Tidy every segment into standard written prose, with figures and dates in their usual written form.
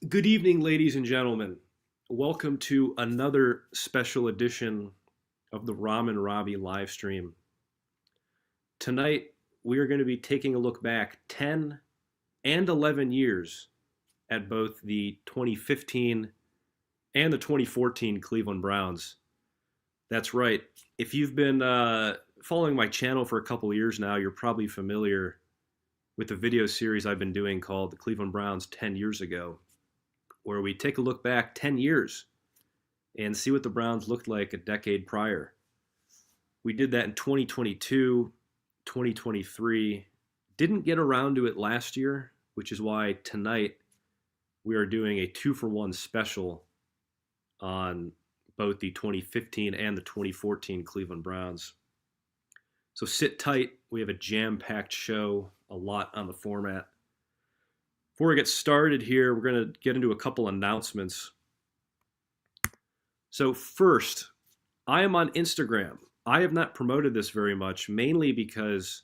Good evening, ladies and gentlemen. Welcome to another special edition of the Ramen Ravi live stream. Tonight, we are going to be taking a look back 10 and 11 years at both the 2015 and the 2014 Cleveland Browns. That's right. If you've been following my channel for a couple years now, you're probably familiar with the video series I've been doing called The Cleveland Browns 10 Years Ago, where we take a look back 10 years and see what the Browns looked like a decade prior. We did that in 2022, 2023. Didn't get around to it last year, which is why tonight we are doing a 2-for-1 special on both the 2015 and the 2014 Cleveland Browns. So sit tight. We have a jam-packed show, a lot on the format. Before we get started here, we're going to get into a couple announcements. So first, I am on Instagram. I have not promoted this very much, mainly because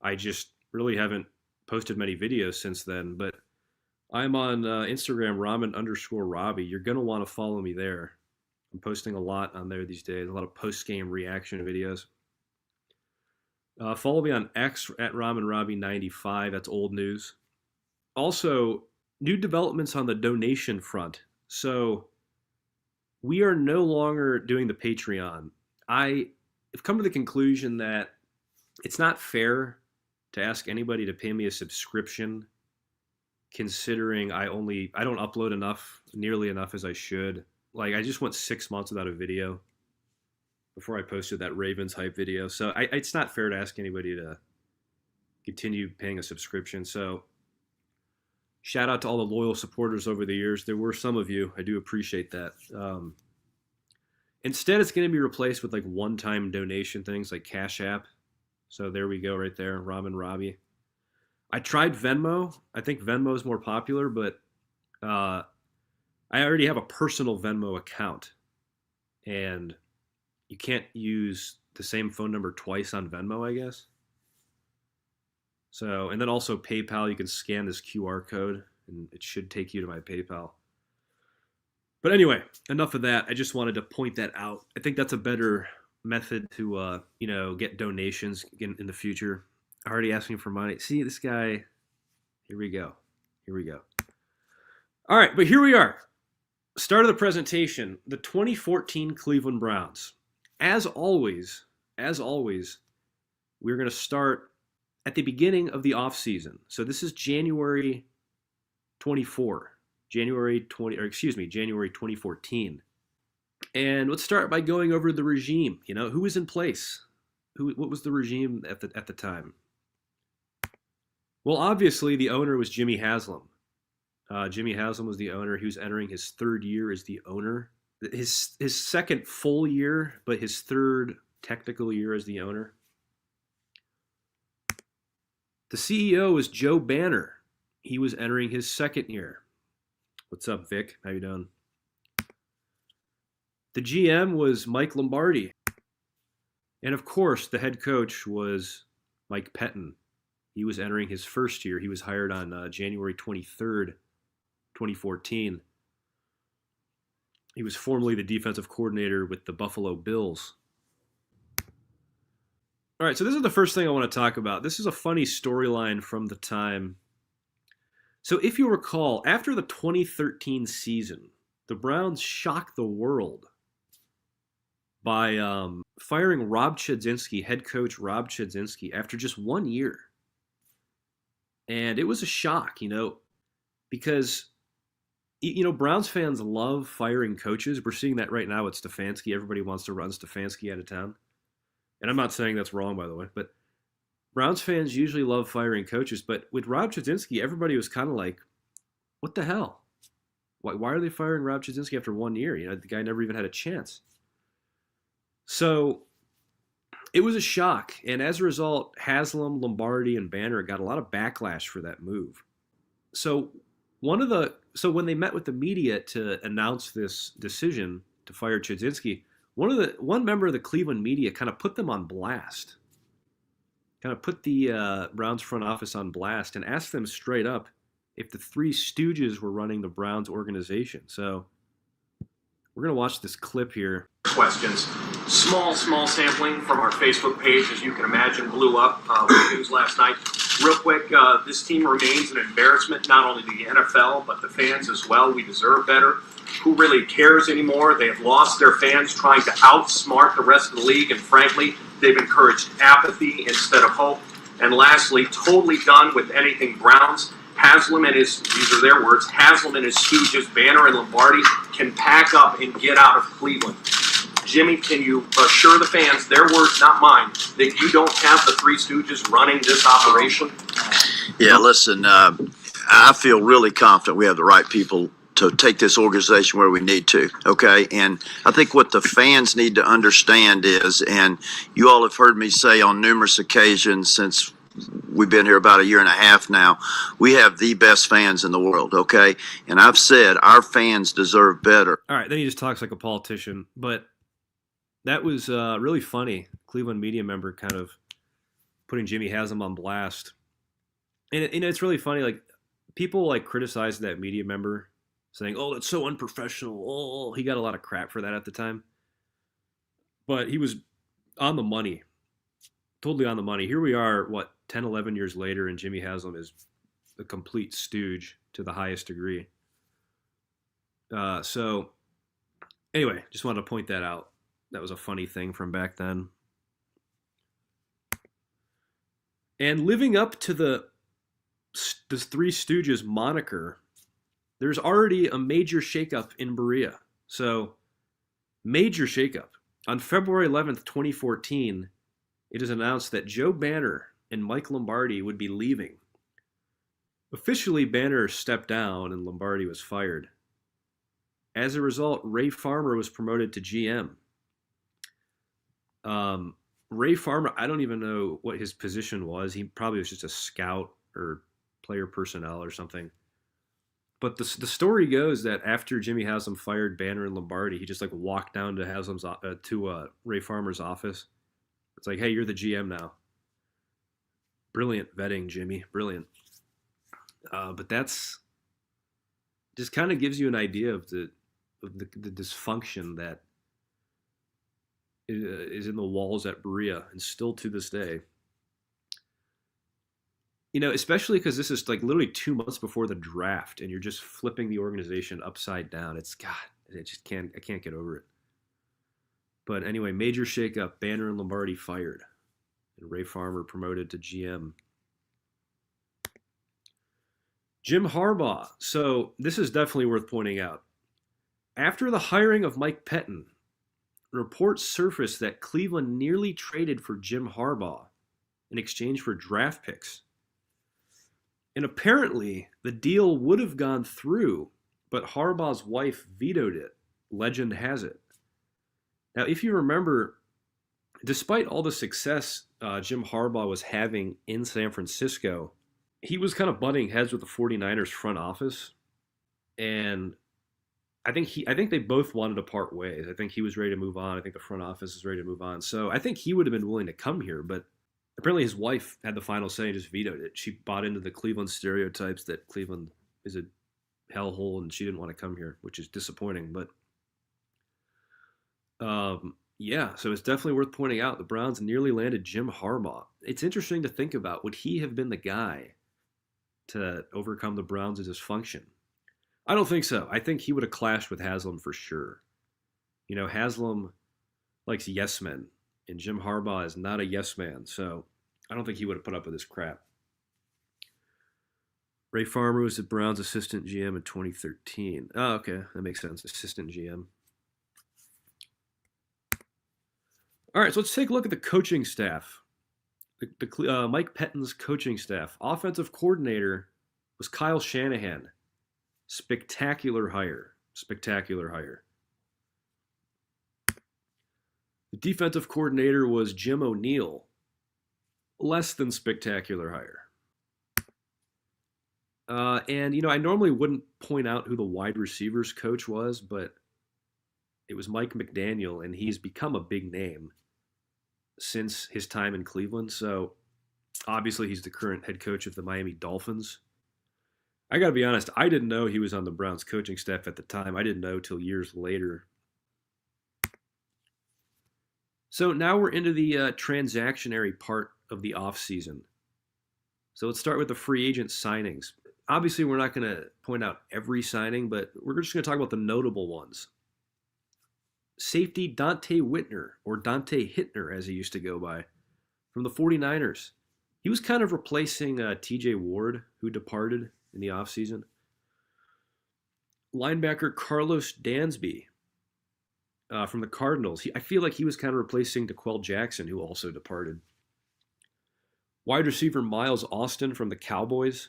I just really haven't posted many videos since then. But I'm on Instagram, ramen_Robbie. You're going to want to follow me there. I'm posting a lot on there these days, a lot of post-game reaction videos. Follow me on X at ramenrobbie95. That's old news. Also, new developments on the donation front. So we are no longer doing the Patreon. I have come to the conclusion that it's not fair to ask anybody to pay me a subscription, considering I don't upload nearly enough as I should. Like, I just went 6 months without a video before I posted that Ravens hype video. So it's not fair to ask anybody to continue paying a subscription. So shout out to all the loyal supporters over the years. There were some of you. I do appreciate that. Instead, it's going to be replaced with like one-time donation things like Cash App. So there we go right there, Ramen Robbie. I tried Venmo. I think Venmo is more popular, but I already have a personal Venmo account. And you can't use the same phone number twice on Venmo, I guess. So, and then also PayPal, you can scan this QR code and it should take you to my PayPal. But anyway, enough of that. I just wanted to point that out. I think that's a better method to, get donations in the future. Already asking for money. See, this guy, here we go. All right, but here we are. Start of the presentation, the 2014 Cleveland Browns. As always, we're going to start at the beginning of the offseason. So this is January 2014. And let's start by going over the regime. Who was in place? What was the regime at the time? Well, obviously the owner was Jimmy Haslam. Jimmy Haslam was the owner. He was entering his third year as the owner. His second full year, but his third technical year as the owner. The CEO was Joe Banner. He was entering his second year. What's up, Vic? How you doing? The GM was Mike Lombardi. And of course, the head coach was Mike Pettin. He was entering his first year. He was hired on January 23rd, 2014. He was formerly the defensive coordinator with the Buffalo Bills. All right, so this is the first thing I want to talk about. This is a funny storyline from the time. So if you recall, after the 2013 season, the Browns shocked the world by firing Rob Chudzinski, head coach Rob Chudzinski, after just 1 year. And it was a shock, because Browns fans love firing coaches. We're seeing that right now with Stefanski. Everybody wants to run Stefanski out of town. And I'm not saying that's wrong, by the way, but Browns fans usually love firing coaches. But with Rob Chudzinski, everybody was kind of like, what the hell? Why are they firing Rob Chudzinski after 1 year? The guy never even had a chance. So it was a shock. And as a result, Haslam, Lombardi, and Banner got a lot of backlash for that move. So when they met with the media to announce this decision to fire Chudzinski, one member of the Cleveland media kind of put them on blast, kind of put the Browns front office on blast and asked them straight up, if the Three Stooges were running the Browns organization. So we're going to watch this clip here. Questions. Small sampling from our Facebook page, as you can imagine, blew up with the news last night. Real quick, this team remains an embarrassment, not only to the NFL, but the fans as well. We deserve better. Who really cares anymore? They have lost their fans trying to outsmart the rest of the league, and frankly, they've encouraged apathy instead of hope. And lastly, totally done with anything Browns. Haslam and his, these are their words, Haslam and his stooges, Banner and Lombardi, can pack up and get out of Cleveland. Jimmy, can you assure the fans, their words, not mine, that you don't have the Three Stooges running this operation? Yeah, listen, I feel really confident we have the right people to take this organization where we need to, okay? And I think what the fans need to understand is, and you all have heard me say on numerous occasions since we've been here about a year and a half now, we have the best fans in the world, okay? And I've said our fans deserve better. All right, then he just talks like a politician, but that was really funny. Cleveland media member kind of putting Jimmy Haslam on blast. And it's really funny. Like, people like criticized that media member, saying, "Oh, that's so unprofessional." Oh, he got a lot of crap for that at the time. But he was on the money. Totally on the money. Here we are, 10, 11 years later, and Jimmy Haslam is a complete stooge to the highest degree. So, anyway, just wanted to point that out. That was a funny thing from back then. And living up to the Three Stooges moniker, there's already a major shakeup in Berea. So, major shakeup. On February 11th, 2014, it is announced that Joe Banner and Mike Lombardi would be leaving. Officially, Banner stepped down and Lombardi was fired. As a result, Ray Farmer was promoted to GM. Ray Farmer, I don't even know what his position was. He probably was just a scout or player personnel or something. But the story goes that after Jimmy Haslam fired Banner and Lombardi, he just like walked down to Haslam's Ray Farmer's office. It's like, "Hey, you're the GM now." Brilliant vetting, Jimmy. Brilliant. But that's just kind of gives you an idea of the dysfunction that is in the walls at Berea, and still to this day. You know, especially because this is like literally 2 months before the draft, and you're just flipping the organization upside down. It's God, I can't get over it. But anyway, major shakeup. Banner and Lombardi fired, and Ray Farmer promoted to GM. Jim Harbaugh. So this is definitely worth pointing out. After the hiring of Mike Pettin, reports surfaced that Cleveland nearly traded for Jim Harbaugh in exchange for draft picks. And apparently, the deal would have gone through, but Harbaugh's wife vetoed it. Legend has it. Now, if you remember, despite all the success Jim Harbaugh was having in San Francisco, he was kind of butting heads with the 49ers front office. And I think they both wanted to part ways. I think he was ready to move on. I think the front office is ready to move on. So I think he would have been willing to come here, but apparently his wife had the final say and just vetoed it. She bought into the Cleveland stereotypes that Cleveland is a hellhole and she didn't want to come here, which is disappointing. But yeah, so it's definitely worth pointing out the Browns nearly landed Jim Harbaugh. It's interesting to think about. Would he have been the guy to overcome the Browns' dysfunction? I don't think so. I think he would have clashed with Haslam for sure. You know, Haslam likes yes men, and Jim Harbaugh is not a yes man, so I don't think he would have put up with this crap. Ray Farmer was the Browns' assistant GM in 2013. Oh, okay, that makes sense. Assistant GM. All right, so let's take a look at the coaching staff. Mike Pettin's coaching staff. Offensive coordinator was Kyle Shanahan. Spectacular hire. Spectacular hire. The defensive coordinator was Jim O'Neill. Less than spectacular hire. And, you know, I normally wouldn't point out who the wide receivers coach was, but it was Mike McDaniel, and he's become a big name since his time in Cleveland. So, obviously, he's the current head coach of the Miami Dolphins. I got to be honest, I didn't know he was on the Browns coaching staff at the time. I didn't know till years later. So now we're into the transactionary part of the offseason. So let's start with the free agent signings. Obviously, we're not going to point out every signing, but we're just going to talk about the notable ones. Safety Dante Whitner, or Dante Hittner as he used to go by, from the 49ers. He was kind of replacing TJ Ward, who departed in the offseason. Linebacker Carlos Dansby from the Cardinals. I feel like he was kind of replacing DeQuell Jackson, who also departed. Wide receiver Miles Austin from the Cowboys.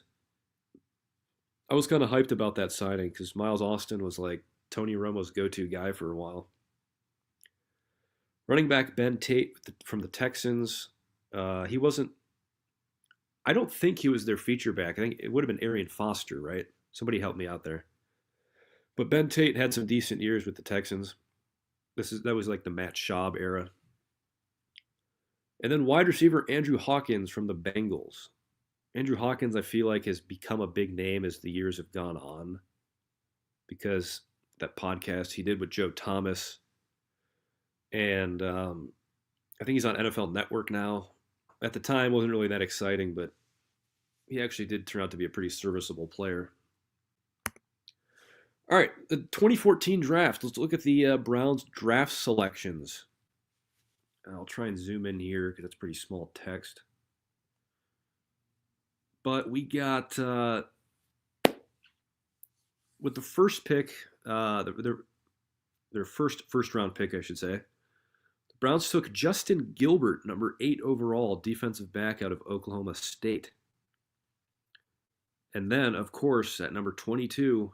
I was kind of hyped about that signing because Miles Austin was like Tony Romo's go-to guy for a while. Running back Ben Tate from the Texans. He wasn't. I don't think he was their feature back. I think it would have been Arian Foster, right? Somebody help me out there. But Ben Tate had some decent years with the Texans. That was like the Matt Schaub era. And then wide receiver Andrew Hawkins from the Bengals. Andrew Hawkins, I feel like, has become a big name as the years have gone on because that podcast he did with Joe Thomas. And I think he's on NFL Network now. At the time, wasn't really that exciting, but he actually did turn out to be a pretty serviceable player. All right, the 2014 draft. Let's look at the Browns draft selections. I'll try and zoom in here because it's pretty small text. But we got, with the first pick, their first round pick, I should say, the Browns took Justin Gilbert, number 8 overall, defensive back out of Oklahoma State. And then, of course, at number 22,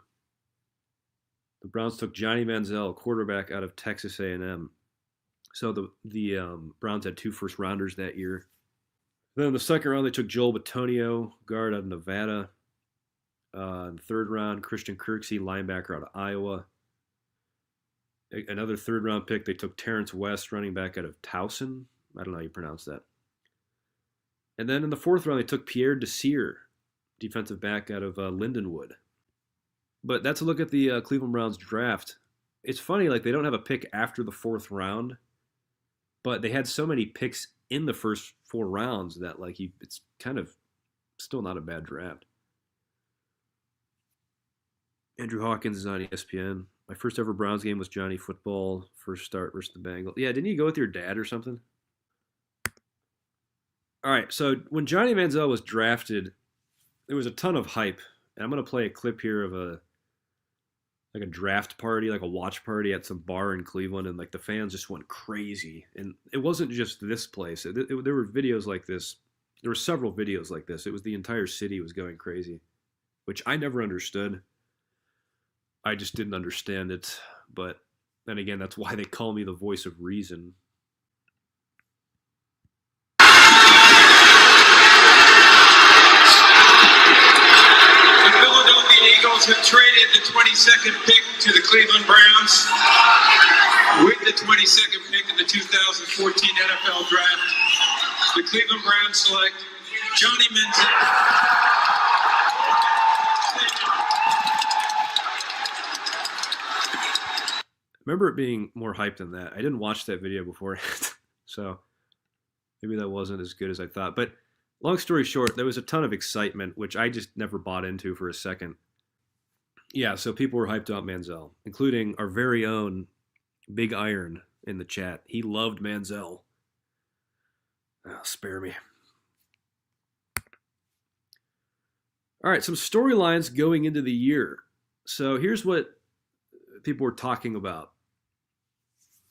the Browns took Johnny Manziel, quarterback out of Texas A&M. So the Browns had 2 first-rounders that year. Then in the second round, they took Joel Bitonio, guard out of Nevada. In the third round, Christian Kirksey, linebacker out of Iowa. Another third-round pick, they took Terrence West, running back out of Towson. I don't know how you pronounce that. And then in the fourth round, they took Pierre Desir, defensive back out of Lindenwood. But that's a look at the Cleveland Browns draft. It's funny, like they don't have a pick after the fourth round, but they had so many picks in the first 4 rounds that it's kind of still not a bad draft. Andrew Hawkins is on ESPN. My first ever Browns game was Johnny Football, first start versus the Bengals. Yeah, didn't you go with your dad or something? All right, so when Johnny Manziel was drafted, there was a ton of hype. And I'm going to play a clip here of a draft party, like a watch party at some bar in Cleveland, and like the fans just went crazy. And it wasn't just this place. There were videos like this. There were several videos like this. It was the entire city was going crazy, which I never understood. I just didn't understand it. But then again, that's why they call me the voice of reason. Have traded the 22nd pick to the Cleveland Browns. With the 22nd pick in the 2014 NFL Draft, the Cleveland Browns select Johnny Manziel. I remember it being more hype than that. I didn't watch that video beforehand, so maybe that wasn't as good as I thought. But long story short, there was a ton of excitement, which I just never bought into for a second. Yeah, so people were hyped about Manziel, including our very own Big Iron in the chat. He loved Manziel. Oh, spare me. All right, some storylines going into the year. So here's what people were talking about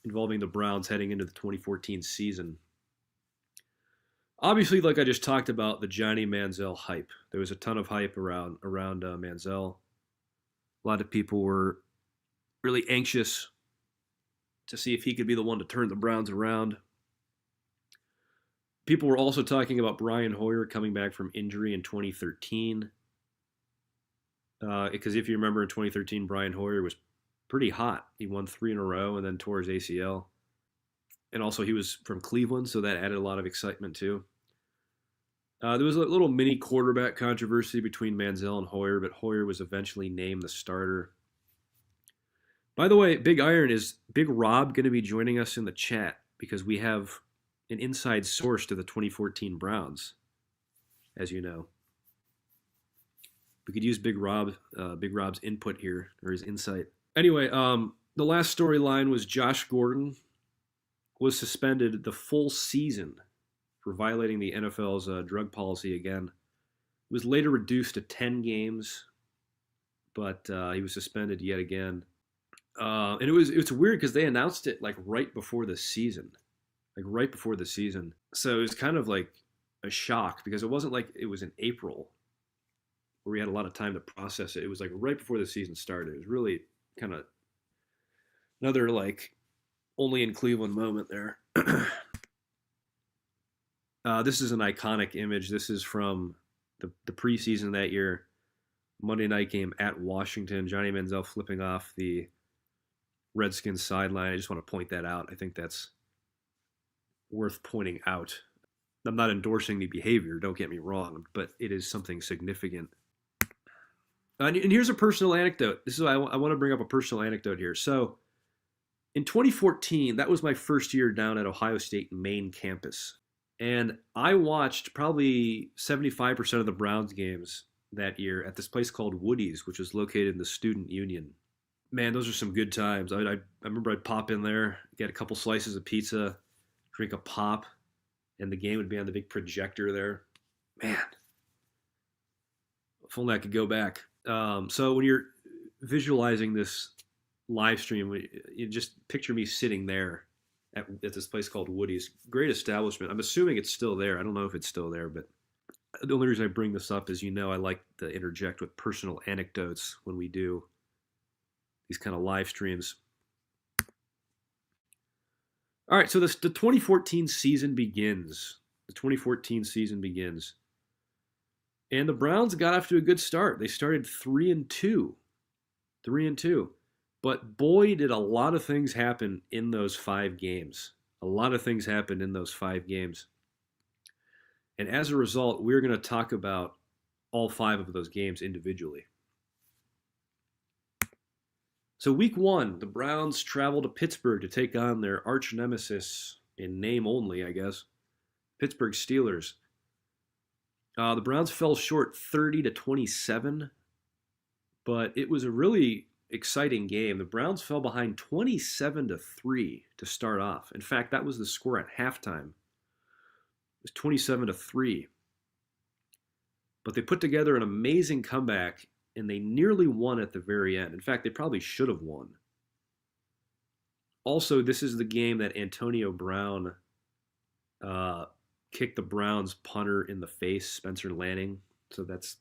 involving the Browns heading into the 2014 season. Obviously, like I just talked about, the Johnny Manziel hype. There was a ton of hype around Manziel. A lot of people were really anxious to see if he could be the one to turn the Browns around. People were also talking about Brian Hoyer coming back from injury in 2013. Because if you remember in 2013, Brian Hoyer was pretty hot. He won 3 in a row and then tore his ACL. And also he was from Cleveland, so that added a lot of excitement too. There was a little mini quarterback controversy between Manziel and Hoyer, but Hoyer was eventually named the starter. By the way, Big Iron, is Big Rob going to be joining us in the chat because we have an inside source to the 2014 Browns, as you know. We could use Big Rob's input here, or his insight. Anyway, the last storyline was Josh Gordon was suspended the full season for violating the NFL's drug policy again. It was later reduced to 10 games, but he was suspended yet again. And it's weird because they announced it like right before the season. So it was kind of like a shock because it wasn't like it was in April where we had a lot of time to process it. It was like right before the season started. It was really kind of another like only in Cleveland moment there. This is an iconic image. This is from the preseason that year, Monday night game at Washington. Johnny Manziel flipping off the Redskins sideline. I just want to point that out. I think that's worth pointing out. I'm not endorsing the behavior, don't get me wrong, but it is something significant. And here's a personal anecdote. This is I want to bring up a personal anecdote here. So in 2014, that was my first year down at Ohio State main campus. And I watched probably 75% of the Browns games that year at this place called Woody's, which was located in the Student Union. Man, those are some good times. I remember I'd pop in there, get a couple slices of pizza, drink a pop, and the game would be on the big projector there. Man, if only I could go back. So when you're visualizing this live stream, you just picture me sitting there at this place called Woody's. Great establishment. I'm assuming it's still there. I don't know if it's still there, but the only reason I bring this up is, I like to interject with personal anecdotes when we do these kind of live streams. All right, so the 2014 season begins. And the Browns got off to a good start. They started 3-2. But boy, did a lot of things happen in those 5 games. And as a result, we're going to talk about all 5 of those games individually. So week 1, the Browns travel to Pittsburgh to take on their arch nemesis, in name only, I guess, Pittsburgh Steelers. The Browns fell short 30-27, but it was a really exciting game. The Browns fell behind 27-3 to start off. In fact, that was the score at halftime. It was 27-3. But they put together an amazing comeback, and they nearly won at the very end. In fact, they probably should have won. Also, this is the game that Antonio Brown kicked the Browns punter in the face, Spencer Lanning. So that's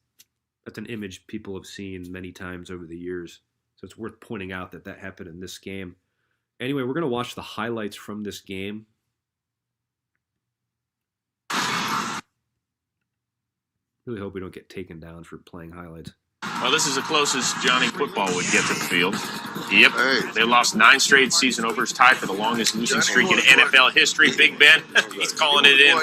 an image people have seen many times over the years. So it's worth pointing out that happened in this game. Anyway, we're going to watch the highlights from this game. Really hope we don't get taken down for playing highlights. Well, this is the closest Johnny football would get to the field. Yep. They lost 9 straight season openers, tied for the longest losing streak in NFL history. Big Ben, he's calling it in.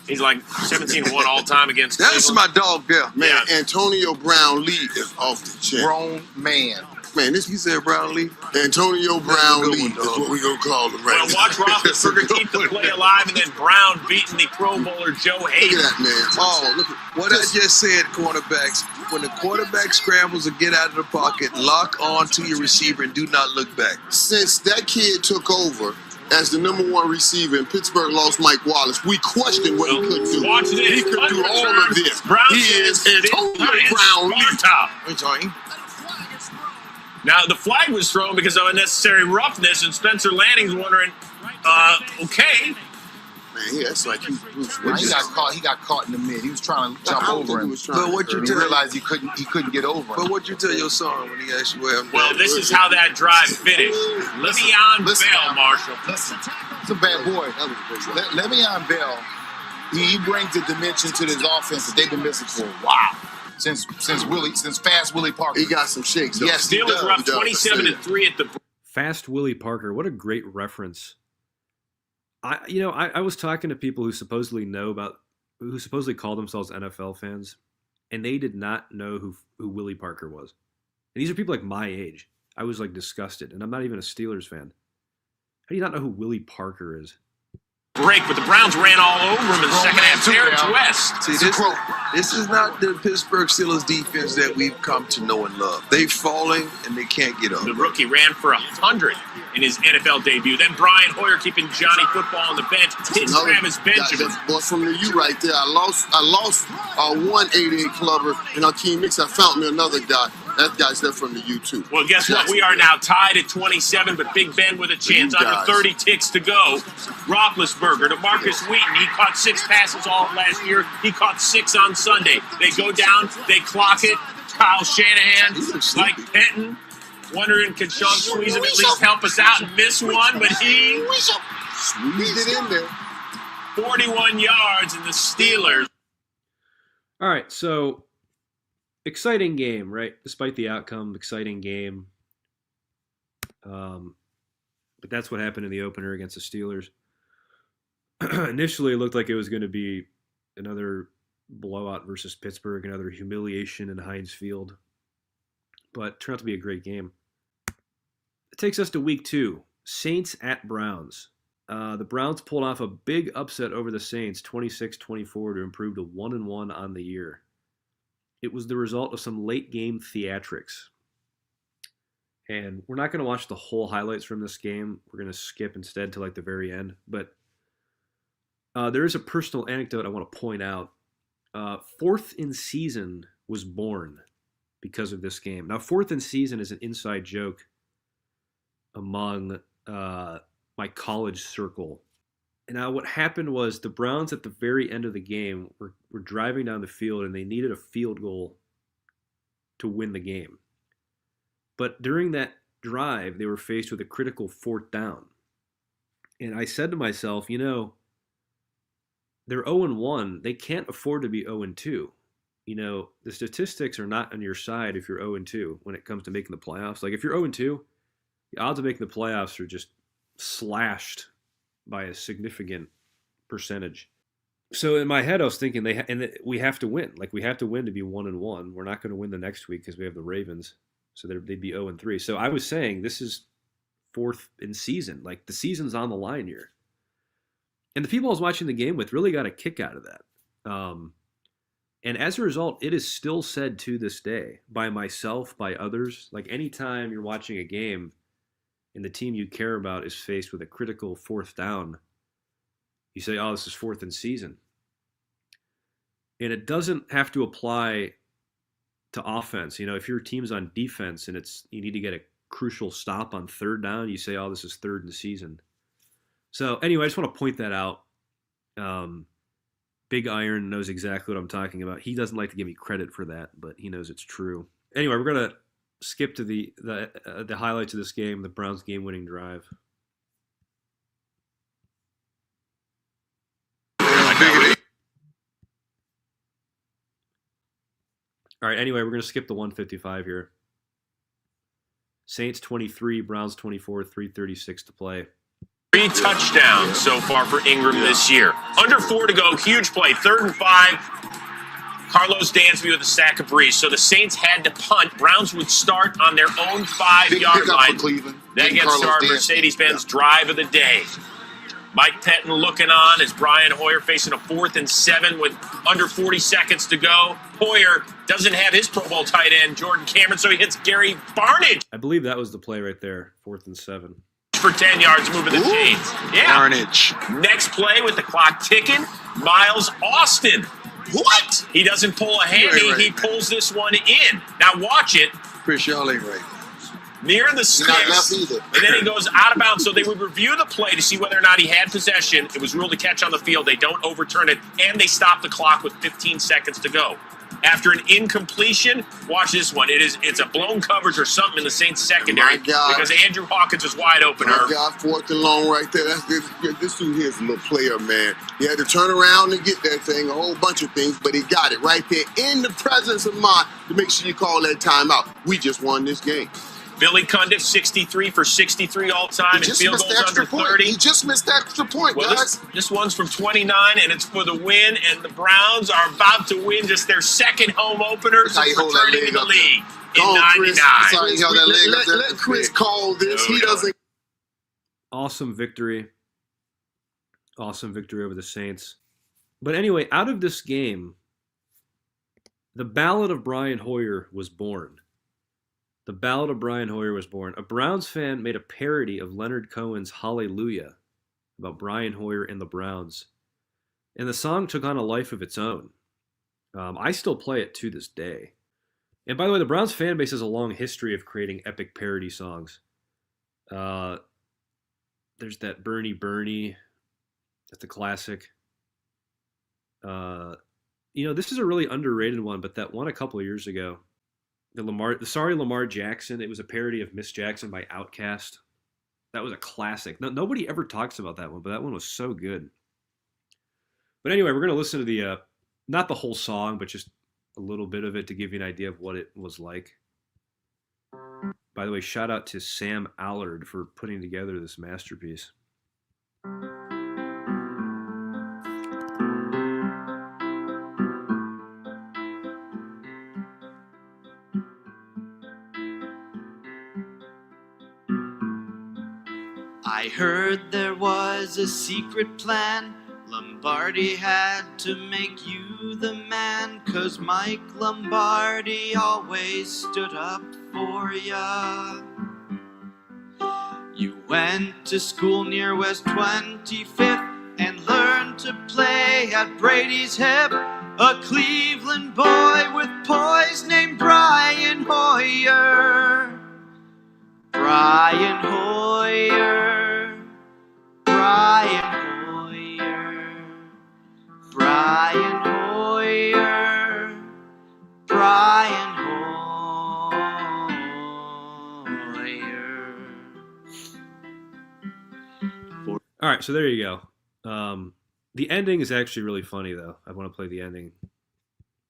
He's like 17-1 all time against That's Cleveland. my dog there. Man, Yeah. Antonio Brown Lee is off the chain. Grown man. Man, this You said Brown Lee? Antonio Brown good Lee one, is dog. what we gonna call him right Well, now. watch Roethlisberger keep the play alive, and then Brown beating the Pro Bowler Joe Look Hayden. at that, man. Oh, look at what I just said, quarterbacks. When the quarterback scrambles to get out of the pocket, lock on to your receiver and do not look back. Since that kid took over as the number 1 receiver and Pittsburgh lost Mike Wallace, we questioned what he could do. Watch this. He could do all of this. Brown He says, is Antonio Brown Lee. Top. What you talking? Now, the flag was thrown because of unnecessary roughness, and Spencer Lanning's wondering, okay. Man, yeah, it's like he was. He got caught in the mid. He was trying to jump over him. But what you He tell realized he couldn't get over But him. what you tell your son when he asks you where I'm Well, this is how that drive finished. Le'Veon Bell, Marshall. Listen, he's a bad boy. Le'Veon Bell, he brings a dimension to this offense that they've been missing for a while. Since Fast Willie Parker. He got some shakes. Yes, he Steelers does. were up He does. 27-3 at the. Fast Willie Parker. What a great reference. I was talking to people who supposedly know about who supposedly call themselves NFL fans, and they did not know who Willie Parker was. And these are people like my age. I was like disgusted, and I'm not even a Steelers fan. How do you not know who Willie Parker is? Break, but the Browns ran all over him in the second half. Terrence West. See, this is not the Pittsburgh Steelers defense that we've come to know and love. They're falling, and they can't get up. The rookie ran for 100 in his NFL debut. Then Brian Hoyer keeping Johnny Football on the bench. Hits Travis Benjamin. That's boy from the U right there. I lost one 88 clubber, and Akeem Mix. I found me another guy. That guy's there from the U too. Well, guess what? We are now tied at 27, but Big Ben with a chance. Under 30 ticks to go. Roethlisberger to Marcus Wheaton. He caught 6 passes all of last year. He caught 6 on Sunday. They go down. They clock it. Kyle Shanahan, Mike Penton, wondering could Sean Squeeze at least help us out and miss one, but he squeezed it in there. 41 yards, and the Steelers. All right, so exciting game, right? Despite the outcome, exciting game. But that's what happened in the opener against the Steelers. Initially, it looked like it was going to be another blowout versus Pittsburgh, another humiliation in Heinz Field. But it turned out to be a great game. It takes us to week 2. Saints at Browns. The Browns pulled off a big upset over the Saints, 26-24, to improve to 1-1 on the year. It was the result of some late game theatrics. And we're not going to watch the whole highlights from this game. We're going to skip instead to like the very end. But there is a personal anecdote I want to point out. 4th in Season was born because of this game. Now, 4th in Season is an inside joke among my college circle. And now what happened was the Browns at the very end of the game were driving down the field, and they needed a field goal to win the game. But during that drive, they were faced with a critical 4th down. And I said to myself, they're 0-1. They can't afford to be 0-2. The statistics are not on your side if you're 0-2 when it comes to making the playoffs. Like if you're 0-2, the odds of making the playoffs are just slashed by a significant percentage. So in my head, I was thinking we have to win. Like we have to win to be 1-1. We're not going to win the next week because we have the Ravens, so they'd be 0-3. So I was saying this is 4th in Season. Like the season's on the line here. And the people I was watching the game with really got a kick out of that. And as a result, it is still said to this day by myself, by others. Like anytime you're watching a game and the team you care about is faced with a critical 4th down, you say, oh, this is 4th in Season. And it doesn't have to apply to offense. If your team's on defense and you need to get a crucial stop on 3rd down, you say, oh, this is 3rd in Season. So anyway, I just want to point that out. Big Iron knows exactly what I'm talking about. He doesn't like to give me credit for that, but he knows it's true. Anyway, we're going to skip to the highlights of this game, the Browns game-winning drive. All right, anyway, we're going to skip the 155 here. Saints 23, Browns 24, 3:36 to play. 3 touchdowns so far for Ingram this year. Under 4 to go, huge play, 3rd and 5. Carlos Dansby with a sack of Breeze. So the Saints had to punt. Browns would start on their own 5-yard line. That gets to our Mercedes-Benz drive of the day. Mike Pettin looking on as Brian Hoyer facing a 4th and 7 with under 40 seconds to go. Hoyer doesn't have his Pro Bowl tight end, Jordan Cameron, so he hits Gary Barnidge. I believe that was the play right there, 4th and 7. For 10 yards, moving the chains. Yeah. Barnidge. Next play with the clock ticking, Miles Austin. What? He doesn't pull a handy. Right. He pulls this one in. Now watch it. Chris, y'all ain't right. Near the sticks, and then he goes out of bounds. So they would review the play to see whether or not he had possession. It was ruled a catch on the field. They don't overturn it, and they stop the clock with 15 seconds to go. After an incompletion, watch this one. It's a blown coverage or something in the Saints secondary because Andrew Hawkins is wide open. My God, 4th and long right there. This dude here is a little player, man. He had to turn around and get that thing, a whole bunch of things, but he got it right there in the presence of mind to make sure you call that timeout. We just won this game. Billy Cundiff, 63 for 63 all time, and Just field missed the goals extra under point. 30. He just missed the extra point, Well, guys. this one's from 29, and it's for the win, and the Browns are about to win just their second home opener That's how you since hold that returning leg to the up there. league Go in on, Chris. 99. That's how you held that leg up there. Let Chris call this. He doesn't. Awesome victory. Awesome victory over the Saints. But anyway, out of this game, the Ballad of Brian Hoyer was born. The Ballad of Brian Hoyer was born. A Browns fan made a parody of Leonard Cohen's Hallelujah about Brian Hoyer and the Browns. And the song took on a life of its own. I still play it to this day. And by the way, the Browns fan base has a long history of creating epic parody songs. There's that Bernie Bernie. That's a classic. This is a really underrated one, but that one a couple of years ago, the Sorry Lamar Jackson. It was a parody of Miss Jackson by Outkast. That was a classic. Nobody ever talks about that one, but that one was so good. But anyway, we're gonna listen to the not the whole song, but just a little bit of it to give you an idea of what it was like. By the way, shout out to Sam Allard for putting together this masterpiece. I heard there was a secret plan. Lombardi had to make you the man, 'cause Mike Lombardi always stood up for ya. You went to school near West 25th and learned to play at Brady's hip. A Cleveland boy with poise named Brian Hoyer. Brian Hoyer. Brian Hoyer. Brian Hoyer. Brian Hoyer. All right, so there you go. The ending is actually really funny, though. I want to play the ending.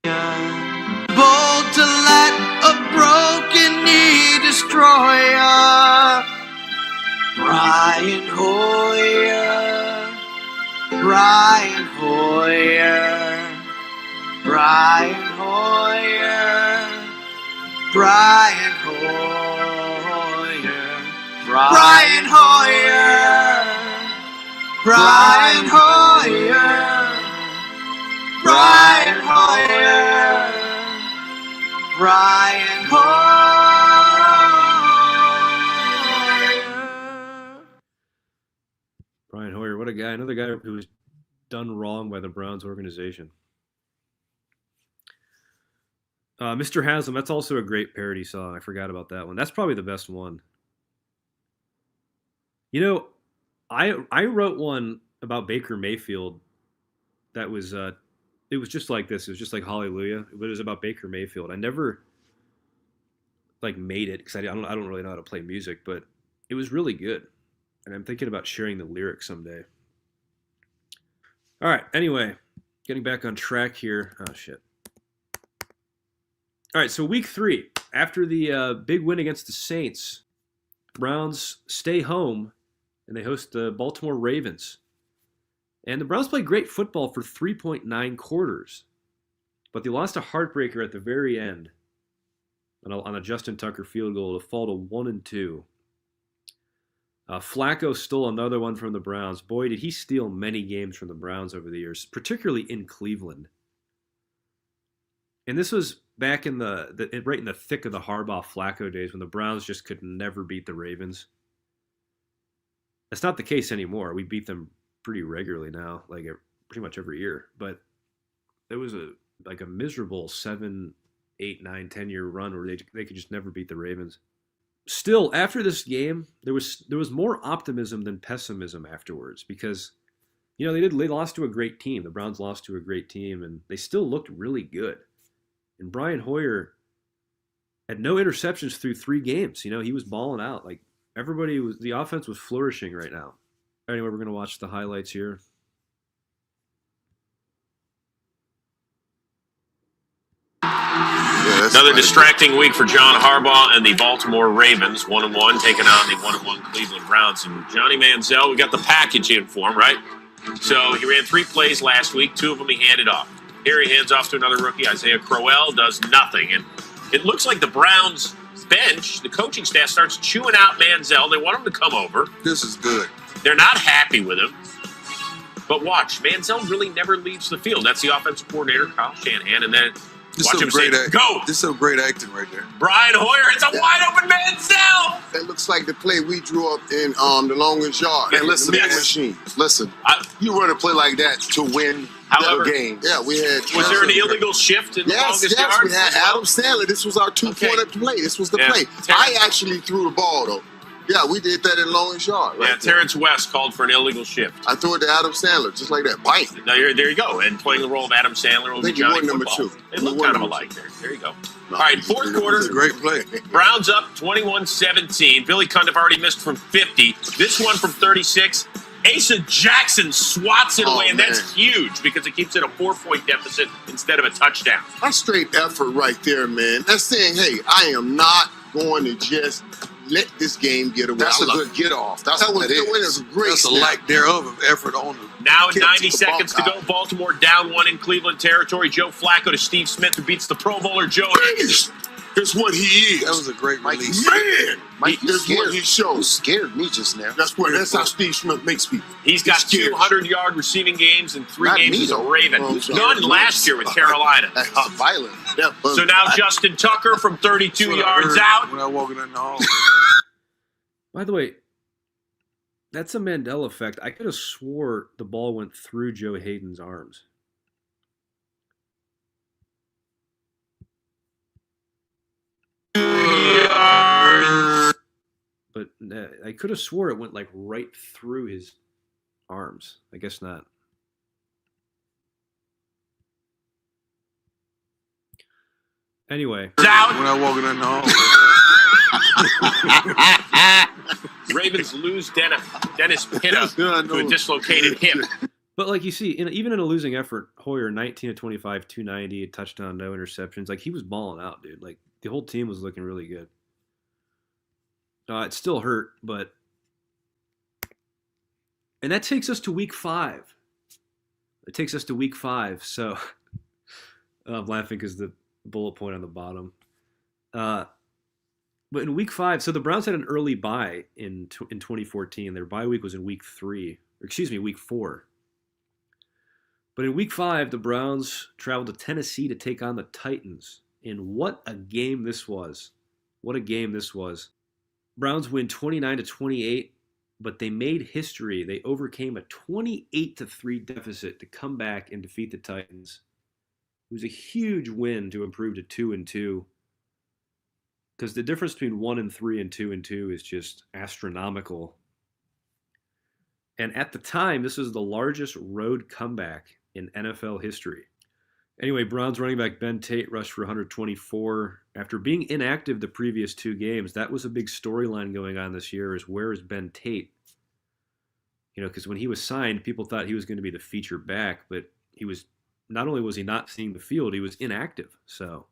Bold to let a broken knee destroy ya. Brian Hoyer. Brian Hoyer. Brian Hoyer. Brian Hoyer. Brian Hoyer. Brian Hoyer. Brian Hoyer. Brian Hoyer. Brian Hoyer, what a guy. Another guy who was done wrong by the Browns organization. Mr. Haslam, that's also a great parody song. I forgot about that one. That's probably the best one. You know, I wrote one about Baker Mayfield that was it was just like this. It was just like Hallelujah, but it was about Baker Mayfield. I never made it because I don't really know how to play music, but it was really good, and I'm thinking about sharing the lyrics someday. All right. Anyway, getting back on track here. Oh shit. All right. So week 3, after the big win against the Saints, Browns stay home and they host the Baltimore Ravens. And the Browns played great football for 3.9 quarters, but they lost a heartbreaker at the very end on a Justin Tucker field goal to fall to 1-2. Flacco stole another one from the Browns. Boy, did he steal many games from the Browns over the years, particularly in Cleveland. And this was back in right in the thick of the Harbaugh-Flacco days when the Browns just could never beat the Ravens. That's not the case anymore. We beat them pretty regularly now, pretty much every year. But there was a miserable 7, 8, 9, 10-year run where they could just never beat the Ravens. Still, after this game, there was more optimism than pessimism afterwards because, they lost to a great team. The Browns lost to a great team, and they still looked really good. And Brian Hoyer had no interceptions through 3 games. He was balling out. The offense was flourishing right now. Anyway, we're going to watch the highlights here. Yeah, Another distracting week for John Harbaugh and the Baltimore Ravens, 1-1, taking on the 1-1 Cleveland Browns. And Johnny Manziel, we got the package in for him, right? So he ran 3 plays last week. 2 of them he handed off. Here he hands off to another rookie. Isaiah Crowell does nothing. And it looks like the Browns bench, the coaching staff, starts chewing out Manziel. They want him to come over. This is good. They're not happy with him. But watch, Manziel really never leaves the field. That's the offensive coordinator, Kyle Shanahan. And then watch him say, go. This is some great acting right there. Brian Hoyer, it's a wide open Manziel. That looks like the play we drew up in the longest yard. Man, listen, Yes. machine. Listen, you run a play like that to win However, the game. Yeah, we had. Was there an illegal shift in the longest yard? We had Adam Sandler. This was our two-pointer play. This was the play. I actually threw the ball, though. Yeah, we did that in longest yard. Right Terrence West called for an illegal shift. I threw it to Adam Sandler, just like that. Bite. Now, there you go. And playing the role of Adam Sandler will be Johnny number Football. 2. They look kind of alike there. There you go. No, All right, fourth quarter. It's a great play. Browns up 21-17. Billy Cundiff already missed from 50. This one from 36. Asa Jackson swats it away, and that's huge because it keeps it a 4-point deficit instead of a touchdown. That's straight effort right there, man. That's saying, hey, I am not going to just let this game get away. That's a good get off. That's That was what it it is. was a great That's a snap. lack thereof of effort on the Now Kick 90 to the seconds to ball go. Baltimore down 1 in Cleveland territory. Joe Flacco to Steve Smith, who beats the Pro Bowler Joe Higgins. That's what he is. That was a great release. Man, Mike, you that's what he You shows. scared me just now. That's how Steve Smith makes people. He's got scared. 200-yard receiving games and 3 Not games me, as a though. Raven. Oh, sorry. None last year with Carolina. That's violent. So now Justin Tucker from 32 That's what I yards heard out. when I walked in the hall. By the way, that's a Mandela effect. I could have swore the ball went through Joe Hayden's arms. But I could have swore it went like right through his arms. I guess not. Anyway, Out. When I walked in the hall. Ravens lose Dennis Pitta to a dislocated hip. but like you see, even in a losing effort, Hoyer 19 of 25, 290, a touchdown, no interceptions. Like he was balling out, dude. Like the whole team was looking really good. It still hurt, but and that takes us to week 5. It takes us to week 5. So I'm laughing because the bullet point on the bottom. But in week 5, so the Browns had an early bye in 2014. Their bye week was in week 4. But in week 5, the Browns traveled to Tennessee to take on the Titans. And what a game this was. What a game this was. Browns win 29-28, but they made history. They overcame a 28-3 deficit to come back and defeat the Titans. It was a huge win to improve to 2-2. Because the difference between 1-3 and 2-2 is just astronomical. And at the time, this was the largest road comeback in NFL history. Anyway, Browns running back Ben Tate rushed for 124. After being inactive the previous 2 games, that was a big storyline going on this year is where is Ben Tate? You know, because when he was signed, people thought he was going to be the feature back, but he was, not only was he not seeing the field, he was inactive. So,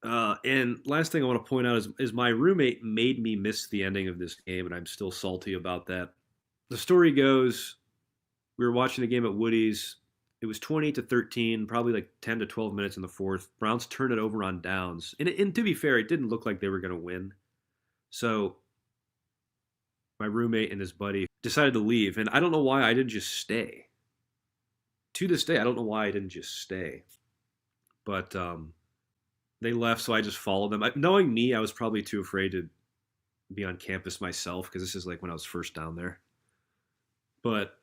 and last thing I want to point out is my roommate made me miss the ending of this game, and I'm still salty about that. The story goes, we were watching the game at Woody's. It was 28-13, probably like 10 to 12 minutes in the fourth. Browns turned it over on downs. And to be fair, it didn't look like they were going to win. So my roommate and his buddy decided to leave. And I don't know why I didn't just stay. To this day, I don't know why I didn't just stay. But they left, so I just followed them. Knowing me, I was probably too afraid to be on campus myself because this is like when I was first down there. But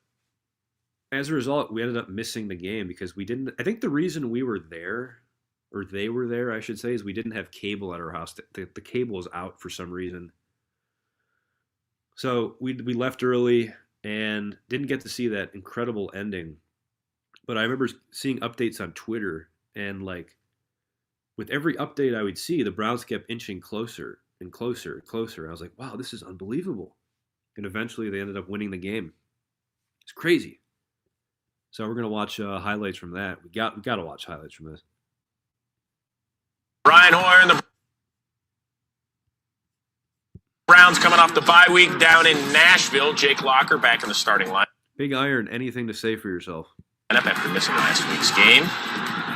as a result, we ended up missing the game because we didn't. I think the reason we were there, or they were there, I should say, is we didn't have cable at our house. The cable was out for some reason. So we left early and didn't get to see that incredible ending. But I remember seeing updates on Twitter, and like with every update I would see, the Browns kept inching closer and closer and closer. I was like, wow, this is unbelievable. And eventually they ended up winning the game. It's crazy. So we're gonna watch highlights from that. We got to watch highlights from this. Brian Brian Hoyer and the Browns coming off the bye week down in Nashville. Jake Locker back in the starting line. Big Iron, anything to say for yourself? After missing last week's game.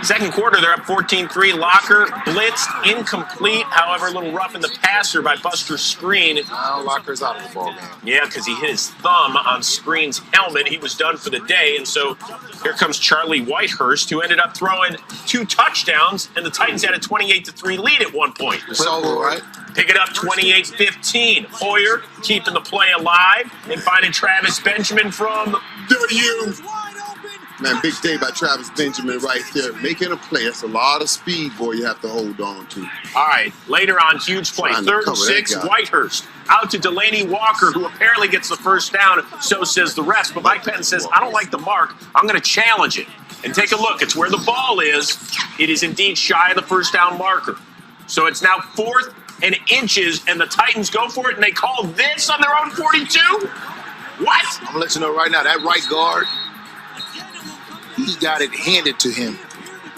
Second quarter, they're up 14-3. Locker blitzed, incomplete. However, a little rough in the passer by Buster Screen. Locker's out of the ball game. Yeah, because he hit his thumb on Screen's helmet. He was done for the day. And so here comes Charlie Whitehurst, who ended up throwing 2 touchdowns, and the Titans had a 28-3 lead at one point. It's over, right? Pick it up 28-15. Hoyer keeping the play alive and finding Travis Benjamin from W. Man, big day by Travis Benjamin right there. Making a play. That's a lot of speed, boy, you have to hold on to. All right, later on, huge play. Trying to 3rd and cover that 6, guy. Whitehurst. Out to Delaney Walker, who apparently gets the first down. So says the rest. But Mike Penn says, I don't like the mark. I'm going to challenge it. And take a look. It's where the ball is. It is indeed shy of the first down marker. So it's now 4th and inches, and the Titans go for it, and they call this on their own 42? What? I'm going to let you know right now, that right guard, he got it handed to him.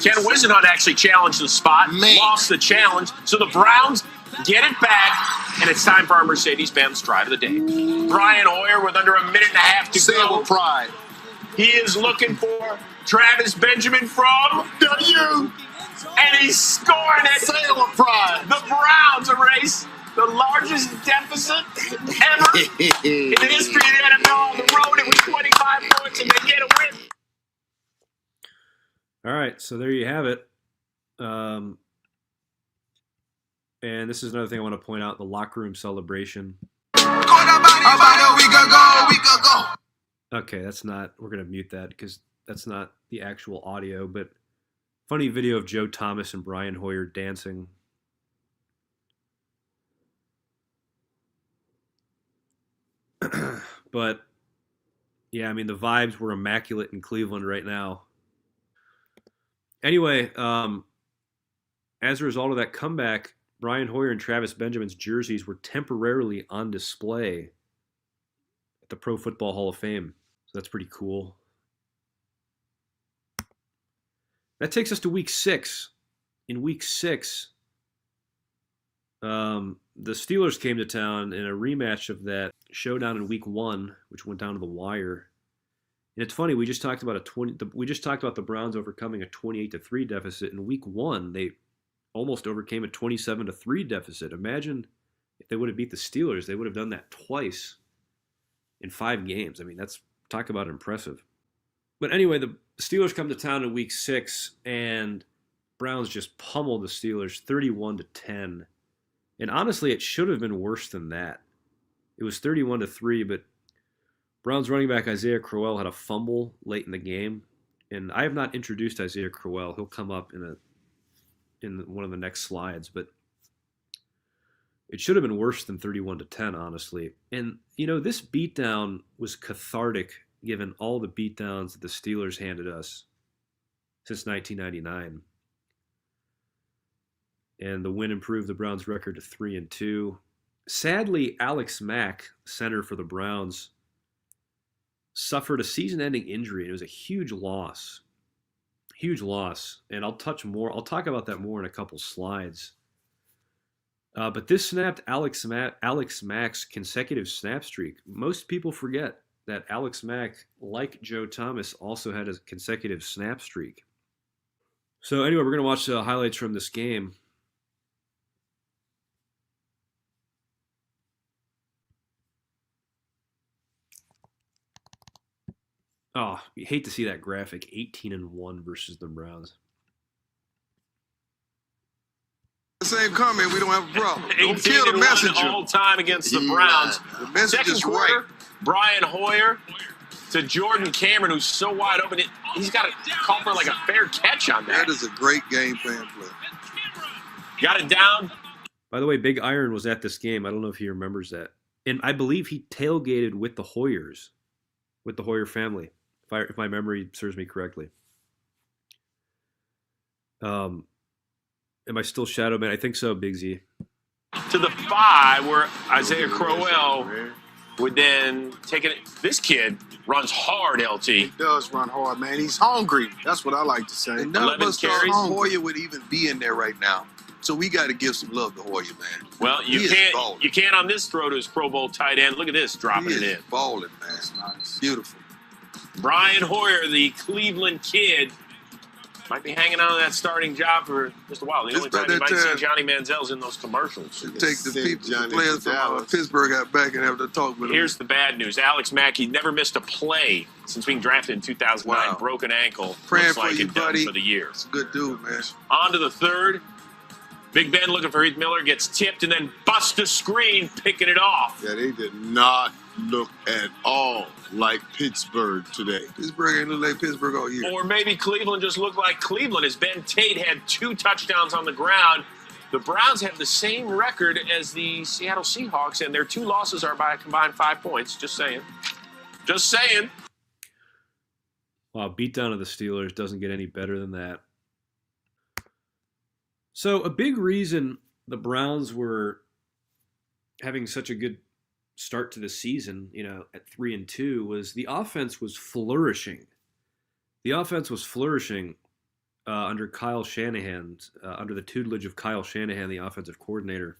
Ken Wisenhunt actually challenged the spot, lost the challenge. So the Browns get it back, and it's time for our Mercedes-Benz drive of the day. Brian Hoyer with under a minute and a half to Say it go. with pride. He is looking for Travis Benjamin from W. and he's scoring it. Say it with pride. The Browns erase the largest deficit ever in the history of the NFL on the road. It was 25 points, and they get a win. All right, so there you have it. And this is another thing I want to point out, the locker room celebration. Okay, that's not, we're going to mute that because that's not the actual audio, but funny video of Joe Thomas and Brian Hoyer dancing. But, yeah, I mean, the vibes were immaculate in Cleveland right now. Anyway, as a result of that comeback, Brian Hoyer and Travis Benjamin's jerseys were temporarily on display at the Pro Football Hall of Fame. So that's pretty cool. That takes us to week 6. In week 6, the Steelers came to town in a rematch of that showdown in week 1, which went down to the wire. And it's funny, we just talked about the Browns overcoming a 28-3 deficit. In week 1, they almost overcame a 27-3 deficit. Imagine if they would have beat the Steelers, they would have done that twice in 5 games. I mean, that's, talk about impressive. But anyway, the Steelers come to town in week 6, and Browns just pummeled the Steelers 31-10. And honestly, it should have been worse than that. It was 31-3, but Browns running back Isaiah Crowell had a fumble late in the game, and I have not introduced Isaiah Crowell. He'll come up in one of the next slides, but it should have been worse than 31-10, honestly. And this beatdown was cathartic, given all the beatdowns that the Steelers handed us since 1999. And the win improved the Browns' record to 3-2. Sadly, Alex Mack, center for the Browns, suffered a season-ending injury, and it was a huge loss. Huge loss. And I'll talk about that more in a couple slides. But this snapped Alex Mack's consecutive snap streak. Most people forget that Alex Mack, like Joe Thomas, also had a consecutive snap streak. So anyway, we're going to watch the highlights from this game. Oh, you hate to see that graphic. 18-1 versus the Browns. The same comment, we don't have a problem. Don't kill the 18-1 messenger. all time against the Browns. The message Second is quarter, right. Brian Hoyer to Jordan Cameron, who's so wide open. He's got to call for like a fair catch on that. That is a great game plan play. Got it down. By the way, Big Iron was at this game. I don't know if he remembers that. And I believe he tailgated with the Hoyers, with the Hoyer family, if my memory serves me correctly. Am I still Shadow Man? I think so, Big Z. To the 5, where Isaiah Crowell would then take it. This kid runs hard, LT. He does run hard, man. He's hungry. That's what I like to say. And none of 11 us thought carries. Hoyer would even be in there right now. So we got to give some love to Hoyer, man. Well, He is balling. you can't on this throw to his Pro Bowl tight end. Look at this, dropping He it is in. balling, man. That's nice. Beautiful. Brian Hoyer, the Cleveland kid, might be hanging on to that starting job for just a while. The only time you might see Johnny Manziel's in those commercials. Take the players from Pittsburgh out back and have to talk with Here's them. the bad news. Alex Mack, he never missed a play since being drafted in 2009. Wow. Broken ankle. Praying Looks for like you, it done buddy. for the year. It's a good dude, man. On to the third. Big Ben looking for Heath Miller, gets tipped and then busts a screen, picking it off. Yeah, they did not look at all like Pittsburgh today. Pittsburgh ain't look like Pittsburgh all year. Or maybe Cleveland just looked like Cleveland as Ben Tate had 2 touchdowns on the ground. The Browns have the same record as the Seattle Seahawks, and their 2 losses are by a combined 5 points. Just saying. Just saying. Wow, beatdown of the Steelers doesn't get any better than that. So a big reason the Browns were having such a good start to the season, at 3-2, was the offense was flourishing. The offense was flourishing under Kyle Shanahan, under the tutelage of Kyle Shanahan, the offensive coordinator.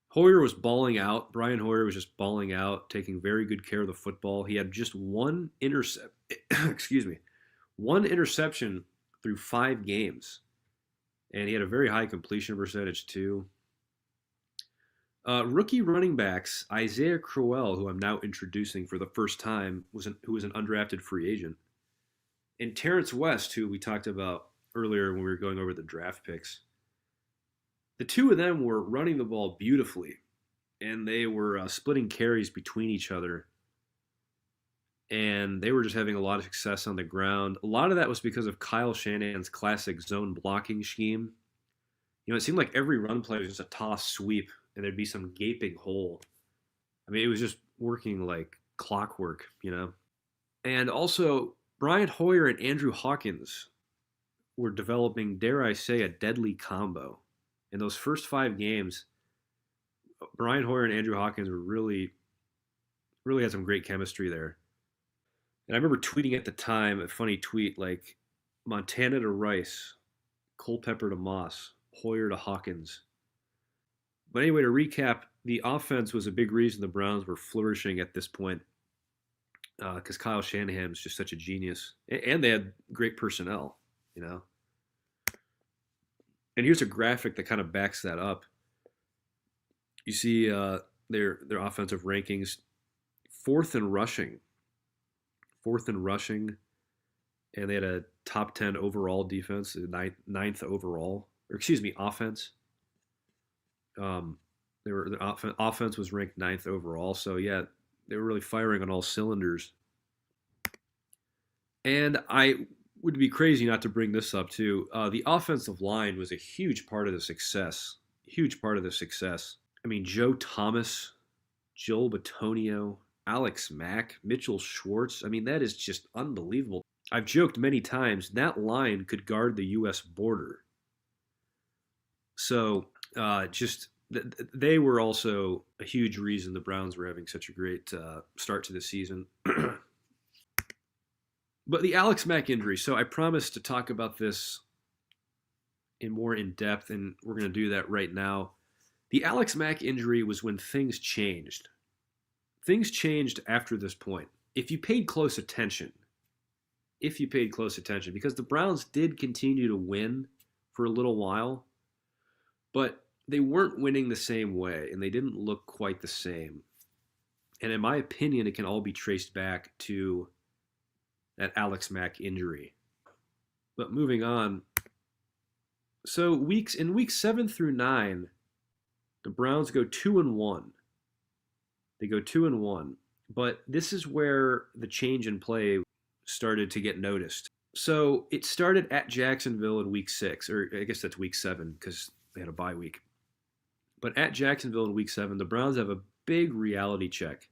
Hoyer was balling out. Brian Hoyer was just balling out, taking very good care of the football. He had just one interception through 5 games. And he had a very high completion percentage, too. Rookie running backs, Isaiah Crowell, who I'm now introducing for the first time, who was an undrafted free agent, and Terrence West, who we talked about earlier when we were going over the draft picks. The 2 of them were running the ball beautifully, and they were splitting carries between each other, and they were just having a lot of success on the ground. A lot of that was because of Kyle Shanahan's classic zone blocking scheme. It seemed like every run play was just a toss sweep, and there'd be some gaping hole. I mean, it was just working like clockwork, And also, Brian Hoyer and Andrew Hawkins were developing, dare I say, a deadly combo. In those first 5 games, Brian Hoyer and Andrew Hawkins were really had some great chemistry there. And I remember tweeting at the time, a funny tweet like, Montana to Rice, Culpepper to Moss, Hoyer to Hawkins. But anyway, to recap, the offense was a big reason the Browns were flourishing at this point, because Kyle Shanahan was just such a genius. And they had great personnel, And here's a graphic that kind of backs that up. You see their offensive rankings, 4th in rushing, and they had a top 10 overall defense, 9th overall, offense. Their offense was ranked 9th overall, so yeah, they were really firing on all cylinders. And I would be crazy not to bring this up too. The offensive line was a huge part of the success. I mean, Joe Thomas, Joel Bitonio, Alex Mack, Mitchell Schwartz. I mean, that is just unbelievable. I've joked many times that line could guard the U.S. border. So they were also a huge reason the Browns were having such a great start to the season. But the Alex Mack injury. So I promised to talk about this more in depth, and we're going to do that right now. The Alex Mack injury was when things changed. Things changed after this point. If you paid close attention, because the Browns did continue to win for a little while, but they weren't winning the same way, and they didn't look quite the same. And in my opinion, it can all be traced back to that Alex Mack injury. But moving on. So in weeks 7 through 9, the Browns go 2-1. They go 2-1. But this is where the change in play started to get noticed. So it started at Jacksonville in week 6, or I guess that's week 7 because they had a bye week. But at Jacksonville in week 7, the Browns have a big reality check.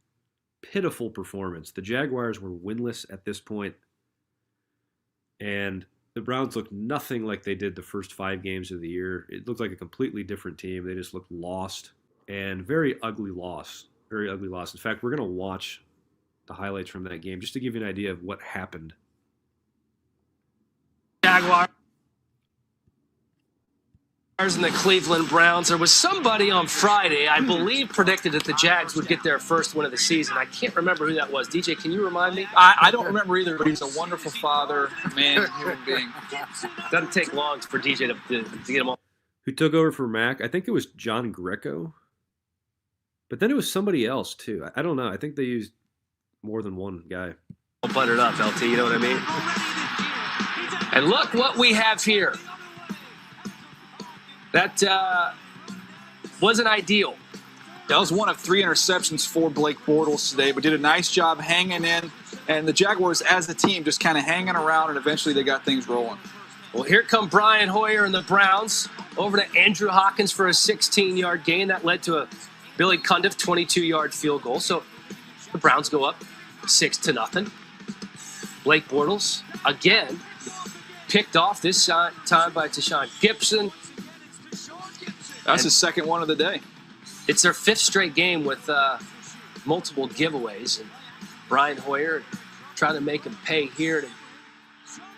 Pitiful performance. The Jaguars were winless at this point, and the Browns looked nothing like they did the first 5 games of the year. It looked like a completely different team. They just looked lost, and very ugly loss. Very ugly loss. In fact, we're going to watch the highlights from that game just to give you an idea of what happened. Jaguar. And the Cleveland Browns. There was somebody on Friday, I believe, predicted that the Jags would get their first win of the season. I can't remember who that was. DJ, can you remind me? I don't remember either, but he's a wonderful father, man, human being. Doesn't take long for DJ to get him all. Who took over for Mac? I think it was John Greco. But then it was somebody else, too. I don't know. I think they used more than one guy. Buttered up, LT, you know what I mean? And look what we have here. That wasn't ideal. That was one of 3 interceptions for Blake Bortles today, but did a nice job hanging in. And the Jaguars, as a team, just kind of hanging around, and eventually they got things rolling. Well, here come Brian Hoyer and the Browns over to Andrew Hawkins for a 16-yard gain. That led to a Billy Cundiff 22-yard field goal. So the Browns go up 6-0. Blake Bortles, again, picked off this time by Tashawn Gibson. That's his second one of the day. It's their 5th straight game with multiple giveaways. And Brian Hoyer trying to make him pay here to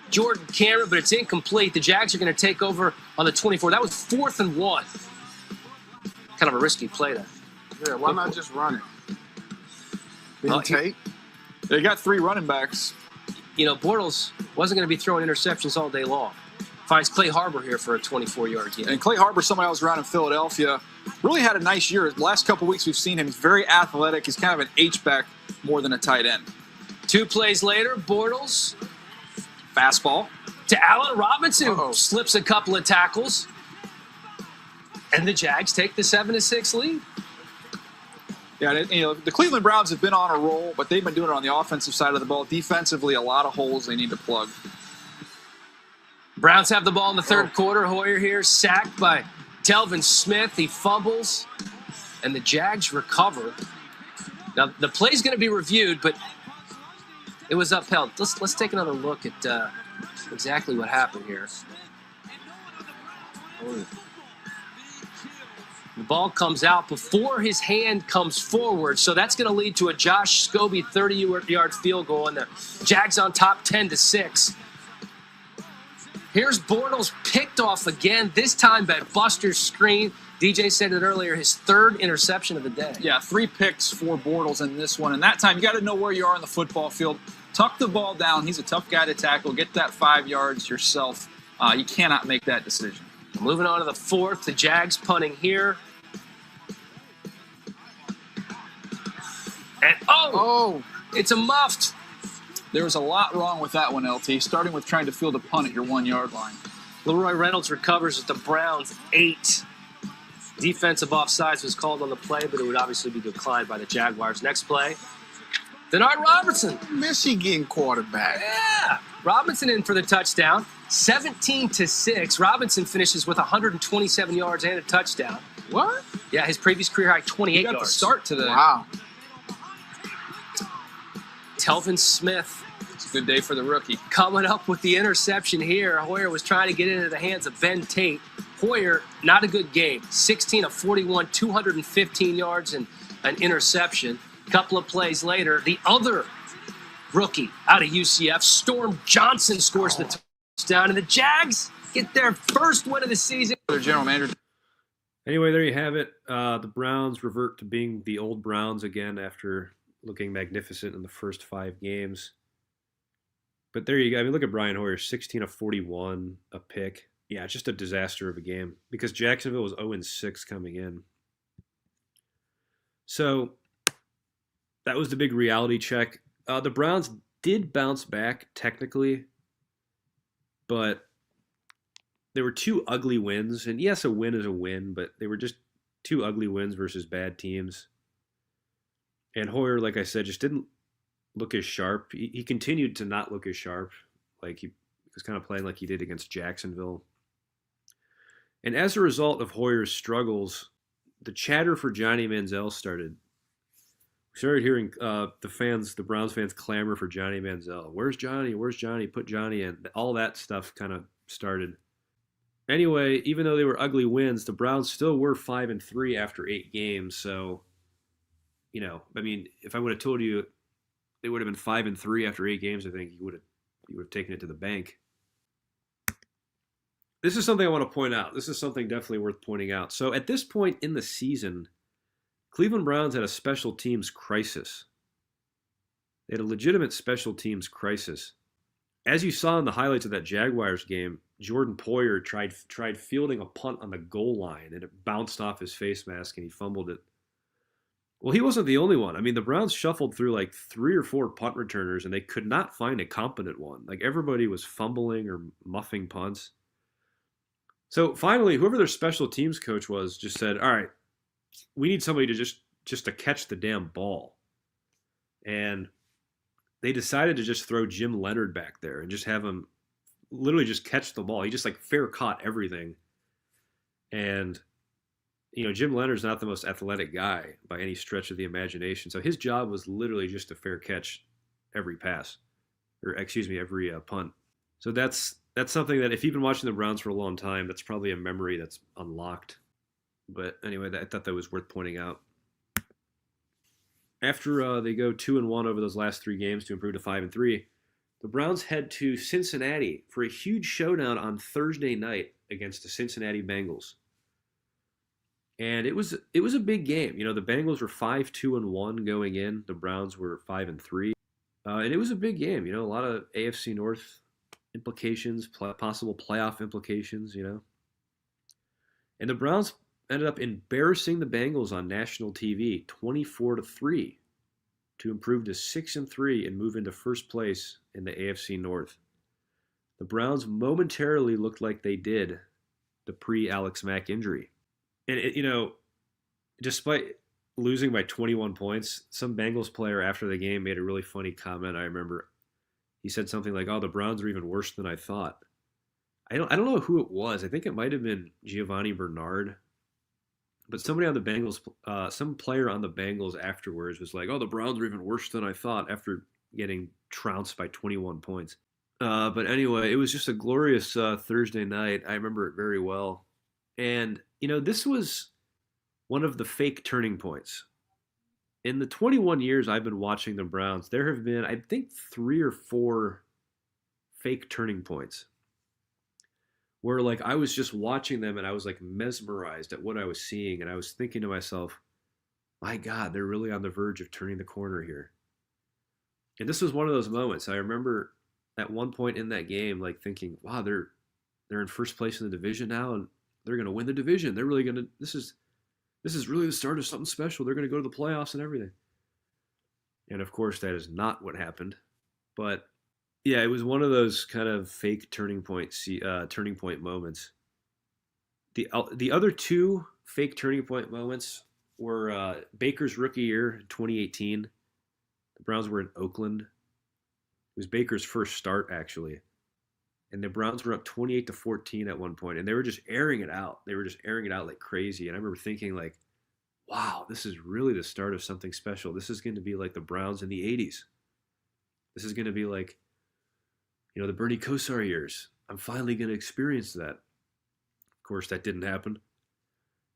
Jordan Cameron, but it's incomplete. The Jags are going to take over on the 24. That was 4th and 1. Kind of a risky play there. Yeah, why not just run it? Well, Tate? They got 3 running backs. You know, Bortles wasn't going to be throwing interceptions all day long. Finds Clay Harbor here for a 24-yard gain. And Clay Harbor, somebody else around in Philadelphia, really had a nice year. The last couple weeks we've seen him. He's very athletic. He's kind of an H-back more than a tight end. 2 plays later, Bortles Fastball to Allen Robinson, who slips a couple of tackles. And the Jags take the 7-6 lead. Yeah, the Cleveland Browns have been on a roll, but they've been doing it on the offensive side of the ball. Defensively, a lot of holes they need to plug. Browns have the ball in the 3rd quarter. Hoyer here, sacked by Telvin Smith. He fumbles, and the Jags recover. Now, the play's going to be reviewed, but it was upheld. Let's take another look at exactly what happened here. The ball comes out before his hand comes forward, so that's going to lead to a Josh Scobie 30-yard field goal, and the Jags on top 10-6. Here's Bortles picked off again, this time by Buster Skrine. DJ said it earlier, his 3rd interception of the day. Yeah, 3 picks for Bortles in this one. And that time, you got to know where you are on the football field. Tuck the ball down. He's a tough guy to tackle. Get that 5 yards yourself. You cannot make that decision. Moving on to the 4th, the Jags punting here. And it's a muffed. There was a lot wrong with that one, LT, starting with trying to field a punt at your 1-yard line. Leroy Reynolds recovers at the Browns 8. Defensive offsides was called on the play, but it would obviously be declined by the Jaguars. Next play, Denard Robertson. Michigan quarterback. Yeah. Robinson in for the touchdown. 17-6. Robinson finishes with 127 yards and a touchdown. What? Yeah, his previous career high, 28 he got yards. the start today. Wow. Telvin Smith. It's a good day for the rookie. Coming up with the interception here. Hoyer was trying to get into the hands of Ben Tate. Hoyer, not a good game. 16 of 41, 215 yards and an interception. Couple of plays later, the other rookie out of UCF, Storm Johnson, scores the touchdown, and the Jags get their first win of the season. Their general manager. Anyway, there you have it. The Browns revert to being the old Browns again after looking magnificent in the first 5 games. But there you go. I mean, look at Brian Hoyer, 16 of 41, a pick. Yeah, just a disaster of a game because Jacksonville was 0-6 coming in. So that was the big reality check. The Browns did bounce back technically, but there were 2 ugly wins. And yes, a win is a win, but they were just 2 ugly wins versus bad teams. And Hoyer, like I said, just didn't look as sharp. He continued to not look as sharp. Like he was kind of playing like he did against Jacksonville. And as a result of Hoyer's struggles, the chatter for Johnny Manziel started. We started hearing the Browns fans clamor for Johnny Manziel. Where's Johnny? Where's Johnny? Put Johnny in. All that stuff kind of started. Anyway, even though they were ugly wins, the Browns still were 5-3 after 8 games. So, you know, I mean, if I would have told you they would have been 5-3 after 8 games, I think you would have taken it to the bank. this is something I want to point out. This is something definitely worth pointing out. So at this point in the season, Cleveland Browns had a special teams crisis. They had a legitimate special teams crisis. As you saw in the highlights of that Jaguars game, Jordan Poyer tried fielding a punt on the goal line, and it bounced off his face mask, and he fumbled it. Well, he wasn't the only one. I mean, the Browns shuffled through like 3 or 4 punt returners, and they could not find a competent one. Like, everybody was fumbling or muffing punts. So finally, whoever their special teams coach was just said, all right, we need somebody to just to catch the damn ball. And they decided to just throw Jim Leonard back there and just have him literally just catch the ball. He just like fair caught everything. And, you know, Jim Leonard's not the most athletic guy by any stretch of the imagination. So his job was literally just to fair catch every pass, or excuse me, every punt. So that's something that if you've been watching the Browns for a long time, that's probably a memory that's unlocked. But anyway, I thought that was worth pointing out. After they go 2-1 over those last 3 games to improve to 5-3, the Browns head to Cincinnati for a huge showdown on Thursday night against the Cincinnati Bengals. And it was a big game. You know, the Bengals were 5-2-1 going in. The Browns were 5-3. And it was a big game. You know, a lot of AFC North implications, possible playoff implications, you know. And the Browns ended up embarrassing the Bengals on national TV 24-3 to improve to 6-3 and move into first place in the AFC North. The Browns momentarily looked like they did the pre-Alex Mack injury. And, you know, despite losing by 21 points, some Bengals player after the game made a really funny comment. I remember he said something like, "Oh, the Browns are even worse than I thought." I don't know who it was. I think it might have been Giovanni Bernard. But somebody on the Bengals, some player on the Bengals afterwards was like, "Oh, the Browns are even worse than I thought," after getting trounced by 21 points. But anyway, it was just a glorious Thursday night. I remember it very well. And, you know, this was one of the fake turning points. In the 21 years I've been watching the Browns, there have been, I think, 3 or 4 fake turning points where, like, I was just watching them and I was like mesmerized at what I was seeing, and I was thinking to myself, my God, they're really on the verge of turning the corner here. And this was one of those moments. I remember at one point in that game, like, thinking, wow, they're in first place in the division now, and they're going to win the division. They're really going to, this is really the start of something special. They're going to go to the playoffs and everything. And of course, that is not what happened. But yeah, it was one of those kind of fake turning point moments. The other 2 fake turning point moments were Baker's rookie year in 2018. The Browns were in Oakland. It was Baker's first start, actually. And the Browns were up 28-14 at one point, and they were just airing it out. They were just airing it out like crazy. And I remember thinking, like, wow, this is really the start of something special. This is going to be like the Browns in the 80s. This is going to be like, you know, the Bernie Kosar years. I'm finally going to experience that. Of course, that didn't happen.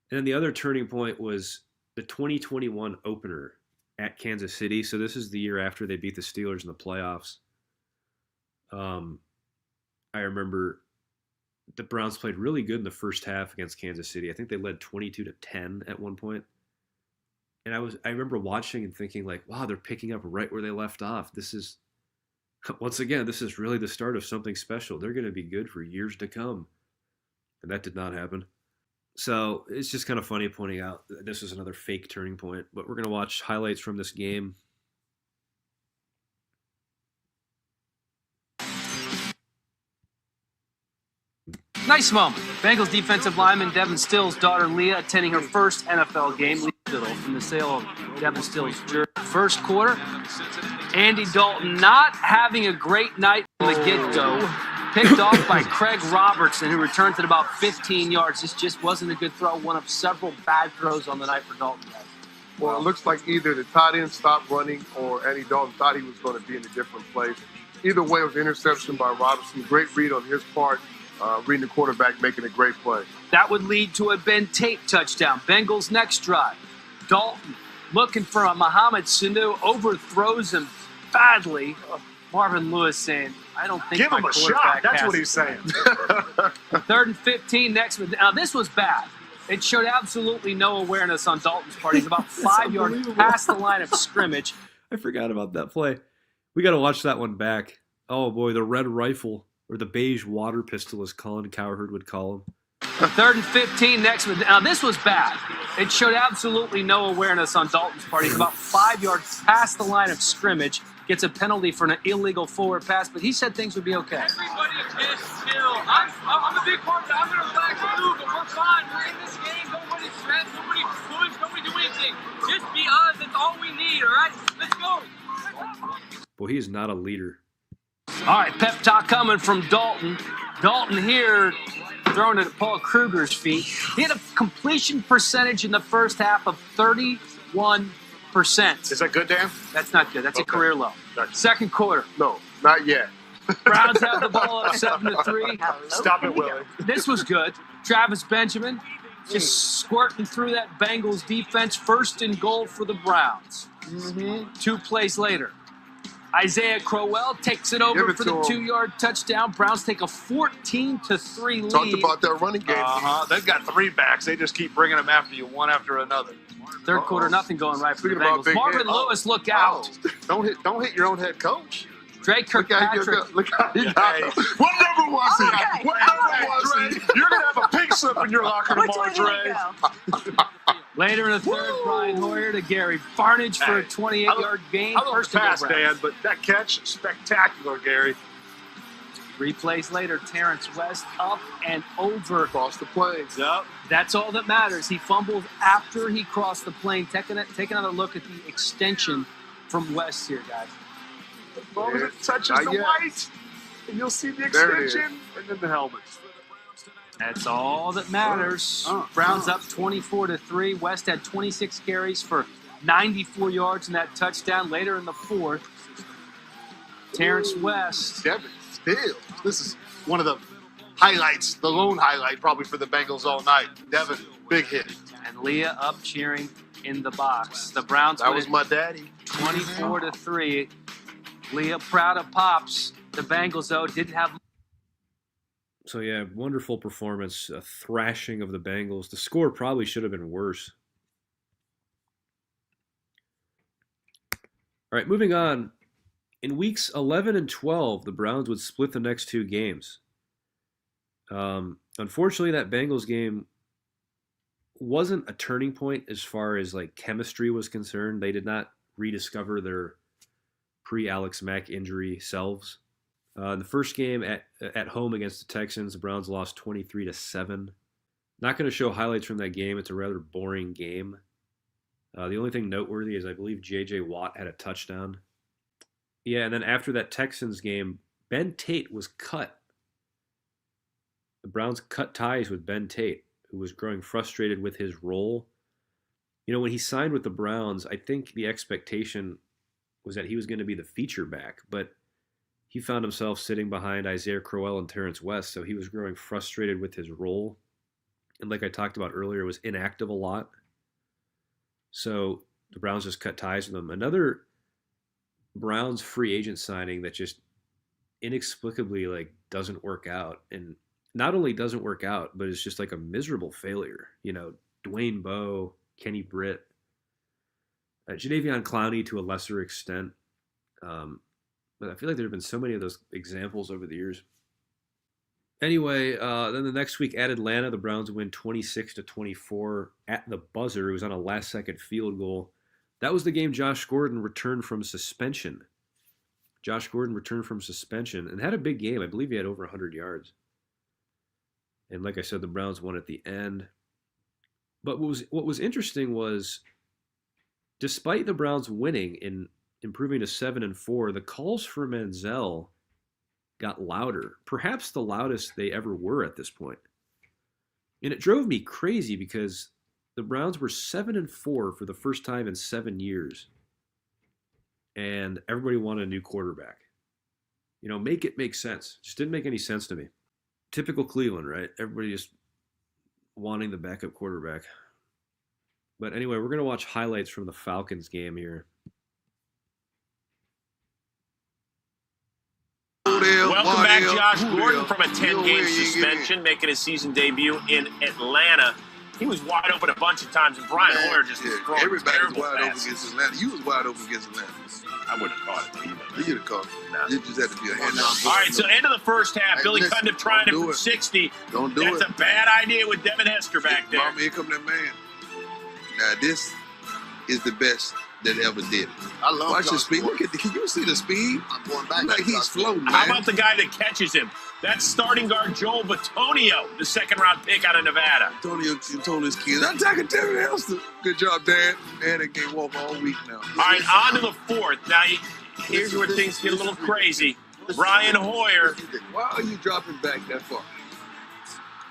And then the other turning point was the 2021 opener at Kansas City. So this is the year after they beat the Steelers in the playoffs. I remember the Browns played really good in the first half against Kansas City. I think they led 22-10 at one point. And I remember watching and thinking, like, wow, they're picking up right where they left off. This is, once again, this is really the start of something special. They're going to be good for years to come. And that did not happen. So it's just kind of funny pointing out that this is another fake turning point. But we're going to watch highlights from this game. Nice moment. Bengals defensive lineman Devin Still's daughter Leah attending her first NFL game. Leah Little from the sale of Devin Still's jersey. First quarter, Andy Dalton not having a great night from the get-go. Picked off by Craig Robertson, who returned to about 15 yards. This just wasn't a good throw. One of several bad throws on the night for Dalton. Well, it looks like either the tight end stopped running or Andy Dalton thought he was going to be in a different place. Either way, it was an interception by Robertson. Great read on his part. Reading the quarterback, making a great play. That would lead to a Ben Tate touchdown. Bengals next drive. Dalton looking for a Mohamed Sanu, overthrows him badly. Marvin Lewis saying, I don't think Give my him a quarterback shot. That's has what it he's tonight." saying. 3rd and 15 next. Now, this was bad. It showed absolutely no awareness on Dalton's part. He's about 5 yards unbelievable. past the line of scrimmage. I forgot about that play. We got to watch that one back. Oh boy, the red rifle or the beige water pistol, as Colin Cowherd would call him. 3rd and 15 next. Now, this was bad. It showed absolutely no awareness on Dalton's part. He's about 5 yards past the line of scrimmage. Gets a penalty for an illegal forward pass, but he said things would be okay. Everybody just chill. I'm a big part of it. I'm going to relax too, but we're fine. We're in this game. Nobody stress. Nobody push. Nobody do anything. Just be us. That's all we need, all right? Let's go. Boy, he is not a leader. All right, pep talk coming from Dalton. Dalton here throwing it at Paul Kruger's feet. He had a completion percentage in the first half of 31%. Is that good, Dan? That's not good. That's a Okay. career low. Gotcha. Second quarter. No, not yet. Browns have the ball up 7-3. Stop it, Willie. This was good. Travis Benjamin just squirting through that Bengals defense. 1st and goal for the Browns. 2 plays later, Isaiah Crowell takes it over Give it for to the him. 2-yard touchdown. Browns take a 14-3 lead. Talked about that running game. They've got 3 backs. They just keep bringing them after you, one after another. Third quarter, nothing going right for the Speaking about Bengals. big Marvin hit. Lewis, look out. Don't hit your own head coach. Drake Look how he Kirkpatrick. look how he got him. What number was he? What number was he? You're gonna have a pink slip in your locker tomorrow, Dre. Later in the third, Brian Hoyer to Gary Barnage for a 28-yard gain. I love First the and pass, goal, Dan, Browns. but that catch, spectacular, Gary. 3 plays later, Terrence West up and over. Across the plains. Yep. That's all that matters. He fumbled after he crossed the plane. Take another look at the extension from West here, guys. As long as it touches Not the yet. white, and you'll see the There it is. extension, and then the helmet. That's all that matters. Browns up 24-3. West had 26 carries for 94 yards in that touchdown. Later in the fourth, Terrence West. Devin Stills. This is one of the highlights, the lone highlight probably for the Bengals all night. Devin, big hit. And Leah up cheering in the box. The Browns That win was it my daddy. 24-3. Leah proud of Pops. The Bengals, though, didn't have. So yeah, wonderful performance, a thrashing of the Bengals. The score probably should have been worse. All right, moving on. In weeks 11 and 12, the Browns would split the next 2 games. Unfortunately, that Bengals game wasn't a turning point as far as like chemistry was concerned. They did not rediscover their pre-Alex Mack injury selves. The first game at home against the Texans, the Browns lost 23-7. Not going to show highlights from that game. It's a rather boring game. The only thing noteworthy is I believe J.J. Watt had a touchdown. Yeah, and then after that Texans game, Ben Tate was cut. The Browns cut ties with Ben Tate, who was growing frustrated with his role. You know, when he signed with the Browns, I think the expectation was that he was going to be the feature back, but he found himself sitting behind Isaiah Crowell and Terrence West, so he was growing frustrated with his role. And like I talked about earlier, was inactive a lot. So the Browns just cut ties with him. Another Browns free agent signing that just inexplicably like doesn't work out. And not only doesn't work out, but it's just like a miserable failure. You know, Dwayne Bowe, Kenny Britt, Jadeveon Clowney to a lesser extent. But I feel like there have been so many of those examples over the years. Anyway, then the next week at Atlanta, the Browns win 26-24 at the buzzer. It was on a last-second field goal. That was the game Josh Gordon returned from suspension. Josh Gordon returned from suspension and had a big game. I believe he had over 100 yards. And like I said, the Browns won at the end. But what was interesting was, despite the Browns winning and improving to 7-4, the calls for Manziel got louder, perhaps the loudest they ever were at this point. And it drove me crazy because the Browns were 7-4 for the first time in 7 years. And everybody wanted a new quarterback. You know, make it make sense. Just didn't make any sense to me. Typical Cleveland, right? Everybody just wanting the backup quarterback. But anyway, we're going to watch highlights from the Falcons game here. Welcome back, Josh Gordon, from a 10-game suspension, making his season debut in Atlanta. He was wide open a bunch of times, and Brian Hoyer just was throwing everybody's wide passes. open against Atlanta. You was wide open against Atlanta. I wouldn't have caught it either. You'd have caught it. Nah. You just had to be a hand down. All right, so end of the first half, Billy Cundiff trying it from 60. Don't do it. That's a bad idea with Devin Hester back there. Mama, here come that man. Now, this is the best that ever did it. I love Watch the Josh speed. Gordon. Look at can you see the speed? I'm going back. Like he's floating, man. How about the guy that catches him? That's starting guard Joel Bitonio, the second-round pick out of Nevada. Antonio told his kids, I'm talking to Devin Hester. Good job, Dad. Man, they can't walk all week now. All right, on to the fourth. Now, here's where things get a little crazy. Brian Hoyer. Why are you dropping back that far?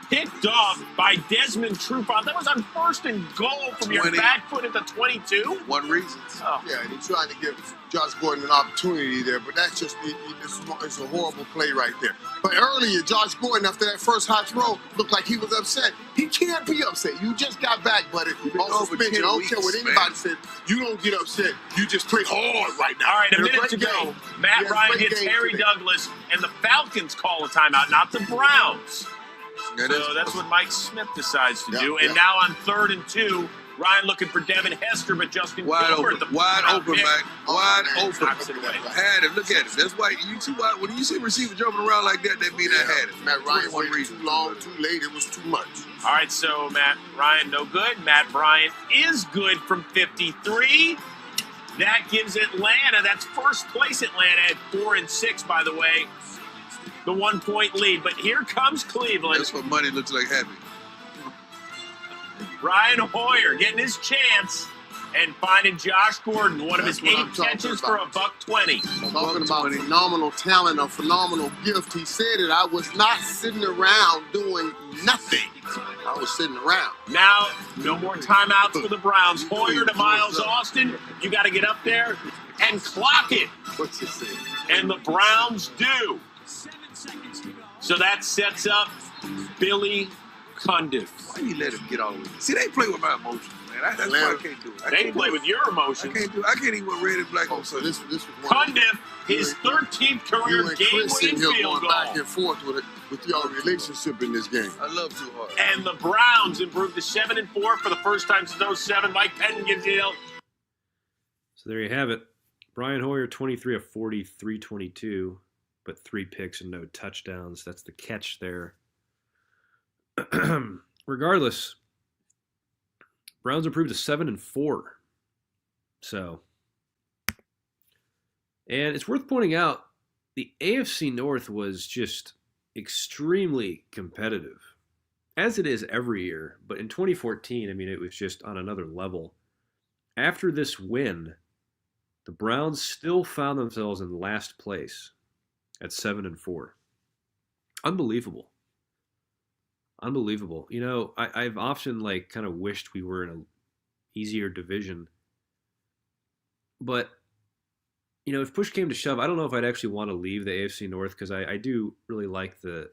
Picked off by Desmond Trufant. That was on 1st and goal from your back foot at the 22. One reason. Oh. Yeah, and he's trying to give Josh Gordon an opportunity there, but that's just it's a horrible play right there. But earlier, Josh Gordon, after that first hot throw, looked like he was upset. He can't be upset. You just got back, buddy. On suspension. I don't care what anybody said. You don't get upset. You just play hard right now. All right, a minute to go. Matt Ryan hits Harry Douglas, and the Falcons call a timeout, not the Browns. So that's what Mike Smith decides to do. And now on 3rd and 2, Ryan looking for Devin Hester, but Justin wide Gilbert, open, the wide open, Mike. Wide open. Knocks it away. Had him. Look at him. That's why you see why when you see a receiver jumping around like that, that mean I had him. Matt Ryan waited too long, too late. It was too much. All right, so Matt Ryan no good. Matt Bryant is good from 53. That gives Atlanta, that's first place Atlanta at 4 and 6, by the way. The 1-point lead, but here comes Cleveland. That's what money looks like having. Brian Hoyer getting his chance and finding Josh Gordon, one of his 8 catches for $120. Talking about phenomenal talent, a phenomenal gift. He said it. I was not sitting around doing nothing. I was sitting around. Now, no more timeouts for the Browns. Hoyer to Miles Austin. You got to get up there and clock it. What's he saying? And the Browns do. So that sets up Billy Cundiff. Why you let him get all the way? See, they play with my emotions, man. That's why I can't do it. They play with your emotions. I can't do it. I can't even wear red and black on So this was Cundiff, his 13th career game-winning field goal. Back and forth with your relationship in this game. I love too hard. And the Browns improved to 7-4 for the first time since 07. Mike Pettin gives you. So there you have it. Brian Hoyer, 23 of 40, 322, but 3 picks and no touchdowns. That's the catch there. Regardless, Browns improved to 7-4. So, and it's worth pointing out the AFC North was just extremely competitive, as it is every year. But in 2014, I mean, it was just on another level. After this win, the Browns still found themselves in last place at 7-4. Unbelievable. Unbelievable. You know, I've often kind of wished we were in an easier division. But, you know, if push came to shove, I don't know if I'd actually want to leave the AFC North because I do really like the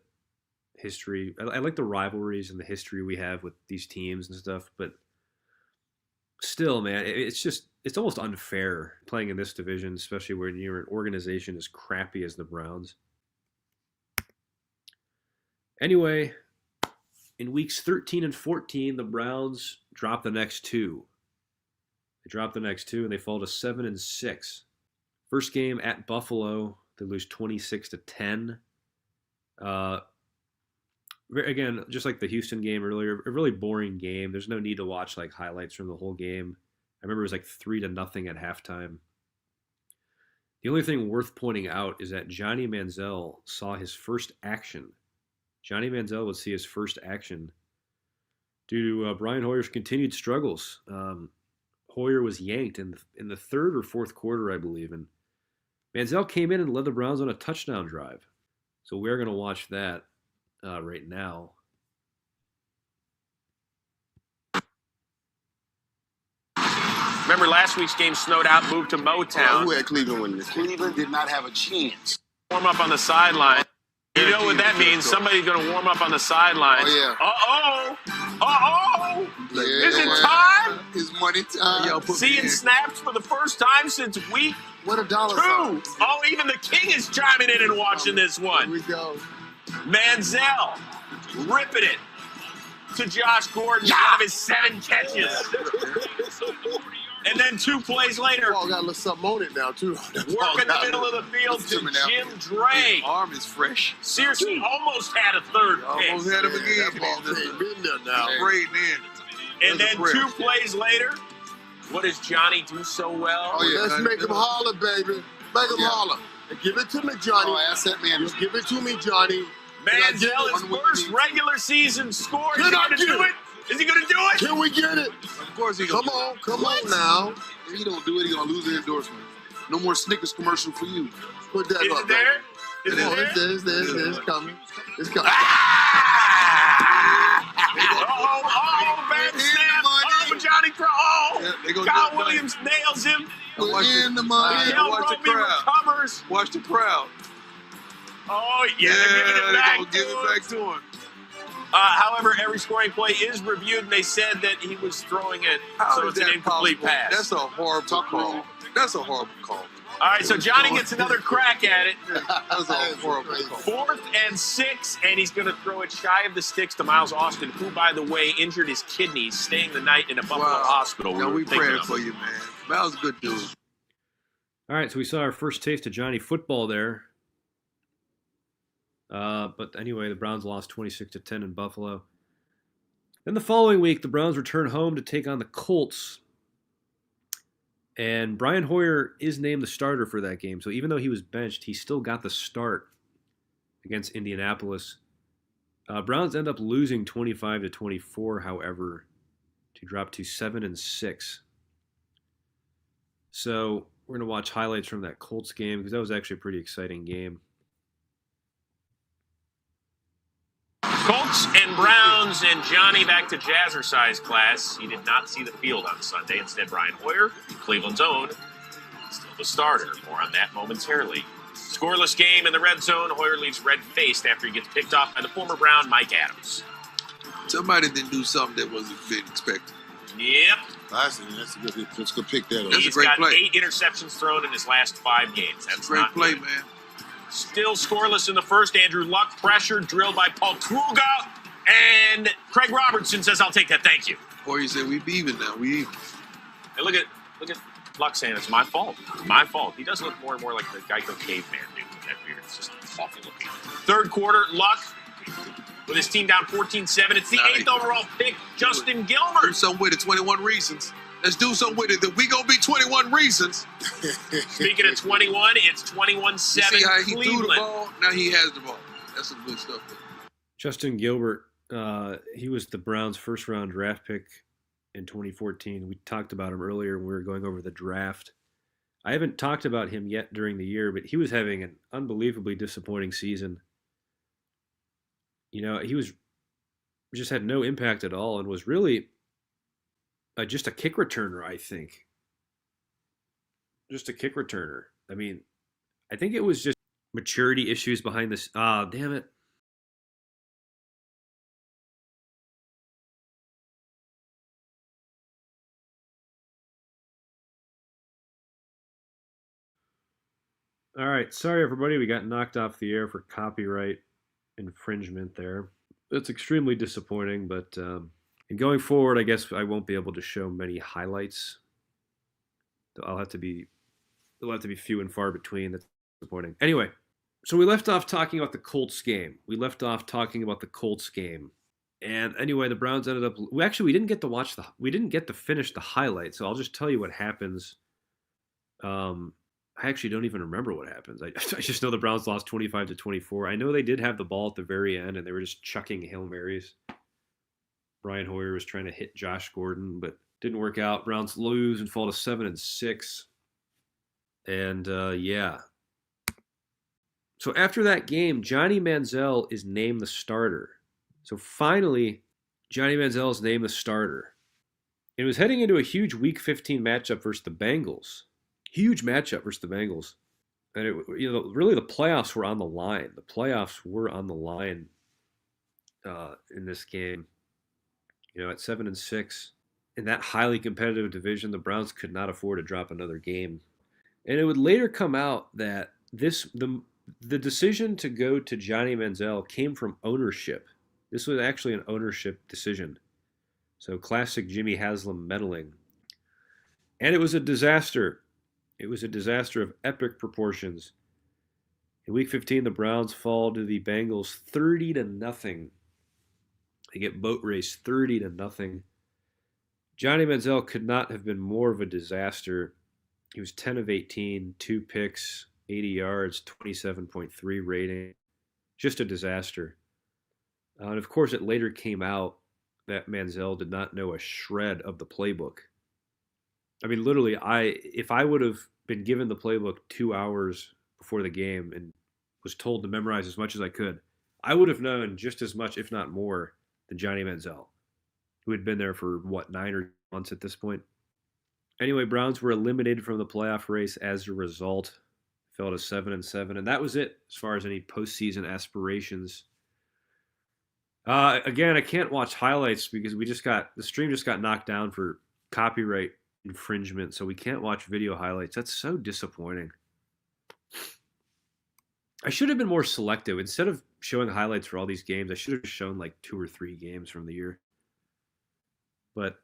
history. I like the rivalries and the history we have with these teams and stuff. But still, man, it's almost unfair playing in this division, especially when you're an organization as crappy as the Browns. Anyway, in weeks 13 and 14, the Browns dropped the next 2. They dropped the next 2, and they fall to 7-6. First game at Buffalo, they lose 26-10. Again, just like the Houston game earlier, a really boring game. There's no need to watch highlights from the whole game. I remember it was 3-0 at halftime. The only thing worth pointing out is that Johnny Manziel saw his first action. Johnny Manziel would see his first action due to Brian Hoyer's continued struggles. Hoyer was yanked in the 3rd or 4th quarter, I believe, and Manziel came in and led the Browns on a touchdown drive. So we're going to watch that right now. Remember last week's game snowed out, moved to Motown. Who had Cleveland winning this? Cleveland did not have a chance. Warm up on the sideline. You know what that means. Somebody's going to warm up on the sideline. Oh, yeah. Uh-oh. Uh-oh. Yeah, Is it time? It's money time. Seeing snaps for the first time since week What a dollar 2. sign. Oh, even the king is chiming in and watching this Here one. we go. Manziel ripping it to Josh Gordon, one of his 7 catches. And then 2 plays later, Ball got a little something on it now, too. work in the middle of the field to Jim Dre. Arm is fresh. Seriously, almost had a third pick. Almost had him again. That ball came in there now. Afraid then. And then 2 plays later, what does Johnny do so well? Oh, yeah. Let's make him holler, baby. Make him holler. And give it to me, Johnny. Oh, asset man. Just give it to me, Johnny. Manziel, his first regular season score. Is he Can I going to get do it? it? Is he going to do it? Can we get it? Of course he Come gonna on, come on now. If he don't do it, he gonna lose the endorsement. No more Snickers commercial for you. Put that Is up, it there? Is it baby. there? It's coming. It's coming. Oh, bad snap. Oh, Johnny throw. Oh, they gonna Kyle do it. Williams nails him. Put in the money. Miguel watch the Roby crowd. recovers. Watch the crowd. Oh, yeah, they're giving it they're back gonna to give him. it back to him. However, every scoring play is reviewed, and they said that he was throwing it, How so is it's an that incomplete possible? pass. That's a horrible call. That's a horrible call. All right, so Johnny gets another crack at it. That's a horrible call. 4th and 6, and he's going to throw it shy of the sticks to Miles Austin, who, by the way, injured his kidneys, staying the night in a Buffalo hospital. Yeah, were we thinking praying of for him. you, man. That was a good dude. All right, so we saw our first taste of Johnny football there. But anyway, the Browns lost 26-10 in Buffalo. Then the following week, the Browns return home to take on the Colts. And Brian Hoyer is named the starter for that game. So even though he was benched, he still got the start against Indianapolis. Browns end up losing 25-24, however, to drop to 7-6. So we're going to watch highlights from that Colts game because that was actually a pretty exciting game. Colts and Browns and Johnny back to jazzercise class. He did not see the field on Sunday. Instead, Brian Hoyer, Cleveland's own, still the starter. More on that momentarily. Scoreless game in the red zone. Hoyer leaves red-faced after he gets picked off by the former Brown, Mike Adams. Somebody didn't do something that wasn't being expected. Yep. That's a good. Let's go pick that up. That's a He's great got play. 8 interceptions thrown in his last 5 games. That's Great not play, good. man. Still scoreless in the first. Andrew Luck pressure drilled by Paul Kruger. And Craig Robertson says, I'll take that. Thank you. Or you said we be even now. We even. And look at Luck saying it's my fault. It's my fault. He does look more and more like the Geico caveman dude with that beard. It's just awful looking. Third quarter, Luck with his team down 14-7. It's the 8th overall pick, Justin Do Gilbert. something with it. 21 reasons. Let's do something with it. That we gonna be 21 reasons. Speaking of 21, it's You see how 21-7 he threw the Cleveland. ball? Now he has the ball. That's some good stuff. Justin Gilbert, he was the Browns' first-round draft pick in 2014. We talked about him earlier when we were going over the draft. I haven't talked about him yet during the year, but he was having an unbelievably disappointing season. You know, he just had no impact at all and was really just a kick returner, I think. Just a kick returner. I mean, I think it was just maturity issues behind this. Damn it. All right. Sorry, everybody. We got knocked off the air for copyright infringement there. That's extremely disappointing, but and going forward, I guess I won't be able to show many highlights. They'll have to be few and far between. That's disappointing. Anyway, so we left off talking about the Colts game. And anyway, the Browns ended up. We didn't get to finish the highlight. So I'll just tell you what happens. I actually don't even remember what happens. I just know the Browns lost 25-24. I know they did have the ball at the very end, and they were just chucking Hail Marys. Brian Hoyer was trying to hit Josh Gordon, but didn't work out. Browns lose and fall to 7-6. And yeah. So after that game, Johnny Manziel is named the starter. So finally, Johnny Manziel is named the starter. It was heading into a huge Week 15 matchup versus the Bengals. Huge matchup versus the Bengals. And really the playoffs were on the line. In this game. At 7-6. in that highly competitive division, the Browns could not afford to drop another game. And it would later come out that the decision to go to Johnny Manziel came from ownership. This was actually an ownership decision. So classic Jimmy Haslam meddling. And it was a disaster. It was a disaster of epic proportions. In week 15, the Browns fall to the Bengals 30 to nothing. They get boat raced 30 to nothing. Johnny Manziel could not have been more of a disaster. He was 10 of 18, 2 picks, 80 yards, 27.3 rating. Just a disaster. And of course, it later came out that Manziel did not know a shred of the playbook. I mean, literally, if I would have been given the playbook 2 hours before the game and was told to memorize as much as I could, I would have known just as much, if not more, than Johnny Manziel, who had been there for, 9 or months at this point. Anyway, Browns were eliminated from the playoff race as a result. Fell to 7-7, and that was it as far as any postseason aspirations. Again, I can't watch highlights because the stream just got knocked down for copyright infringement, so we can't watch video highlights. That's so disappointing. I should have been more selective. Instead of showing highlights for all these games, I should have shown like 2 or 3 games from the year. But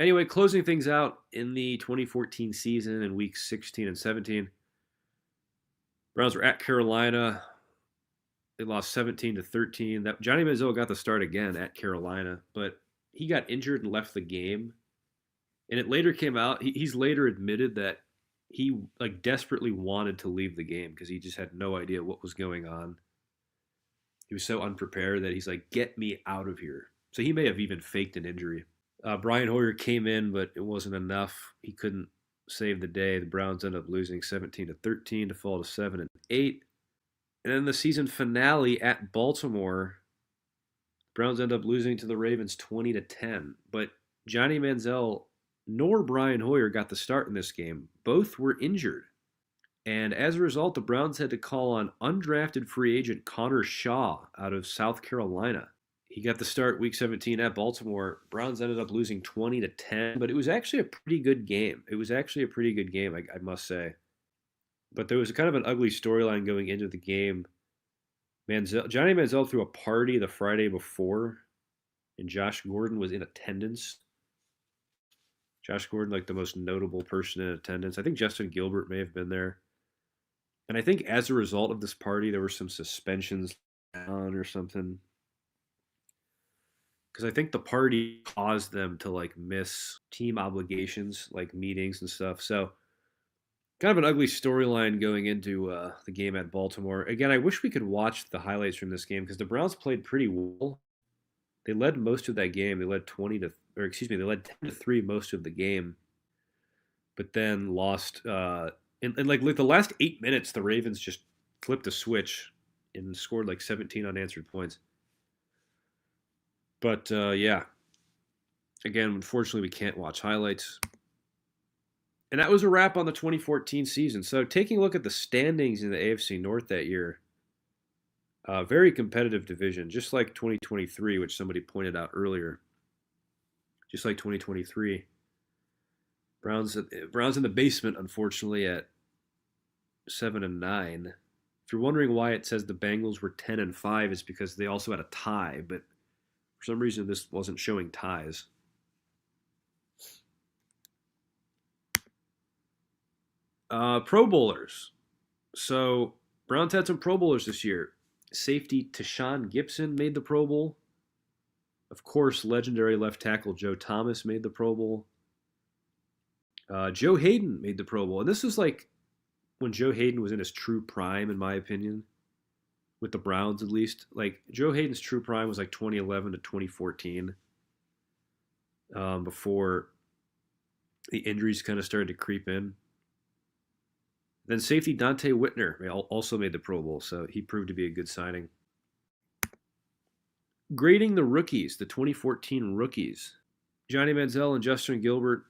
anyway, closing things out in the 2014 season in weeks 16 and 17, Browns were at Carolina. They lost 17-13. That Johnny Manziel got the start again at Carolina, but he got injured and left the game. And it later came out, he's later admitted that he desperately wanted to leave the game because he just had no idea what was going on. He was so unprepared that he's like, get me out of here. So he may have even faked an injury. Brian Hoyer came in, but it wasn't enough. He couldn't save the day. The Browns ended up losing 17-13 to fall to 7-8. And then the season finale at Baltimore, Browns end up losing to the Ravens 20-10. But Johnny Manziel nor Brian Hoyer got the start in this game. Both were injured. And as a result, the Browns had to call on undrafted free agent Connor Shaw out of South Carolina. He got the start week 17 at Baltimore. Browns ended up losing 20-10, but it was actually a pretty good game. I must say. But there was kind of an ugly storyline going into the game. Johnny Manziel threw a party the Friday before, and Josh Gordon was in attendance. Josh Gordon, like the most notable person in attendance. I think Justin Gilbert may have been there. And I think as a result of this party, there were some suspensions on or something. Because I think the party caused them to miss team obligations, like meetings and stuff. So kind of an ugly storyline going into the game at Baltimore. Again, I wish we could watch the highlights from this game because the Browns played pretty well. They led most of that game. They led 10-3 most of the game, but then lost. In the last 8 minutes, the Ravens just flipped a switch and scored 17 unanswered points. But yeah, again, unfortunately, we can't watch highlights. And that was a wrap on the 2014 season. So taking a look at the standings in the AFC North that year, very competitive division, just like 2023, which somebody pointed out earlier. Just like 2023. Browns in the basement, unfortunately, at 7-9. If you're wondering why it says the Bengals were 10-5, it's because they also had a tie, but for some reason this wasn't showing ties. Pro Bowlers. So Browns had some Pro Bowlers this year. Safety Tashawn Gibson made the Pro Bowl. Of course, legendary left tackle Joe Thomas made the Pro Bowl. Joe Hayden made the Pro Bowl. And this was when Joe Hayden was in his true prime, in my opinion, with the Browns at least. Joe Hayden's true prime was 2011 to 2014, before the injuries kind of started to creep in. Then safety Dante Whitner also made the Pro Bowl, so he proved to be a good signing. Grading the rookies, the 2014 rookies. Johnny Manziel and Justin Gilbert,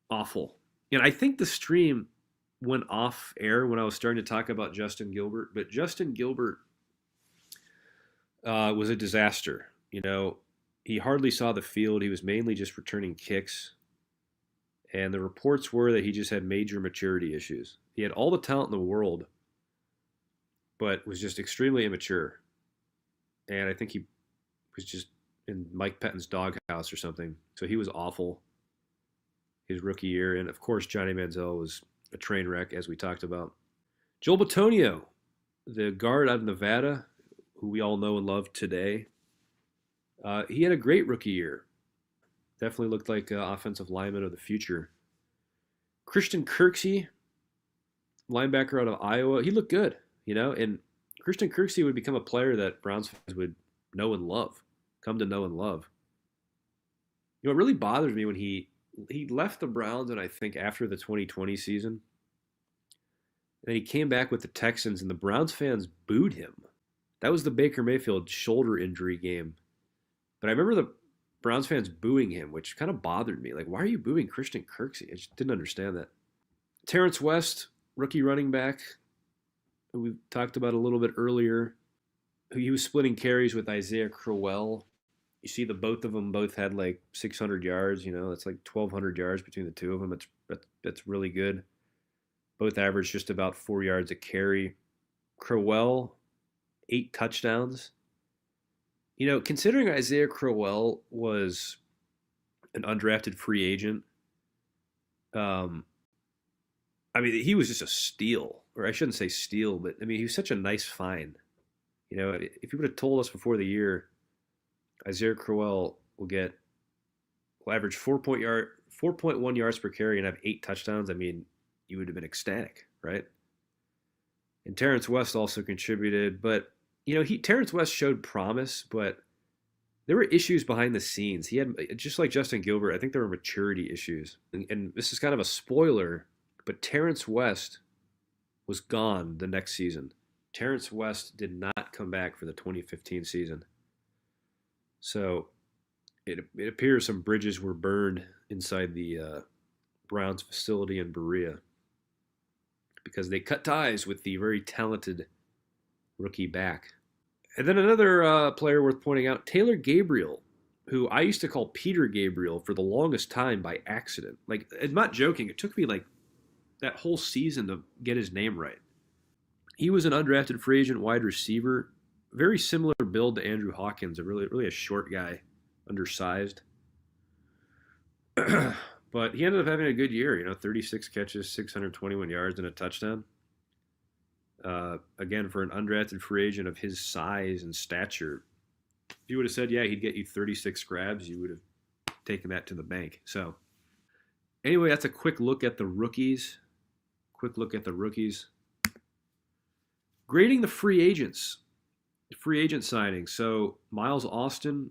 awful. And I think the stream went off air when I was starting to talk about Justin Gilbert, but Justin Gilbert was a disaster. He hardly saw the field. He was mainly just returning kicks. And the reports were that he just had major maturity issues. He had all the talent in the world, but was just extremely immature. And I think he was just in Mike Pettine's doghouse or something. So he was awful his rookie year. And of course, Johnny Manziel was a train wreck, as we talked about. Joel Bitonio, the guard out of Nevada, who we all know and love today, he had a great rookie year. Definitely looked like an offensive lineman of the future. Christian Kirksey, linebacker out of Iowa, he looked good, and Christian Kirksey would become a player that Browns fans would know and love, come to know and love. It really bothers me when he left the Browns, and I think after the 2020 season, and he came back with the Texans, and the Browns fans booed him. That was the Baker Mayfield shoulder injury game. But I remember the Browns fans booing him, which kind of bothered me. Like, why are you booing Christian Kirksey? I just didn't understand that. Terrence West, rookie running back, who we talked about a little bit earlier, who he was splitting carries with Isaiah Crowell. You see the both of them both had like 600 yards. That's like 1,200 yards between the two of them. That's really good. Both averaged just about 4 yards a carry. Crowell, 8 touchdowns. Considering Isaiah Crowell was an undrafted free agent, he was just a steal. Or I shouldn't say steal, but he was such a nice find. If you would have told us before the year, Isaiah Crowell will average 4.1 yards per carry and have 8 touchdowns, you would have been ecstatic, right? And Terrence West also contributed, but Terrence West showed promise, but there were issues behind the scenes. He had, just like Justin Gilbert, I think there were maturity issues. And this is kind of a spoiler, but Terrence West was gone the next season. Terrence West did not come back for the 2015 season. So it appears some bridges were burned inside the Browns facility in Berea because they cut ties with the very talented rookie back. And then another player worth pointing out, Taylor Gabriel, who I used to call Peter Gabriel for the longest time by accident. Like, I'm not joking. It took me like that whole season to get his name right. He was an undrafted free agent wide receiver, very similar build to Andrew Hawkins, really a short guy, undersized. But he ended up having a good year, 36 catches, 621 yards, and a touchdown. Again, for an undrafted free agent of his size and stature, if you would have said, yeah, he'd get you 36 grabs, you would have taken that to the bank. So, anyway, that's a quick look at the rookies. Grading the free agents. Free agent signings. So, Miles Austin,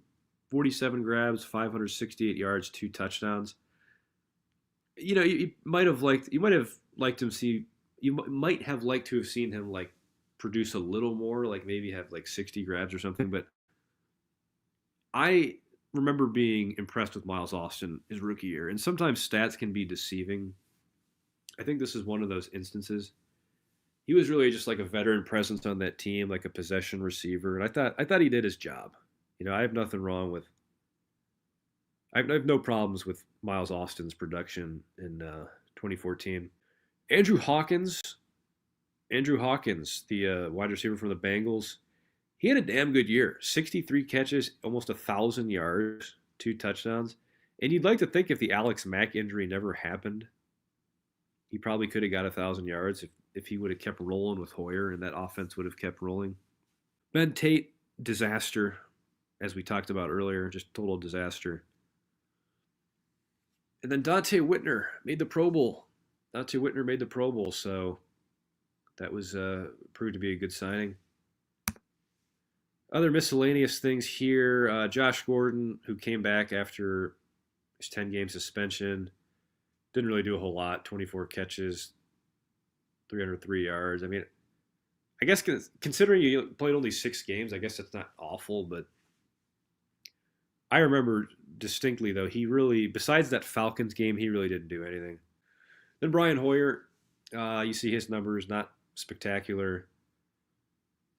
47 grabs, 568 yards, 2 touchdowns. You might have liked to have seen him like produce a little more, like maybe have like 60 grabs or something. But I remember being impressed with Miles Austin his rookie year, and sometimes stats can be deceiving. I think this is one of those instances. He was really just like a veteran presence on that team, like a possession receiver, and I thought he did his job. I have nothing wrong with. I have no problems with Miles Austin's production in 2014. Andrew Hawkins, the wide receiver from the Bengals, he had a damn good year. 63 catches, almost 1,000 yards, 2 touchdowns. And you'd like to think if the Alex Mack injury never happened, he probably could have got 1,000 yards if he would have kept rolling with Hoyer and that offense would have kept rolling. Ben Tate, disaster, as we talked about earlier, just total disaster. And then Dante Whitner made the Pro Bowl. So that was proved to be a good signing. Other miscellaneous things here. Josh Gordon, who came back after his 10-game suspension, didn't really do a whole lot. 24 catches, 303 yards. I guess considering you played only 6 games, I guess that's not awful, but I remember distinctly, though, he really, besides that Falcons game, he really didn't do anything. Then Brian Hoyer, you see his numbers, not spectacular.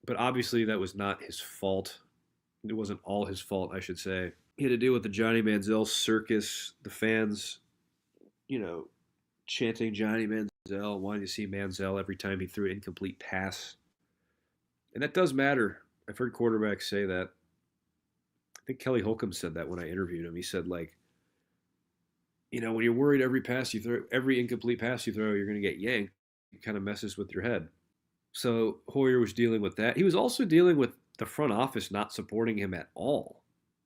But obviously that was not his fault. It wasn't all his fault, I should say. he had to deal with the Johnny Manziel circus, the fans, chanting Johnny Manziel, wanting to see Manziel every time he threw an incomplete pass. And that does matter. I've heard quarterbacks say that. I think Kelly Holcomb said that when I interviewed him. He said, when you're worried every incomplete pass you throw, you're going to get yanked. It kind of messes with your head. So Hoyer was dealing with that. He was also dealing with the front office not supporting him at all.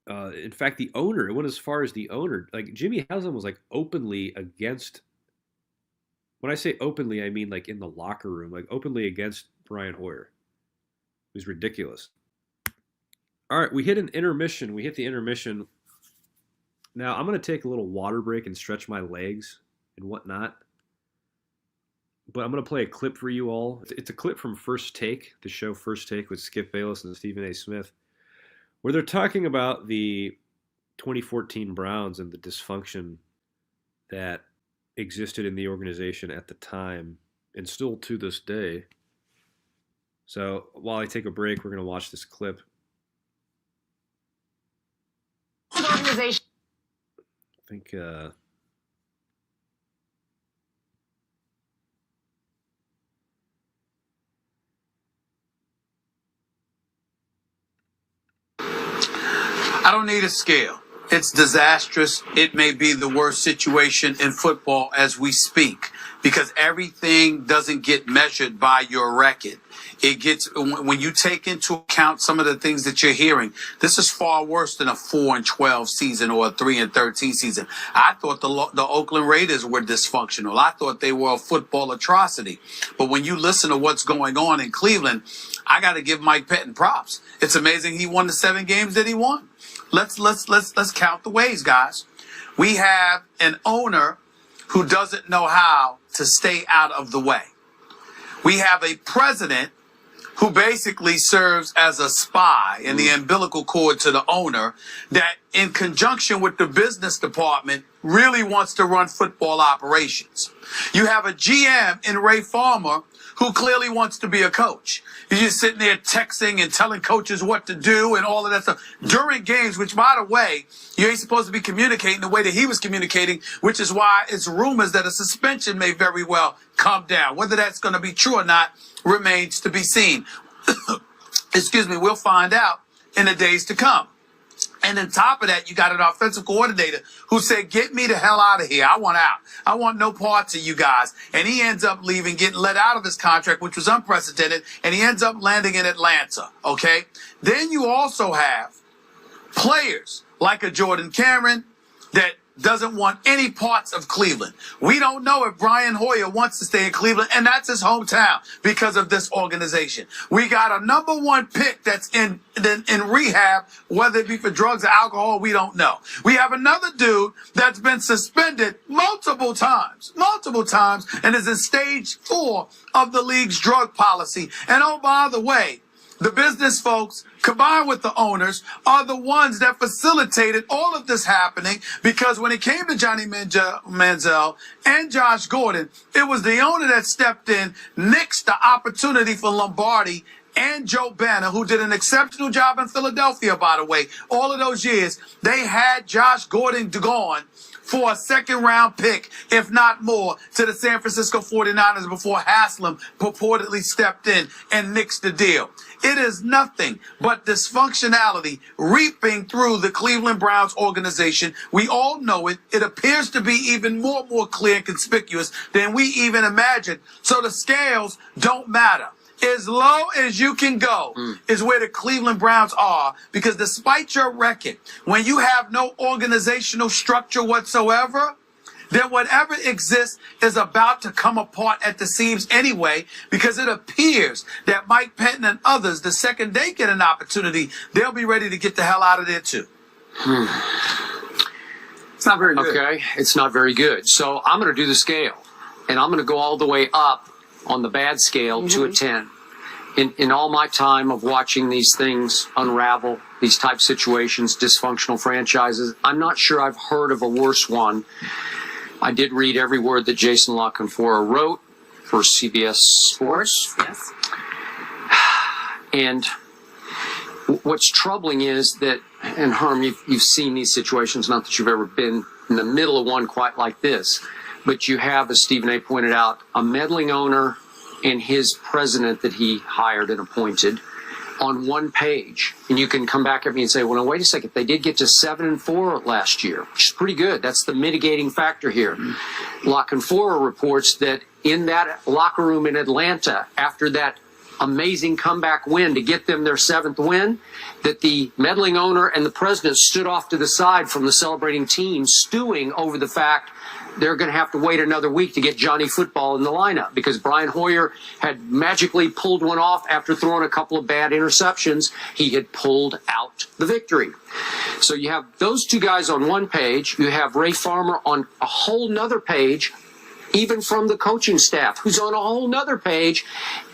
In fact, the owner, it went as far as the owner. Like Jimmy Haslam was openly against. When I say openly, I mean in the locker room, openly against Brian Hoyer. It was ridiculous. All right, we hit an intermission. We hit the intermission. Now I'm going to take a little water break and stretch my legs and whatnot. But I'm going to play a clip for you all. It's a clip from First Take, the show First Take with Skip Bayless and Stephen A. Smith, where they're talking about the 2014 Browns and the dysfunction that existed in the organization at the time and still to this day. So while I take a break, we're going to watch this clip. Organization. I think I don't need a scale. It's disastrous. It may be the worst situation in football as we speak because everything doesn't get measured by your record. It gets, when you take into account some of the things that you're hearing, this is far worse than a 4-12 season or a 3-13 season. I thought the Oakland Raiders were dysfunctional. I thought they were a football atrocity. But when you listen to what's going on in Cleveland, I got to give Mike Pettin props. It's amazing he won the 7 games that he won. Let's count the ways, guys. We have an owner who doesn't know how to stay out of the way. We have a president who basically serves as a spy in the umbilical cord to the owner that, in conjunction with the business department, really wants to run football operations. You have a GM in Ray Farmer who clearly wants to be a coach. He's just sitting there texting and telling coaches what to do and all of that stuff during games, which, by the way, you ain't supposed to be communicating the way that he was communicating, which is why it's rumors that a suspension may very well come down. Whether that's going to be true or not remains to be seen. Excuse me, we'll find out in the days to come. And on top of that, you got an offensive coordinator who said, get me the hell out of here. I want out. I want no parts of you guys. And he ends up leaving, getting let out of his contract, which was unprecedented, and he ends up landing in Atlanta, okay? Then you also have players like a Jordan Cameron that doesn't want any parts of Cleveland. We don't know if Brian Hoyer wants to stay in Cleveland, and that's his hometown because of this organization. We got a '1 pick that's in rehab, whether it be for drugs or alcohol, we don't know. We have another dude that's been suspended multiple times, and is in stage 4 of the league's drug policy. And oh, by the way, the business folks, combined with the owners, are the ones that facilitated all of this happening, because when it came to Johnny Manziel and Josh Gordon, it was the owner that stepped in, nixed the opportunity for Lombardi and Joe Banner, who did an exceptional job in Philadelphia, by the way. All of those years, they had Josh Gordon gone for a 2nd-round pick, if not more, to the San Francisco 49ers before Haslam purportedly stepped in and nixed the deal. It is nothing but dysfunctionality reaping through the Cleveland Browns organization. We all know it. It appears to be even more clear and conspicuous than we even imagined. So the scales don't matter. As low as you can go is where the Cleveland Browns are, because despite your record, when you have no organizational structure whatsoever, then whatever exists is about to come apart at the seams anyway, because it appears that Mike Pettin and others, the second they get an opportunity, they'll be ready to get the hell out of there too. It's not very good. Okay, it's not very good. So I'm going to do the scale, and I'm going to go all the way up on the bad scale to a 10. In all my time of watching these things unravel, these type situations, dysfunctional franchises, I'm not sure I've heard of a worse one. I did read every word that Jason La Canfora wrote for CBS Sports. Yes. And What's troubling is that, and Herm, you've seen these situations, not that you've ever been in the middle of one quite like this, but you have, as Stephen A. pointed out, a meddling owner and his president that he hired and appointed on one page. And you can come back at me and say, well, no, wait a second. They did get to 7-4 last year, which is pretty good. That's the mitigating factor here. Lock and Fora reports that in that locker room in Atlanta, after that amazing comeback win to get them their 7th win, that the meddling owner and the president stood off to the side from the celebrating team, stewing over the fact they're going to have to wait another week to get Johnny Football in the lineup because Brian Hoyer had magically pulled one off after throwing a couple of bad interceptions. He had pulled out the victory. So you have those two guys on one page. You have Ray Farmer on a whole nother page, even from the coaching staff, who's on a whole nother page.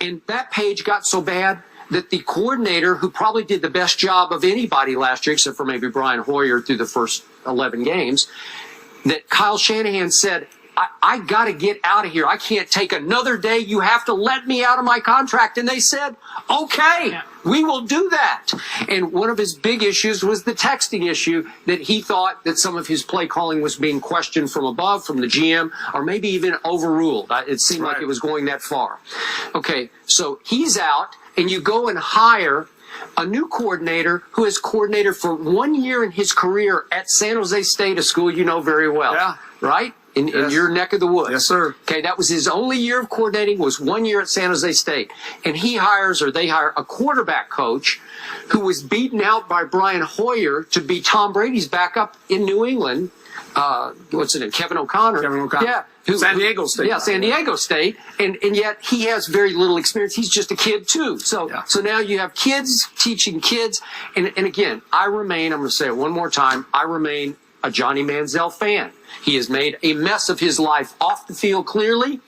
And that page got so bad that the coordinator, who probably did the best job of anybody last year, except for maybe Brian Hoyer through the first 11 games, that Kyle Shanahan said, I got to get out of here. I can't take another day. You have to let me out of my contract. And they said, okay, we will do that. And one of his big issues was the texting issue, that he thought that some of his play calling was being questioned from above, from the GM, or maybe even overruled. It seemed like it was going that far. Okay, so he's out, and you go and hire a new coordinator who has coordinated for 1 year in his career at San Jose State, a school you know very well. Yeah. Right? In your neck of the woods. Yes, sir. Okay, that was his only year of coordinating, was 1 year at San Jose State. And they hire a quarterback coach who was beaten out by Brian Hoyer to be Tom Brady's backup in New England. What's it? Kevin O'Connor. Yeah. San Diego State. Yeah, San Diego State. And yet he has very little experience. He's just a kid too. So now you have kids teaching kids. And again, I'm going to say it one more time, I remain a Johnny Manziel fan. He has made a mess of his life off the field, clearly.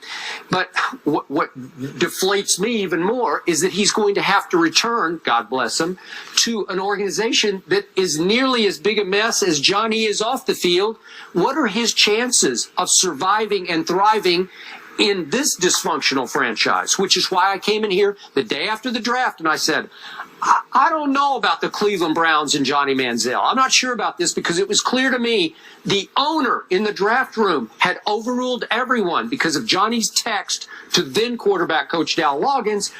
But what deflates me even more is that he's going to have to return, God bless him, to an organization that is nearly as big a mess as Johnny is off the field. What are his chances of surviving and thriving in this dysfunctional franchise? Which is why I came in here the day after the draft and I said, I don't know about the Cleveland Browns and Johnny Manziel. I'm not sure about this because it was clear to me the owner in the draft room had overruled everyone because of Johnny's text to then quarterback coach Dal Loggins.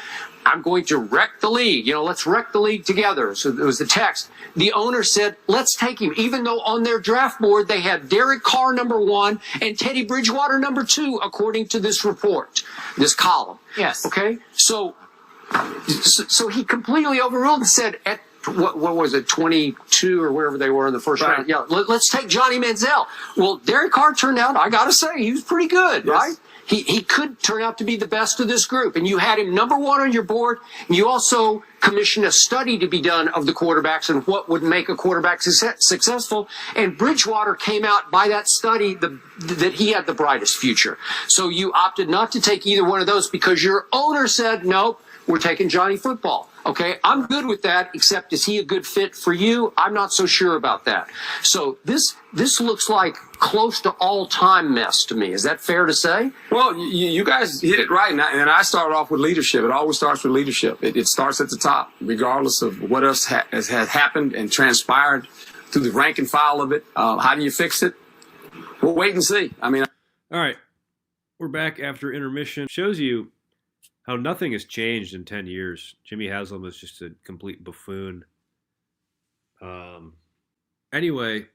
I'm going to wreck the league. Let's wreck the league together. So it was the text. The owner said, let's take him, even though on their draft board they had Derek Carr #1 and Teddy Bridgewater #2, according to this report, this column. Yes. Okay. So he completely overruled and said, at what was it, 22 or wherever they were in the first round? Yeah, let's take Johnny Manziel. Well, Derek Carr turned out, I got to say, he was pretty good, right? He could turn out to be the best of this group. And you had him #1 on your board. And you also commissioned a study to be done of the quarterbacks and what would make a quarterback successful. And Bridgewater came out by that study that he had the brightest future. So you opted not to take either one of those because your owner said, nope, we're taking Johnny Football. Okay, I'm good with that, except is he a good fit for you? I'm not so sure about that. So this looks like close to all-time mess to me. Is that fair to say? Well, you guys hit it right. And I started off with leadership. It always starts with leadership. It starts at the top, regardless of what else has happened and transpired through the rank and file of it. How do you fix it? We'll wait and see. All right, we're back after intermission. Shows you how nothing has changed in 10 years. Jimmy Haslam is just a complete buffoon. Anyway,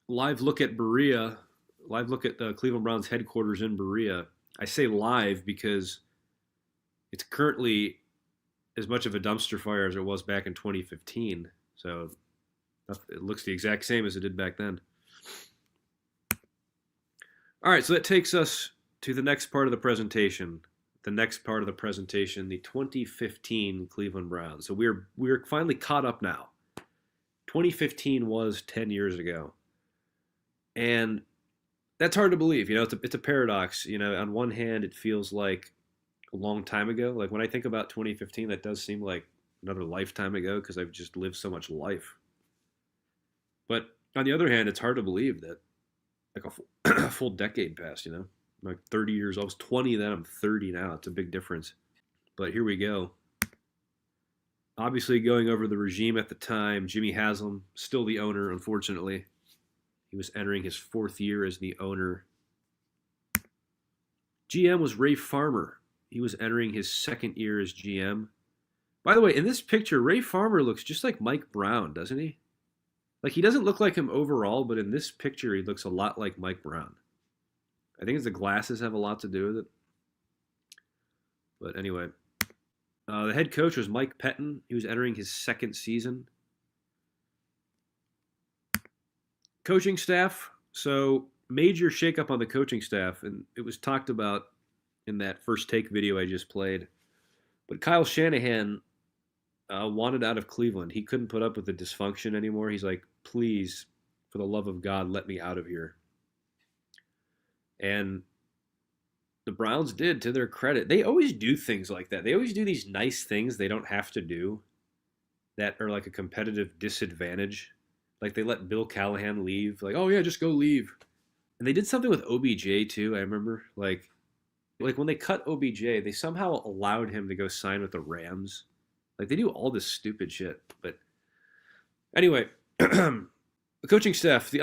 live look at Berea. Live look at the Cleveland Browns headquarters in Berea. I say live because it's currently as much of a dumpster fire as it was back in 2015. So it looks the exact same as it did back then. All right, so that takes us to the next part of the presentation. The 2015 Cleveland Browns. So we're finally caught up now. 2015 was 10 years ago. And that's hard to believe. It's a paradox. On one hand, it feels like a long time ago. Like when I think about 2015, that does seem like another lifetime ago because I've just lived so much life. But on the other hand, it's hard to believe that like a full decade passed, I'm like 30 years old. I was 20 then, I'm 30 now. It's a big difference. But here we go. Obviously, going over the regime at the time, Jimmy Haslam, still the owner, unfortunately. He was entering his 4th year as the owner. GM was Ray Farmer. He was entering his 2nd year as GM. By the way, in this picture, Ray Farmer looks just like Mike Brown, doesn't he? Like, he doesn't look like him overall, but in this picture, he looks a lot like Mike Brown. I think the glasses have a lot to do with it. But anyway, the head coach was Mike Pettin. He was entering his 2nd season. Coaching staff. So, major shakeup on the coaching staff, and it was talked about in that first take video I just played. But Kyle Shanahan wanted out of Cleveland. He couldn't put up with the dysfunction anymore. He's like, please, for the love of God, let me out of here. And the Browns did, to their credit. They always do things like that. They always do these nice things they don't have to do that are like a competitive disadvantage. Like they let Bill Callahan leave. Like, oh yeah, just go leave. And they did something with OBJ too, I remember. Like when they cut OBJ, they somehow allowed him to go sign with the Rams. Like they do all this stupid shit. But anyway, the coaching staff, the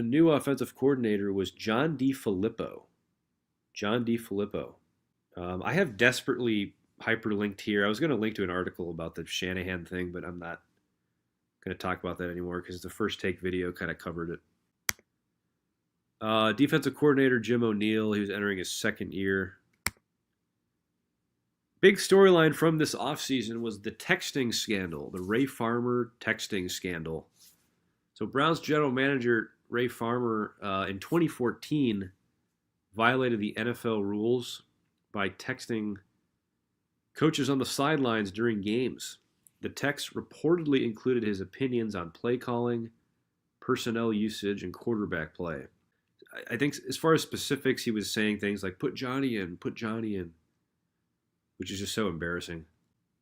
new offensive coordinator was John DeFilippo. John DeFilippo. I have desperately hyperlinked here. I was going to link to an article about the Shanahan thing, but I'm not going to talk about that anymore because the first take video kind of covered it. Defensive coordinator Jim O'Neill. He was entering his 2nd year. Big storyline from this offseason was the texting scandal, the Ray Farmer texting scandal. So Browns general manager Ray Farmer in 2014 violated the NFL rules by texting coaches on the sidelines during games. The text reportedly included his opinions on play calling, personnel usage, and quarterback play. I think as far as specifics, he was saying things like, put Johnny in, which is just so embarrassing.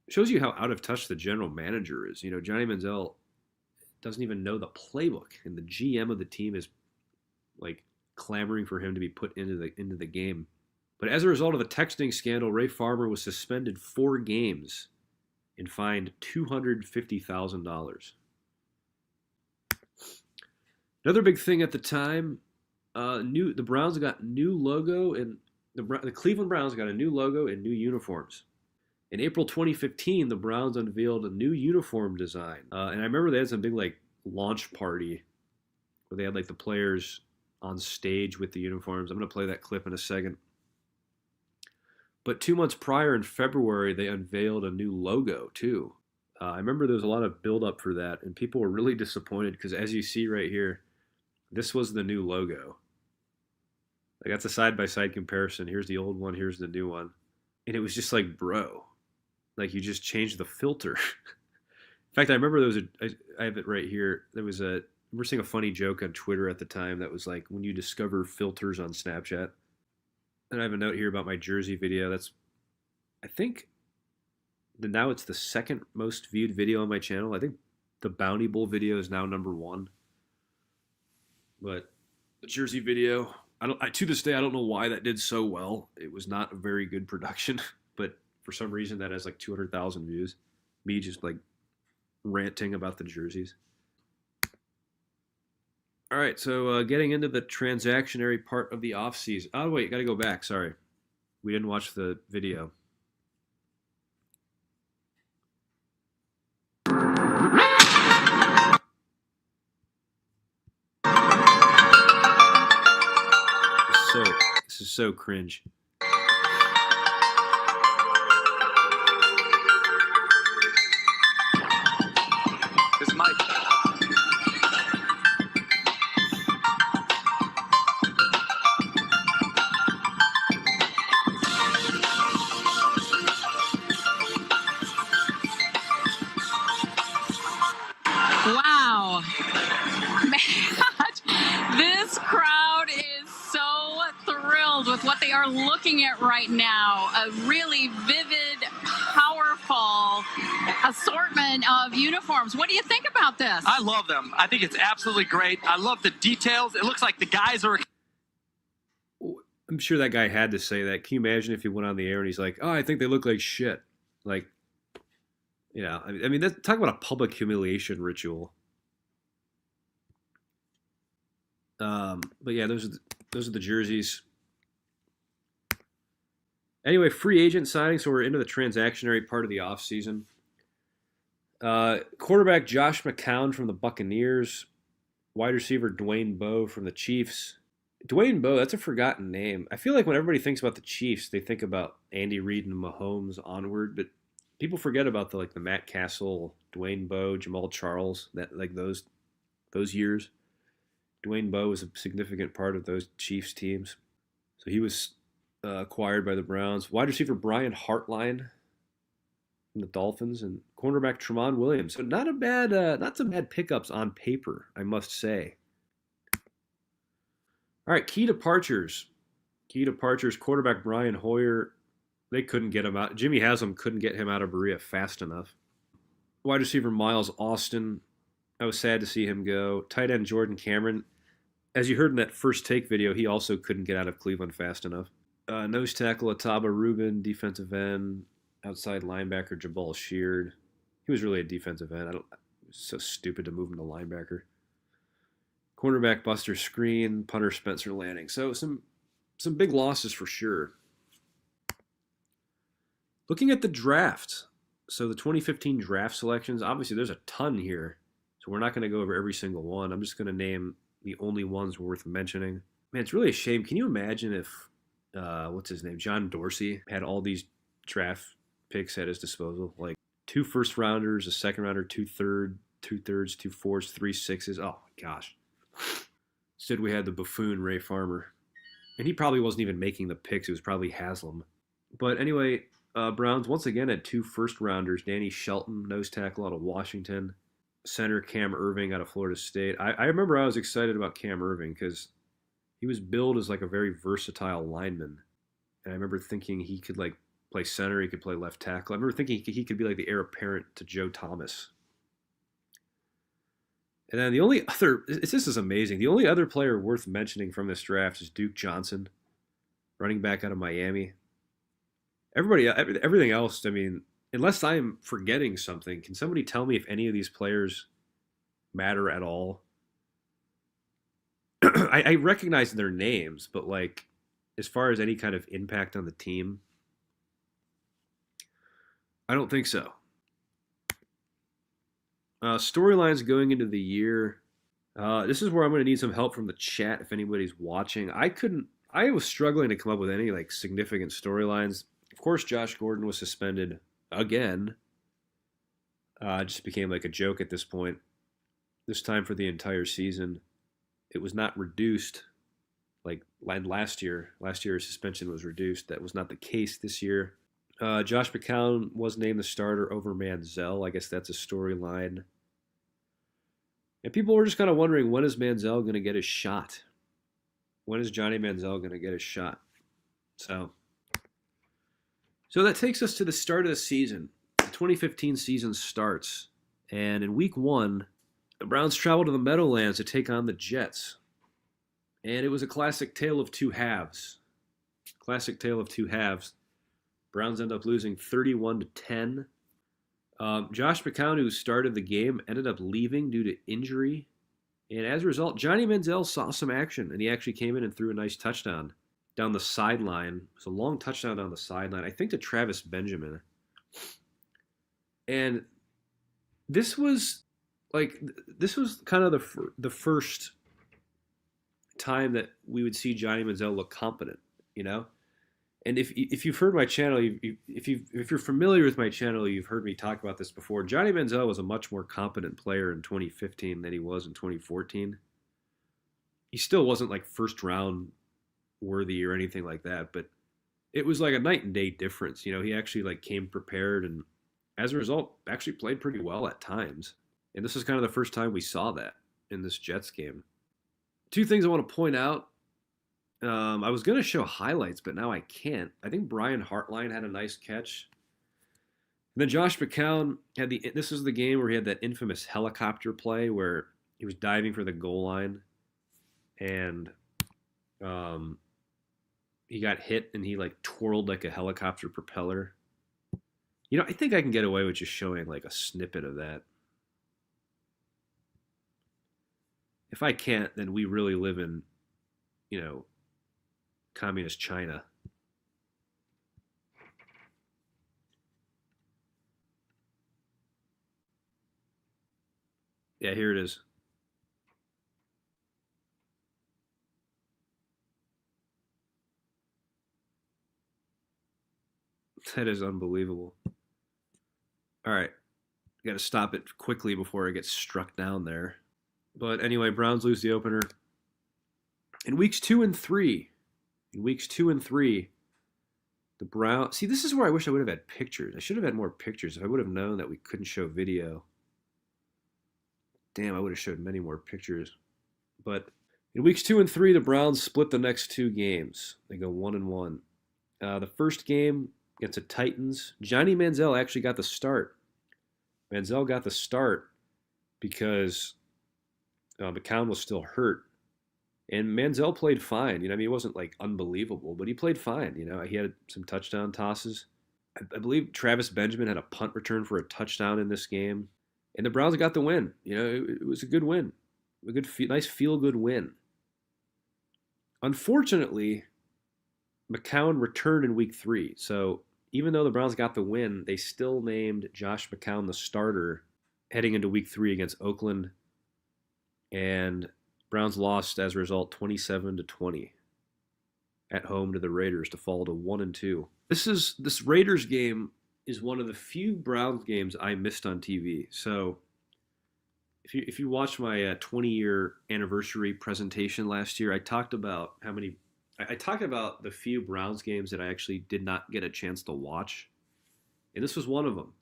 It shows you how out of touch the general manager is. You know, Johnny Manziel doesn't even know the playbook, and the GM of the team is like clamoring for him to be put into the game. But as a result of the texting scandal, Ray Farmer was suspended 4 games and fined $250,000. Another big thing at the time, the Browns got new logo, and the Cleveland Browns got a new logo and new uniforms. In April 2015, the Browns unveiled a new uniform design, and I remember they had some big like launch party where they had like the players on stage with the uniforms. I'm going to play that clip in a second. But 2 months prior, in February, they unveiled a new logo too. I remember there was a lot of build-up for that, and people were really disappointed because, as you see right here, this was the new logo. Like that's a side-by-side comparison. Here's the old one, here's the new one. And it was just like, bro, like you just changed the filter. In fact, I remember there was I have it right here. I remember seeing a funny joke on Twitter at the time that was like, when you discover filters on Snapchat. And I have a note here about my jersey video. I think now it's the 2nd most viewed video on my channel. I think the Bounty Bowl video is now number 1. But the jersey video, to this day, I don't know why that did so well. It was not a very good production, but for some reason that has like 200,000 views. Me just like ranting about the jerseys. All right, so getting into the transactionary part of the offseason. Oh, wait, got to go back. Sorry. We didn't watch the video. This is so cringe. This is Mike. Wow. Man, this crowd is so thrilled with what they are looking at right now. A really vivid, powerful assortment of uniforms. What do you think about this? I love them. I think it's absolutely great. I love the details. It looks like the guys are... I'm sure that guy had to say that. Can you imagine if he went on the air and he's like, oh, I think they look like shit. Like, Yeah, I mean, talk about a public humiliation ritual. But yeah, those are the jerseys. Anyway, free agent signing. So we're into the transactionary part of the offseason. Quarterback Josh McCown from the Buccaneers. Wide receiver Dwayne Bowe from the Chiefs. Dwayne Bowe, that's a forgotten name. I feel like when everybody thinks about the Chiefs, they think about Andy Reid and Mahomes onward, but people forget about the Matt Castle, Dwayne Bowe, Jamal Charles, those years. Dwayne Bowe was a significant part of those Chiefs teams. So he was acquired by the Browns. Wide receiver Brian Hartline from the Dolphins, and cornerback Tramon Williams. So not some bad pickups on paper, I must say. All right, key departures. Quarterback Brian Hoyer. They couldn't get him out. Jimmy Haslam couldn't get him out of Berea fast enough. Wide receiver Miles Austin. I was sad to see him go. Tight end Jordan Cameron. As you heard in that first take video, he also couldn't get out of Cleveland fast enough. Nose tackle Ataba Rubin. Defensive end. Outside linebacker Jabal Sheard. He was really a defensive end. It was so stupid to move him to linebacker. Cornerback Buster Screen. Punter Spencer Lanning. So some big losses for sure. Looking at the draft. So the 2015 draft selections, obviously there's a ton here. So we're not going to go over every single one. I'm just going to name the only ones worth mentioning. Man, it's really a shame. Can you imagine if, what's his name, John Dorsey had all these draft picks at his disposal? Like 2 first rounders, a second rounder, 2 thirds, 2 fourths, 3 sixes. Oh my gosh. Instead we had the buffoon Ray Farmer. And he probably wasn't even making the picks. It was probably Haslam. But anyway, Browns once again had 2 first rounders. Danny Shelton, nose tackle out of Washington. Center Cam Irving out of Florida State. I remember I was excited about Cam Irving because he was billed as like a very versatile lineman. And I remember thinking he could like play center, he could play left tackle. I remember thinking he could be like the heir apparent to Joe Thomas. And then the only other, this is amazing. The only other player worth mentioning from this draft is Duke Johnson, running back out of Miami. Everything else, I mean, unless I'm forgetting something, can somebody tell me if any of these players matter at all? I recognize their names, but like, as far as any kind of impact on the team, I don't think so. Storylines going into the year. This is where I'm going to need some help from the chat if anybody's watching. I was struggling to come up with any like significant storylines. Of course, Josh Gordon was suspended again. Just became like a joke at this point. This time for the entire season. It was not reduced like last year. Last year's suspension was reduced. That was not the case this year. Josh McCown was named the starter over Manziel. I guess that's a storyline. And people were just kind of wondering, when is Manziel going to get his shot? When is Johnny Manziel going to get his shot? So that takes us to the start of the season. The 2015 season starts. And in week 1, the Browns travel to the Meadowlands to take on the Jets. And it was a classic tale of two halves. Browns end up losing 31-10. Josh McCown, who started the game, ended up leaving due to injury. And as a result, Johnny Manziel saw some action, and he actually came in and threw a nice touchdown down the sideline. It was a long touchdown down the sideline, I think to Travis Benjamin. And this was kind of the first time that we would see Johnny Manziel look competent, you know? And if you've heard my channel, if you're familiar with my channel, you've heard me talk about this before. Johnny Manziel was a much more competent player in 2015 than he was in 2014. He still wasn't like first round worthy or anything like that, but it was like a night and day difference. You know, he actually like came prepared, and as a result, actually played pretty well at times. And this is kind of the first time we saw that in this Jets game. 2 things I want to point out. I was going to show highlights, but now I can't. I think Brian Hartline had a nice catch. And then Josh McCown had this is the game where he had that infamous helicopter play where he was diving for the goal line and he got hit and he like twirled like a helicopter propeller. I think I can get away with just showing like a snippet of that. If I can't, then we really live in, you know, communist China. Yeah, here it is. That is unbelievable. All right. Got to stop it quickly before it gets struck down there. But anyway, Browns lose the opener. In weeks 2 and 3, the Browns. See, this is where I wish I would have had pictures. I should have had more pictures. If I would have known that we couldn't show video. Damn, I would have showed many more pictures. But in weeks 2 and 3, the Browns split the next 2 games. They go 1-1. The first game against the Titans, Johnny Manziel actually got the start. Manziel got the start because McCown was still hurt. And Manziel played fine. He wasn't like unbelievable, but he played fine. He had some touchdown tosses. I believe Travis Benjamin had a punt return for a touchdown in this game. And the Browns got the win. It was a good win. Nice feel-good win. Unfortunately, McCown returned in week 3. So even though the Browns got the win, they still named Josh McCown the starter heading into week 3 against Oakland. And Browns lost as a result 27-20 at home to the Raiders to fall to 1-2. This Raiders game is one of the few Browns games I missed on TV. So if you watch my 20-year anniversary presentation last year, I talked about the few Browns games that I actually did not get a chance to watch. And this was one of them.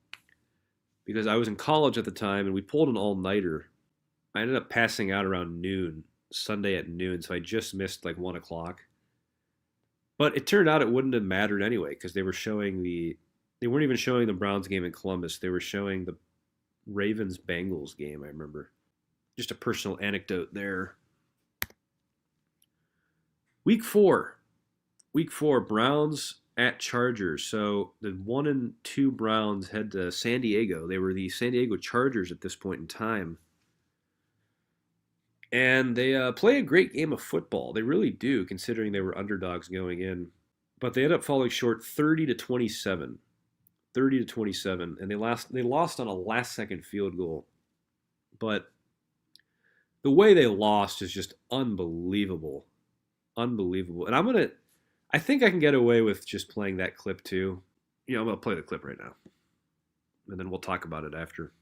Because I was in college at the time and we pulled an all-nighter. I ended up passing out around noon, Sunday at noon, so I just missed like 1 o'clock. But it turned out it wouldn't have mattered anyway because they weren't even showing the Browns game in Columbus. They were showing the Ravens-Bengals game, I remember. Just a personal anecdote there. Week 4, Browns at Chargers. So the 1-2 Browns head to San Diego. They were the San Diego Chargers at this point in time. And they play a great game of football. They really do, considering they were underdogs going in. But they end up falling short 30-27. 30-27. And they lost on a last-second field goal. But the way they lost is just unbelievable. Unbelievable. And I think I can get away with just playing that clip too. I'm going to play the clip right now. And then we'll talk about it after.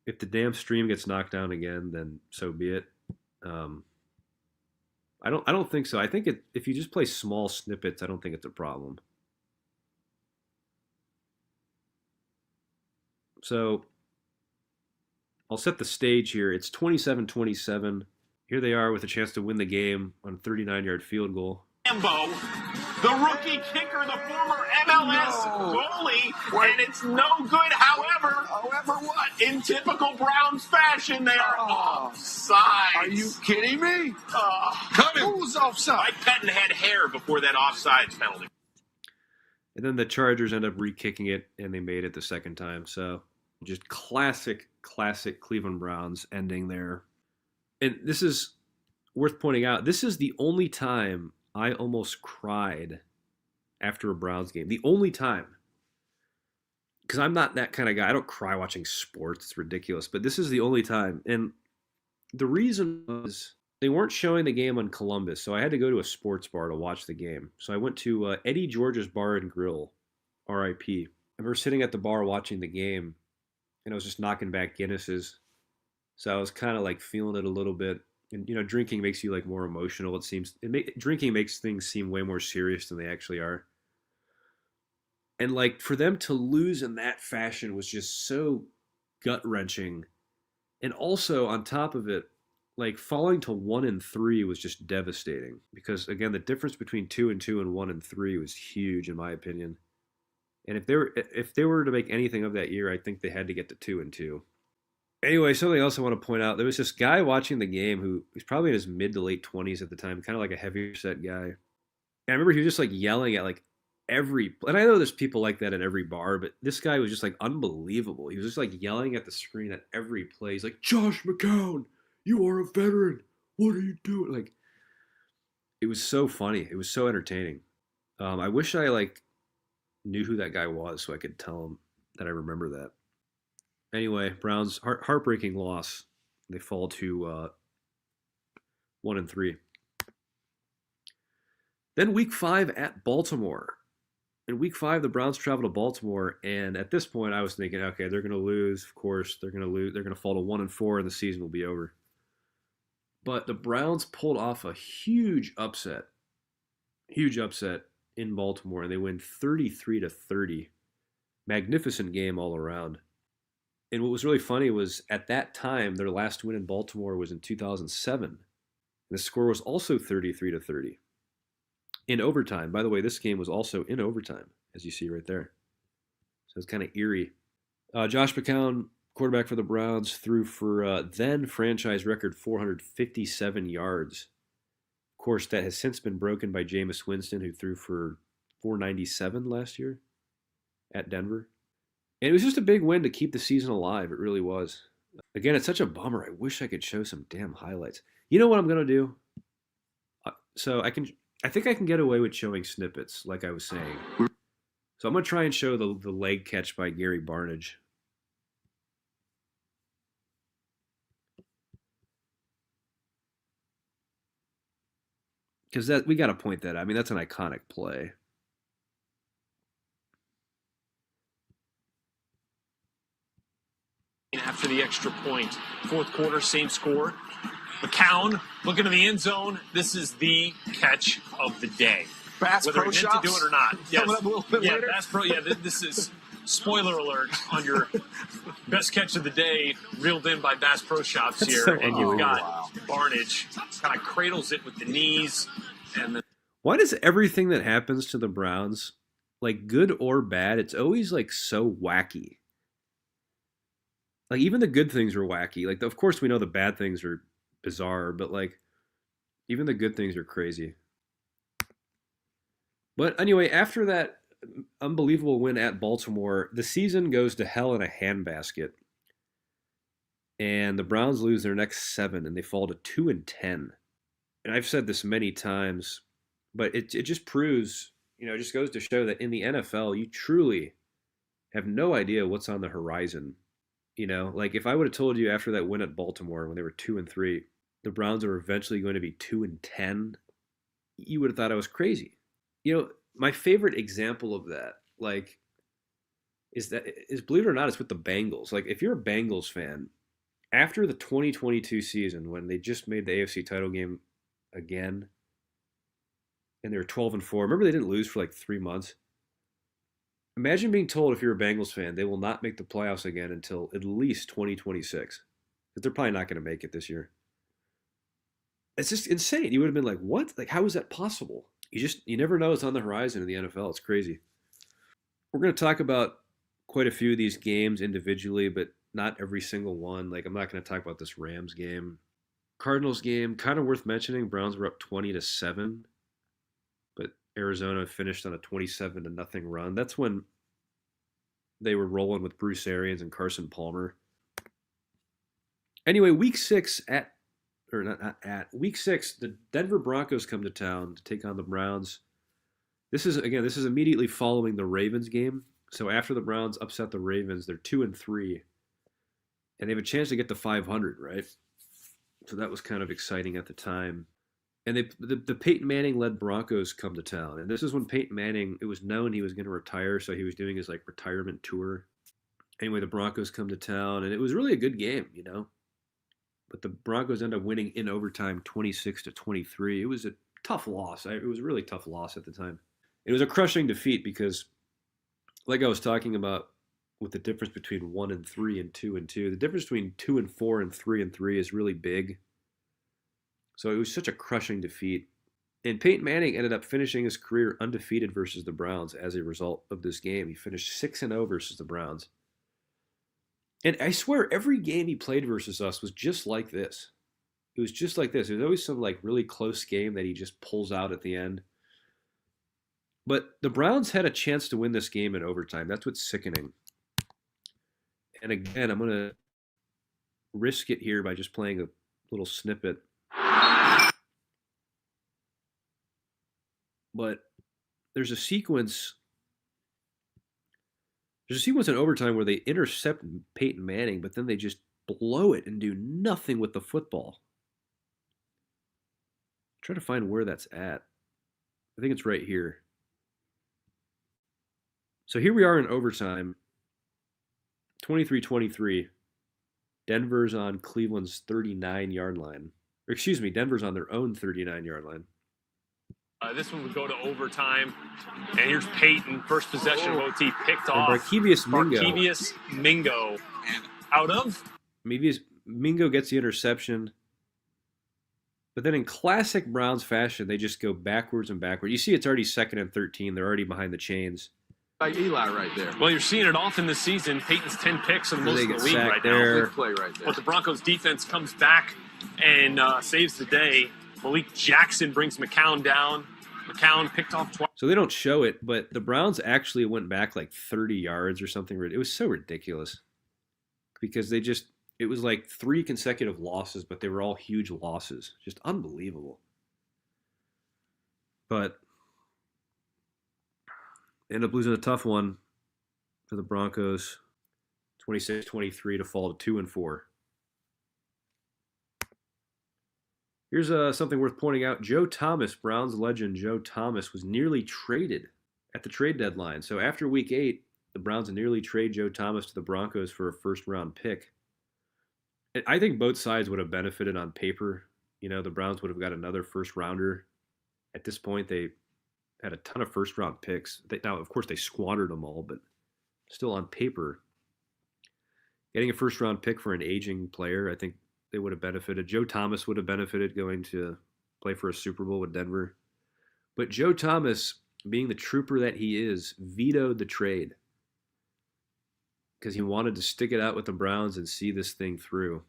If the damn stream gets knocked down again, then so be it. I don't think so. I think if you just play small snippets, I don't think it's a problem. So I'll set the stage here. It's 27-27. Here they are with a chance to win the game on a 39-yard field goal. Rambo, the rookie kicker, the former MLS goalie, and it's no good. However what? In typical Browns fashion, they are offside. Are you kidding me? Who's offside? Mike Pettin had hair before that offsides penalty. And then the Chargers end up re-kicking it, and they made it the second time. So just classic Cleveland Browns ending there. And this is worth pointing out. This is the only time I almost cried after a Browns game. The only time. Because I'm not that kind of guy. I don't cry watching sports. It's ridiculous. But this is the only time. And the reason was they weren't showing the game on Columbus. So I had to go to a sports bar to watch the game. So I went to Eddie George's Bar and Grill, RIP. I remember sitting at the bar watching the game. And I was just knocking back Guinnesses. So I was kind of like feeling it a little bit. And, drinking makes you like more emotional. Drinking makes things seem way more serious than they actually are. And like for them to lose in that fashion was just so gut-wrenching. And also on top of it, like falling to 1-3 was just devastating. Because again, the difference between 2-2 and 1-3 was huge in my opinion. And if they were to make anything of that year, I think they had to get to 2-2. Anyway, something else I want to point out. There was this guy watching the game who was probably in his mid to late 20s at the time, kind of like a heavier set guy. And I remember he was just like yelling at like and I know there's people like that at every bar, but this guy was just like unbelievable. He was just like yelling at the screen at every play. He's like, Josh McCown, you are a veteran. What are you doing? Like, it was so funny. It was so entertaining. I wish I like knew who that guy was so I could tell him that I remember that. Anyway, Browns heartbreaking loss. They fall to 1-3. Then week 5 at Baltimore. In week 5, the Browns travel to Baltimore, and at this point, I was thinking, okay, they're going to lose. Of course, they're going to lose. They're going to fall to 1-4, and the season will be over. But the Browns pulled off a huge upset in Baltimore, and they win 33-30. Magnificent game all around. And what was really funny was at that time, their last win in Baltimore was in 2007. And the score was also 33-30. In overtime. By the way, this game was also in overtime, as you see right there. So it's kind of eerie. Josh McCown, quarterback for the Browns, threw for then franchise record 457 yards. Of course, that has since been broken by Jameis Winston, who threw for 497 last year at Denver. And it was just a big win to keep the season alive. It really was. Again, it's such a bummer. I wish I could show some damn highlights. You know what I'm going to do? I think I can get away with showing snippets, like I was saying. So I'm going to try and show the leg catch by Gary Barnidge. Because we got to point that out. I mean, that's an iconic play. After the extra point, fourth quarter, same score. McCown looking to the end zone. This is the catch of the day. Bass Whether Pro he meant to do it or not. Yes. Coming up a little bit later. Bass Pro. Yeah, this is spoiler alert on your best catch of the day, reeled in by Bass Pro Shops here. So and you've got Barnidge kind of cradles it with the knees. And then Why does everything that happens to the Browns, like good or bad, it's always like so wacky? Like even the good things are wacky. Like of course we know the bad things are bizarre, but like even the good things are crazy. But anyway, after that unbelievable win at Baltimore, the season goes to hell in a handbasket. And the Browns lose their next 7 and they fall to 2-10. And I've said this many times, but it just proves, it just goes to show that in the NFL, you truly have no idea what's on the horizon. Like if I would have told you after that win at Baltimore when they were 2-3, the Browns are eventually going to be 2-10, you would have thought I was crazy. My favorite example of that, like, is believe it or not, it's with the Bengals. Like, if you're a Bengals fan, after the 2022 season when they just made the AFC title game again, and they were 12-4. Remember they didn't lose for like 3 months. Imagine being told if you're a Bengals fan they will not make the playoffs again until at least 2026. Because they're probably not going to make it this year. It's just insane. You would have been like, what? Like, how is that possible? You never know what's on the horizon in the NFL. It's crazy. We're going to talk about quite a few of these games individually, but not every single one. Like, I'm not going to talk about this Rams game. Cardinals game, kind of worth mentioning. Browns were up 20-7, but Arizona finished on a 27-0 run. That's when they were rolling with Bruce Arians and Carson Palmer. Anyway, week 6 week 6, the Denver Broncos come to town to take on the Browns. This is immediately following the Ravens game. So after the Browns upset the Ravens, they're 2-3, and they have a chance to get to 500, right? So that was kind of exciting at the time. And the Peyton Manning-led Broncos come to town, and this is when Peyton Manning, it was known he was going to retire, so he was doing his like retirement tour. Anyway, the Broncos come to town, and it was really a good game, But the Broncos end up winning in overtime 26-23. It was a tough loss. It was a really tough loss at the time. It was a crushing defeat because, like I was talking about with the difference between 1-3 and 2-2, the difference between 2-4 and 3-3 is really big. So it was such a crushing defeat. And Peyton Manning ended up finishing his career undefeated versus the Browns as a result of this game. He finished 6-0 versus the Browns. And I swear every game he played versus us was just like this. It was just like this. There's always some like really close game that he just pulls out at the end. But the Browns had a chance to win this game in overtime. That's what's sickening. And again, I'm going to risk it here by just playing a little snippet. But there's a sequence in overtime where they intercept Peyton Manning, but then they just blow it and do nothing with the football. Try to find where that's at. I think it's right here. So here we are in overtime. 23-23. Denver's on Cleveland's 39-yard line. Or excuse me, Denver's on their own 39-yard line. This one would go to overtime. And here's Peyton, first possession of OT, picked And off. Barkevious Mingo. Out of? Mingo gets the interception. But then in classic Browns fashion, they just go backwards and backwards. You see it's already 2nd and 13. They're already behind the chains. Like Eli right there. Well, you're seeing it often this season. Peyton's 10 picks in most of the league right there. now. Big play right there. But the Broncos defense comes back and saves the day. Malik Jackson brings McCown down. McCown picked off twice. So they don't show it, but the Browns actually went back like 30 yards or something. It was so ridiculous because it was like 3 consecutive losses, but they were all huge losses. Just unbelievable. But end up losing a tough one for the Broncos, 26-23 to fall to 2-4. Here's something worth pointing out. Joe Thomas, Browns legend Joe Thomas, was nearly traded at the trade deadline. So after Week 8, the Browns nearly trade Joe Thomas to the Broncos for a first-round pick. I think both sides would have benefited on paper. You know, the Browns would have got another first-rounder. At this point, they had a ton of first-round picks. Now, of course, they squandered them all, but still on paper, getting a first-round pick for an aging player, I think they would have benefited. Joe Thomas would have benefited going to play for a Super Bowl with Denver. But Joe Thomas, being the trooper that he is, vetoed the trade because he wanted to stick it out with the Browns and see this thing through.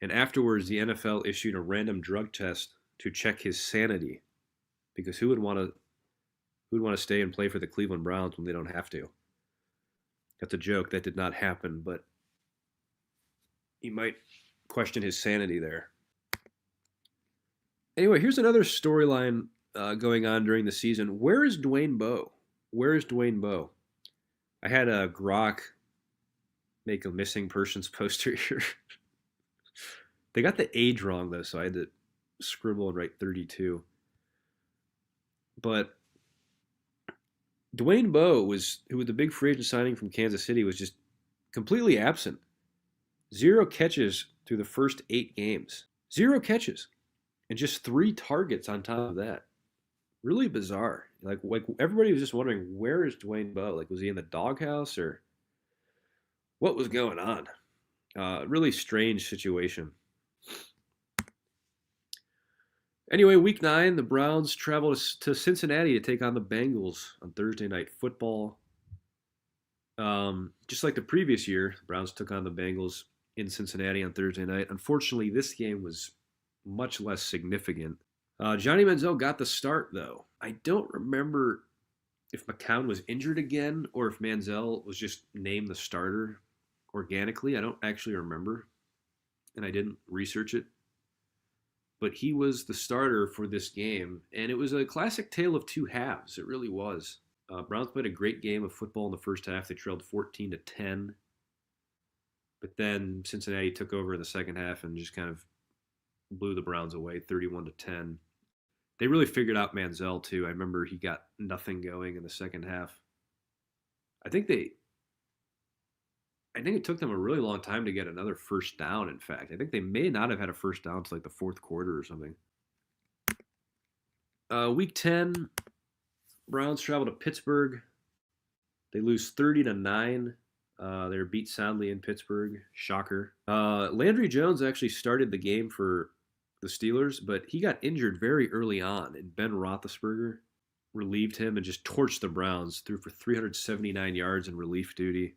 And afterwards, the NFL issued a random drug test to check his sanity, because who would want to stay and play for the Cleveland Browns when they don't have to? That's a joke. That did not happen, but he might question his sanity there. Anyway, here's another storyline going on during the season. Where is Dwayne Bowe? Where is Dwayne Bowe? I had a Grok make a missing persons poster here. They got the age wrong, though, so I had to scribble and write 32. But Dwayne Bowe, who was the big free agent signing from Kansas City, was just completely absent. 0 catches through the first 8 games. 0 catches. And just 3 targets on top of that. Really bizarre. Like everybody was just wondering, where is Dwayne Bowe? Like, was he in the doghouse or what was going on? Really strange situation. Anyway, Week 9, the Browns travel to Cincinnati to take on the Bengals on Thursday Night Football. Just like the previous year, the Browns took on the Bengals in Cincinnati on Thursday night. Unfortunately, this game was much less significant. Johnny Manziel got the start, though. I don't remember if McCown was injured again or if Manziel was just named the starter organically. I don't actually remember, and I didn't research it. But he was the starter for this game, and it was a classic tale of 2 halves. It really was. Browns played a great game of football in the first half. They trailed 14-10. But then Cincinnati took over in the second half and just kind of blew the Browns away, 31-10. They really figured out Manziel, too. I remember he got nothing going in the second half. I think it took them a really long time to get another first down, in fact. I think they may not have had a first down until like the fourth quarter or something. Week 10, Browns travel to Pittsburgh. They lose 30-9. They're beat soundly in Pittsburgh. Shocker. Landry Jones actually started the game for the Steelers, but he got injured very early on, and Ben Roethlisberger relieved him and just torched the Browns, threw for 379 yards in relief duty.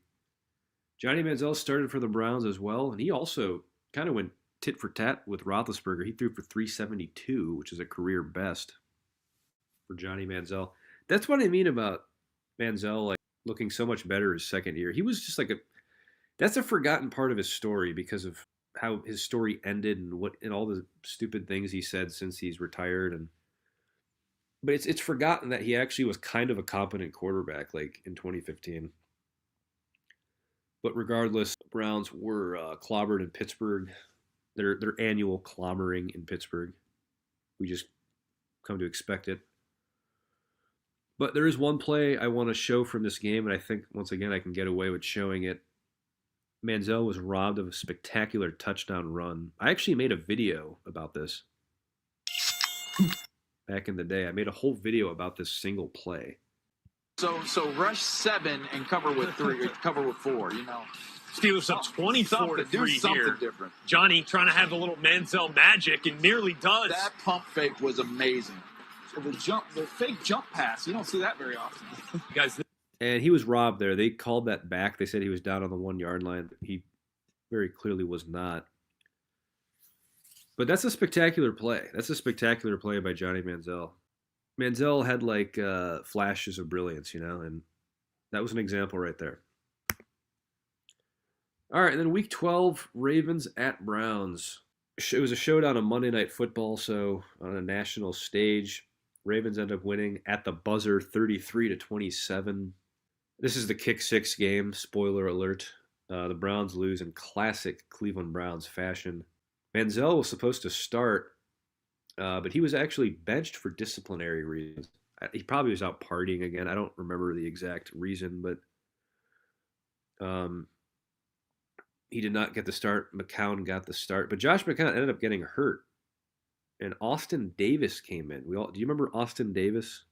Johnny Manziel started for the Browns as well, and he also kind of went tit for tat with Roethlisberger. He threw for 372, which is a career best. for Johnny Manziel. That's what I mean about Manziel, like looking so much better his second year. He was just like that's a forgotten part of his story because of how his story ended and all the stupid things he said since he's retired. But it's forgotten that he actually was kind of a competent quarterback like in 2015. But regardless, the Browns were clobbered in Pittsburgh. Their annual clobbering in Pittsburgh. We just come to expect it. But there is one play I want to show from this game, and I think once again I can get away with showing it. Manziel was robbed of a spectacular touchdown run. I actually made a video about this back in the day. I made a whole video about this single play. So rush 7 and cover with 3, cover with 4. Steelers up 24 to 3 do something here. different. Johnny trying to have a little Manziel magic and nearly does. That pump fake was amazing. So the fake jump pass, you don't see that very often. Guys, and he was robbed there. They called that back. They said he was down on the 1 yard line. He very clearly was not. But that's a spectacular play. That's a spectacular play by Johnny Manziel. Manziel had like flashes of brilliance, and that was an example right there. All right, and then week 12, Ravens at Browns. It was a showdown on Monday Night Football, so on a national stage, Ravens end up winning at the buzzer 33-27. This is the kick six game, spoiler alert. The Browns lose in classic Cleveland Browns fashion. Manziel was supposed to start, but he was actually benched for disciplinary reasons. He probably was out partying again. I don't remember the exact reason, but he did not get the start. McCown got the start, but Josh McCown ended up getting hurt, and Austin Davis came in. Do you remember Austin Davis?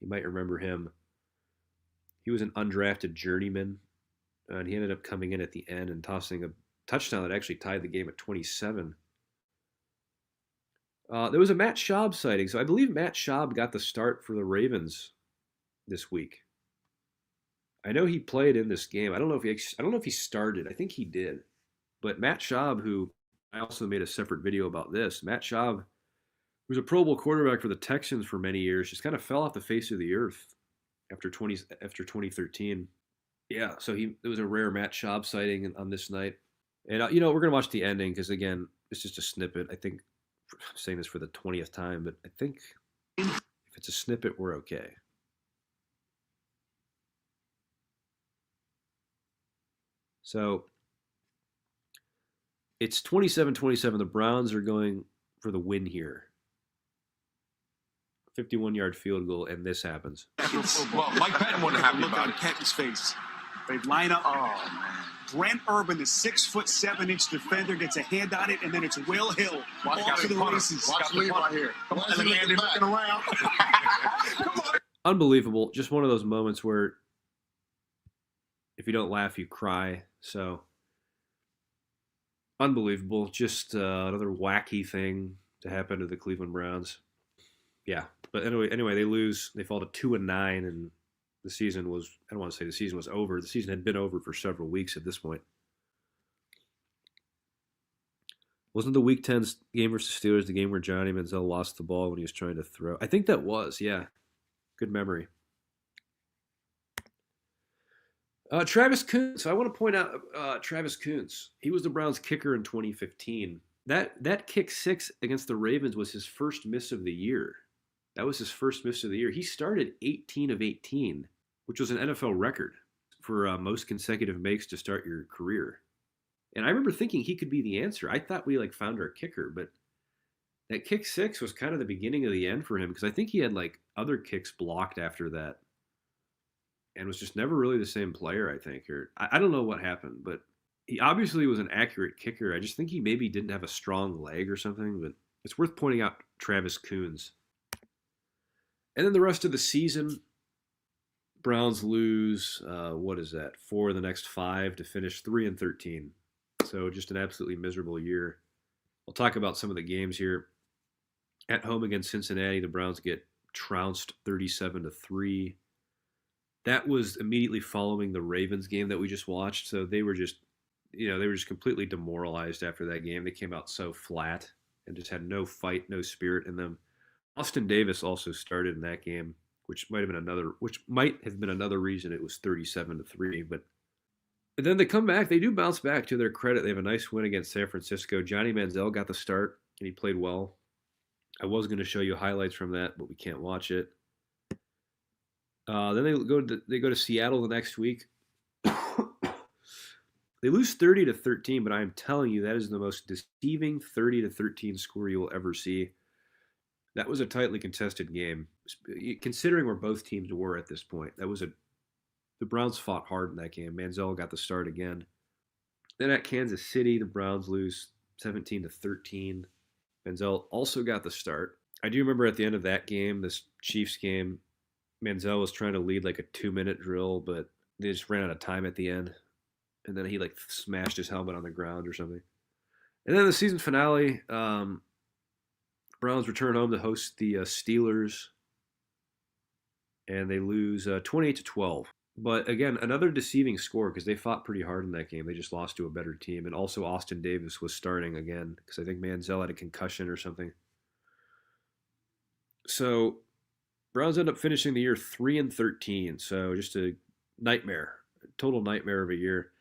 You might remember him. He was an undrafted journeyman, and he ended up coming in at the end and tossing a touchdown that actually tied the game at 27. There was a Matt Schaub sighting, so I believe Matt Schaub got the start for the Ravens this week. I know he played in this game. I don't know if he started. I think he did. But Matt Schaub, who I also made a separate video about this, Matt Schaub, who was a Pro Bowl quarterback for the Texans for many years, just kind of fell off the face of the earth after 2013. Yeah, so it was a rare Matt Schaub sighting on this night. And we're gonna watch the ending because again, it's just a snippet. I think I'm saying this for the 20th time, but I think if it's a snippet, we're okay. So it's 27-27. The Browns are going for the win here. 51-yard field goal, and this happens. Well, Mike Patton wasn't happy about it. Kenton's face. They line up. Oh, man. Brent Urban, the 6'7" defender, gets a hand on it, and then it's Will Hill off to the races. Watch Lee right here. Watch Lee looking around. Unbelievable. Just one of those moments where if you don't laugh, you cry. So unbelievable. Just another wacky thing to happen to the Cleveland Browns. Yeah. But anyway, they lose. They fall to 2-9, and the season was, I don't want to say the season was over. The season had been over for several weeks at this point. Wasn't the Week 10 game versus Steelers the game where Johnny Manziel lost the ball when he was trying to throw? I think that was, yeah. Good memory. Travis Kuntz. So I want to point out Travis Kuntz. He was the Browns kicker in 2015. That kick six against the Ravens was his first miss of the year. That was his first miss of the year. He started 18 of 18, which was an NFL record for most consecutive makes to start your career. And I remember thinking he could be the answer. I thought we found our kicker, but that kick six was kind of the beginning of the end for him because I think he had other kicks blocked after that and was just never really the same player, I think. Or I don't know what happened, but he obviously was an accurate kicker. I just think he maybe didn't have a strong leg or something, but it's worth pointing out Travis Kuntz. And then the rest of the season, Browns lose, 4 of the next 5 to finish 3-13. So just an absolutely miserable year. I'll talk about some of the games here. At home against Cincinnati, the Browns get trounced 37-3. That was immediately following the Ravens game that we just watched. So they were just completely demoralized after that game. They came out so flat and just had no fight, no spirit in them. Austin Davis also started in that game, which might have been another reason it was 37-3. But and then they come back. They do bounce back, to their credit. They have a nice win against San Francisco. Johnny Manziel got the start, and he played well. I was going to show you highlights from that, but we can't watch it. Then they go to Seattle the next week. They lose 30-13, but I am telling you, that is the most deceiving 30-13 score you will ever see. That was a tightly contested game, considering where both teams were at this point. The Browns fought hard in that game. Manziel got the start again. Then at Kansas City, the Browns lose 17-13. Manziel also got the start. I do remember at the end of that game, this Chiefs game, Manziel was trying to lead like a 2-minute drill, but they just ran out of time at the end. And then he like smashed his helmet on the ground or something. And then the season finale, Browns return home to host the Steelers, and they lose 28-12. But again, another deceiving score because they fought pretty hard in that game. They just lost to a better team. And also Austin Davis was starting again because I think Manziel had a concussion or something. So Browns end up finishing the year 3-13. So just a nightmare, a total nightmare of a year.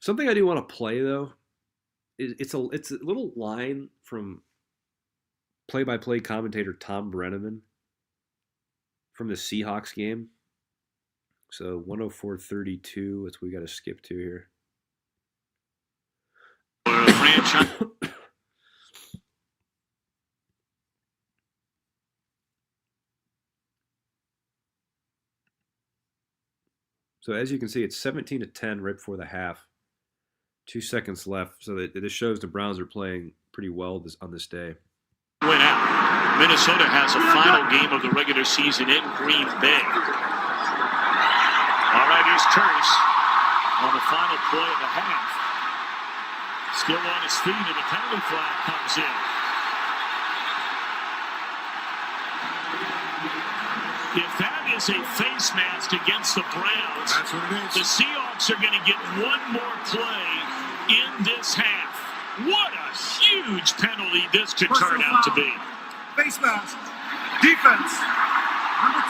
Something I do want to play though, it's a little line from play-by-play commentator Tom Brenneman from the Seahawks game. So 104.32, that's what we got to skip to here. So as you can see, it's 17-10 right before the half. 2 seconds left. So this shows the Browns are playing pretty well on this day. Went out. Minnesota has a final game of the regular season in Green Bay. All right, here's Curse on the final play of the half. Still on his feet, and the penalty flag comes in. If that is a face mask against the Browns, that's what it is. The Seahawks are going to get one more play in this half. What a huge penalty this could turn out to be. Face mask. Defense. Number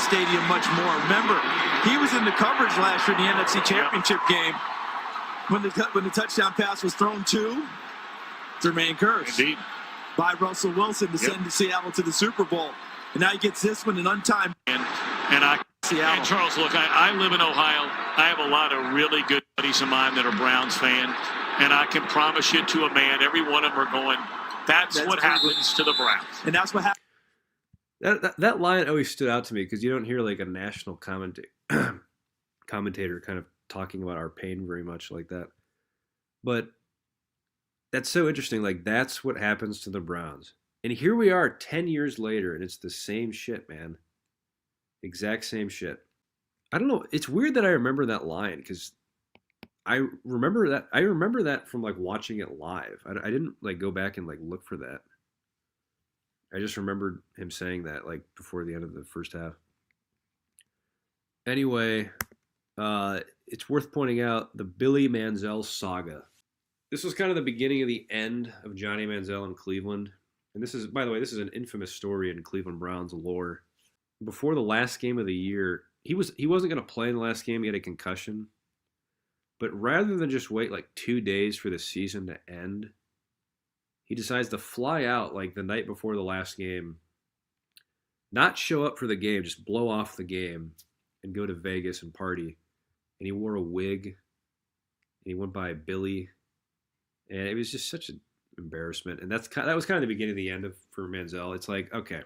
22. Stadium much more. Remember, he was in the coverage last year in the NFC Championship game when the touchdown pass was thrown to Jermaine Kearse. Indeed. By Russell Wilson to send Seattle to the Super Bowl. And now he gets this one in untimed. And Charles, look, I live in Ohio. I have a lot of really good buddies of mine that are Browns fans. And I can promise you to a man, every one of them are going, that's what happens to the Browns. And that's what happened. That line always stood out to me because you don't hear like a national commentator kind of talking about our pain very much like that. But that's so interesting. Like, that's what happens to the Browns. And here we are 10 years later, and it's the same shit, man. Exact same shit. I don't know. It's weird that I remember that line because I remember that from like watching it live. I didn't like go back and like look for that. I just remembered him saying that like before the end of the first half. Anyway, it's worth pointing out the Billy Manziel saga. This was kind of the beginning of the end of Johnny Manziel in Cleveland. And this is, by the way, this is an infamous story in Cleveland Browns lore. Before the last game of the year, he wasn't going to play in the last game. He had a concussion. But rather than just wait like 2 days for the season to end, he decides to fly out like the night before the last game, not show up for the game, just blow off the game and go to Vegas and party. And he wore a wig. And he went by Billy. And it was just such an embarrassment. And that was kind of the beginning of the end for Manziel. It's like, okay,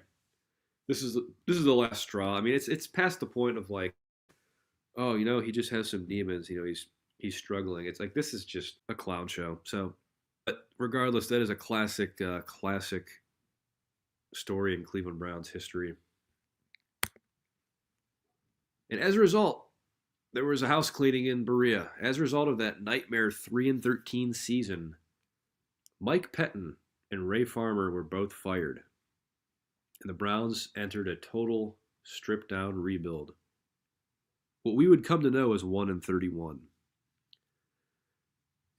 this is the last straw. I mean, it's past the point of like, oh, he just has some demons. He's struggling. It's like, this is just a clown show. So, but regardless, that is a classic story in Cleveland Browns history. And as a result, there was a house cleaning in Berea. As a result of that nightmare 3-13 season, Mike Pettin and Ray Farmer were both fired. And the Browns entered a total stripped-down rebuild. What we would come to know as 1-31.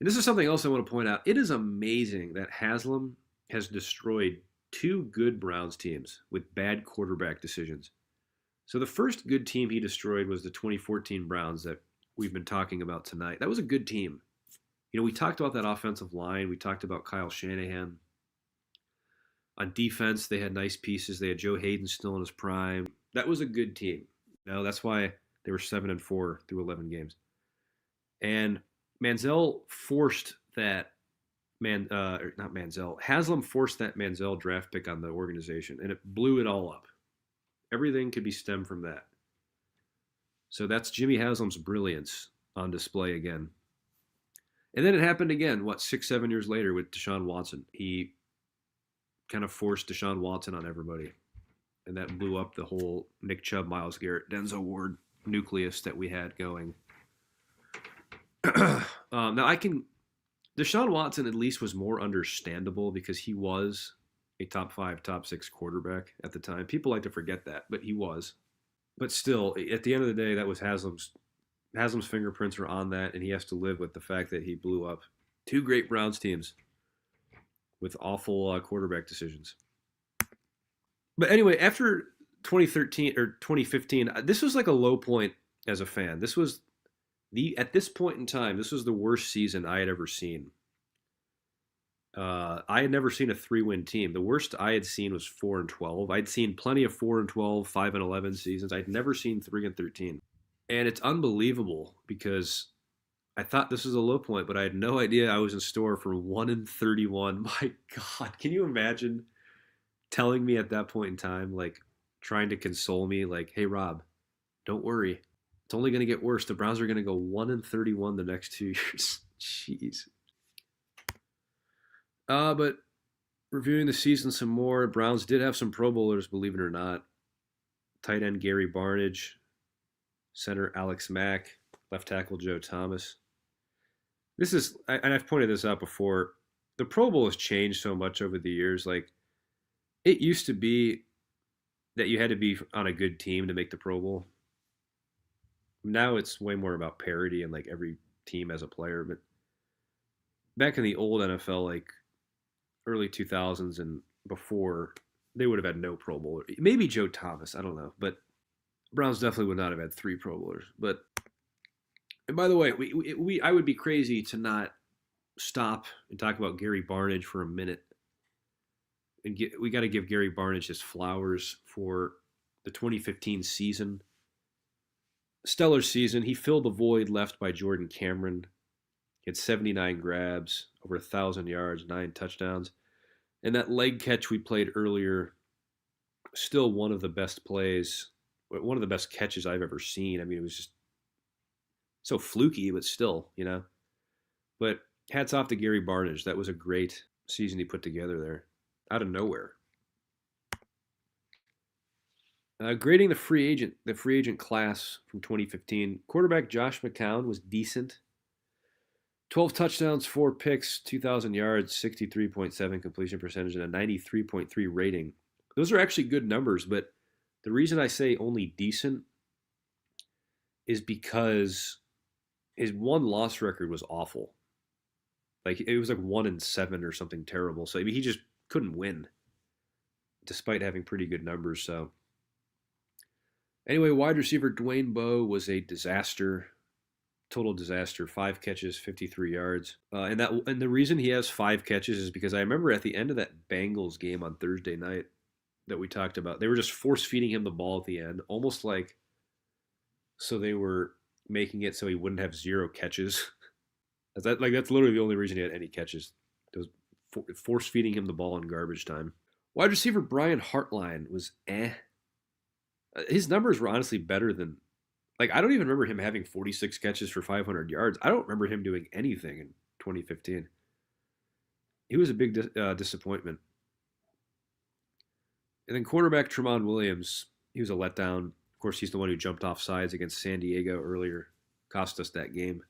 And this is something else I want to point out. It is amazing that Haslam has destroyed two good Browns teams with bad quarterback decisions. So the first good team he destroyed was the 2014 Browns that we've been talking about tonight. That was a good team. We talked about that offensive line. We talked about Kyle Shanahan. On defense, they had nice pieces. They had Joe Hayden still in his prime. That was a good team. That's why they were 7-4 through 11 games. And Manziel forced that Haslam forced that Manziel draft pick on the organization, and it blew it all up. Everything could be stemmed from that. So that's Jimmy Haslam's brilliance on display again. And then it happened again, 6-7 years later with Deshaun Watson. He kind of forced Deshaun Watson on everybody. And that blew up the whole Nick Chubb, Myles Garrett, Denzel Ward nucleus that we had going. Deshaun Watson at least was more understandable because he was a top 5, top 6 quarterback at the time. People like to forget that, but he was. But still, at the end of the day, that was Haslam's fingerprints are on that, and he has to live with the fact that he blew up two great Browns teams with awful quarterback decisions. But anyway, after 2013 or 2015, this was like a low point as a fan. This was at this point in time, this was the worst season I had ever seen. I had never seen a 3-win team. The worst I had seen was 4-12. I'd seen plenty of 4-12, 5-11 seasons. I'd never seen 3-13. And it's unbelievable because I thought this was a low point, but I had no idea I was in store for 1-31. My God, can you imagine telling me at that point in time, like trying to console me, like, hey, Rob, don't worry. It's only going to get worse. The Browns are going to go 1-31 the next 2 years. Jeez. But reviewing the season some more, Browns did have some Pro Bowlers, believe it or not. Tight end Gary Barnidge, center Alex Mack, left tackle Joe Thomas. And I've pointed this out before, the Pro Bowl has changed so much over the years. Like, it used to be that you had to be on a good team to make the Pro Bowl. Now it's way more about parity and like every team has a player. But back in the old NFL, like early 2000s and before, they would have had no Pro Bowler. Maybe Joe Thomas, I don't know. But Browns definitely would not have had 3 Pro Bowlers. And by the way, I would be crazy to not stop and talk about Gary Barnidge for a minute. And we got to give Gary Barnidge his flowers for the 2015 season. Stellar season. He filled the void left by Jordan Cameron. He had 79 grabs, over 1,000 yards, 9 touchdowns. And that leg catch we played earlier, still one of the best plays, one of the best catches I've ever seen. I mean, it was just so fluky, but still, But hats off to Gary Barnidge. That was a great season he put together there, out of nowhere. Grading the free agent class from 2015, quarterback Josh McCown was decent. 12 touchdowns, 4 picks, 2,000 yards, 63.7 completion percentage, and a 93.3 rating. Those are actually good numbers, but the reason I say only decent is because his 1-loss record was awful. Like, it was like 1-7 or something terrible. So, I mean, he just couldn't win despite having pretty good numbers. So, anyway, wide receiver Dwayne Bowe was a disaster, total disaster. 5 catches, 53 yards. And the reason he has 5 catches is because I remember at the end of that Bengals game on Thursday night that we talked about, they were just force-feeding him the ball at the end, almost like so they were making it so he wouldn't have 0 catches. That's literally the only reason he had any catches. It was force-feeding him the ball in garbage time. Wide receiver Brian Hartline was His numbers were honestly better than, I don't even remember him having 46 catches for 500 yards. I don't remember him doing anything in 2015. He was a big disappointment. And then quarterback Tramon Williams, he was a letdown. Of course, he's the one who jumped off sides against San Diego earlier. Cost us that game.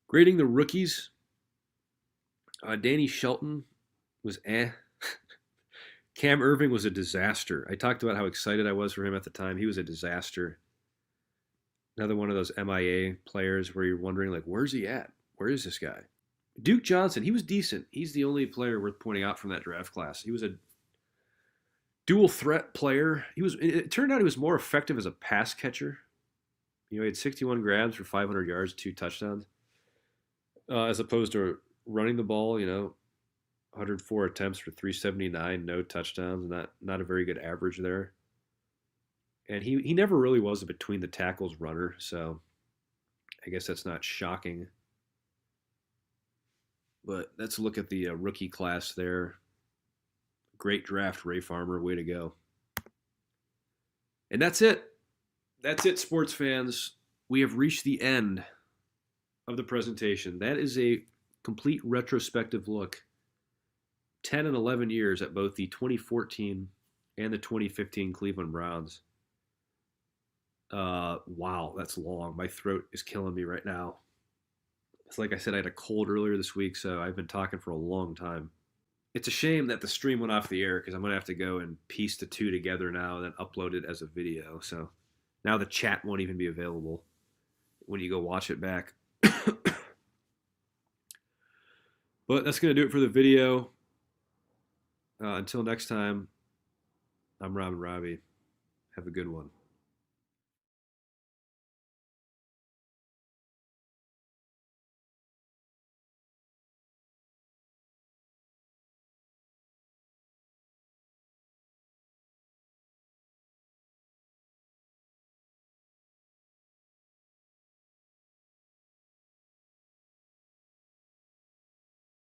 Grading the rookies, Danny Shelton was Cam Irving was a disaster. I talked about how excited I was for him at the time. He was a disaster. Another one of those MIA players where you're wondering, where's he at? Where is this guy? Duke Johnson, he was decent. He's the only player worth pointing out from that draft class. He was a dual threat player. It turned out he was more effective as a pass catcher. He had 61 grabs for 500 yards, 2 touchdowns, as opposed to running the ball. 104 attempts for 379, no touchdowns. Not a very good average there. And he never really was a between the tackles runner, so I guess that's not shocking. But let's look at the rookie class there. Great draft, Ray Farmer. Way to go. And that's it. That's it, sports fans. We have reached the end of the presentation. That is a complete retrospective look. 10 and 11 years at both the 2014 and the 2015 Cleveland Browns. Wow, that's long. My throat is killing me right now. It's like I said, I had a cold earlier this week, so I've been talking for a long time. It's a shame that the stream went off the air because I'm going to have to go and piece the two together now and then upload it as a video. So now the chat won't even be available when you go watch it back. But that's going to do it for the video. Until next time, I'm Robin Robbie. Have a good one.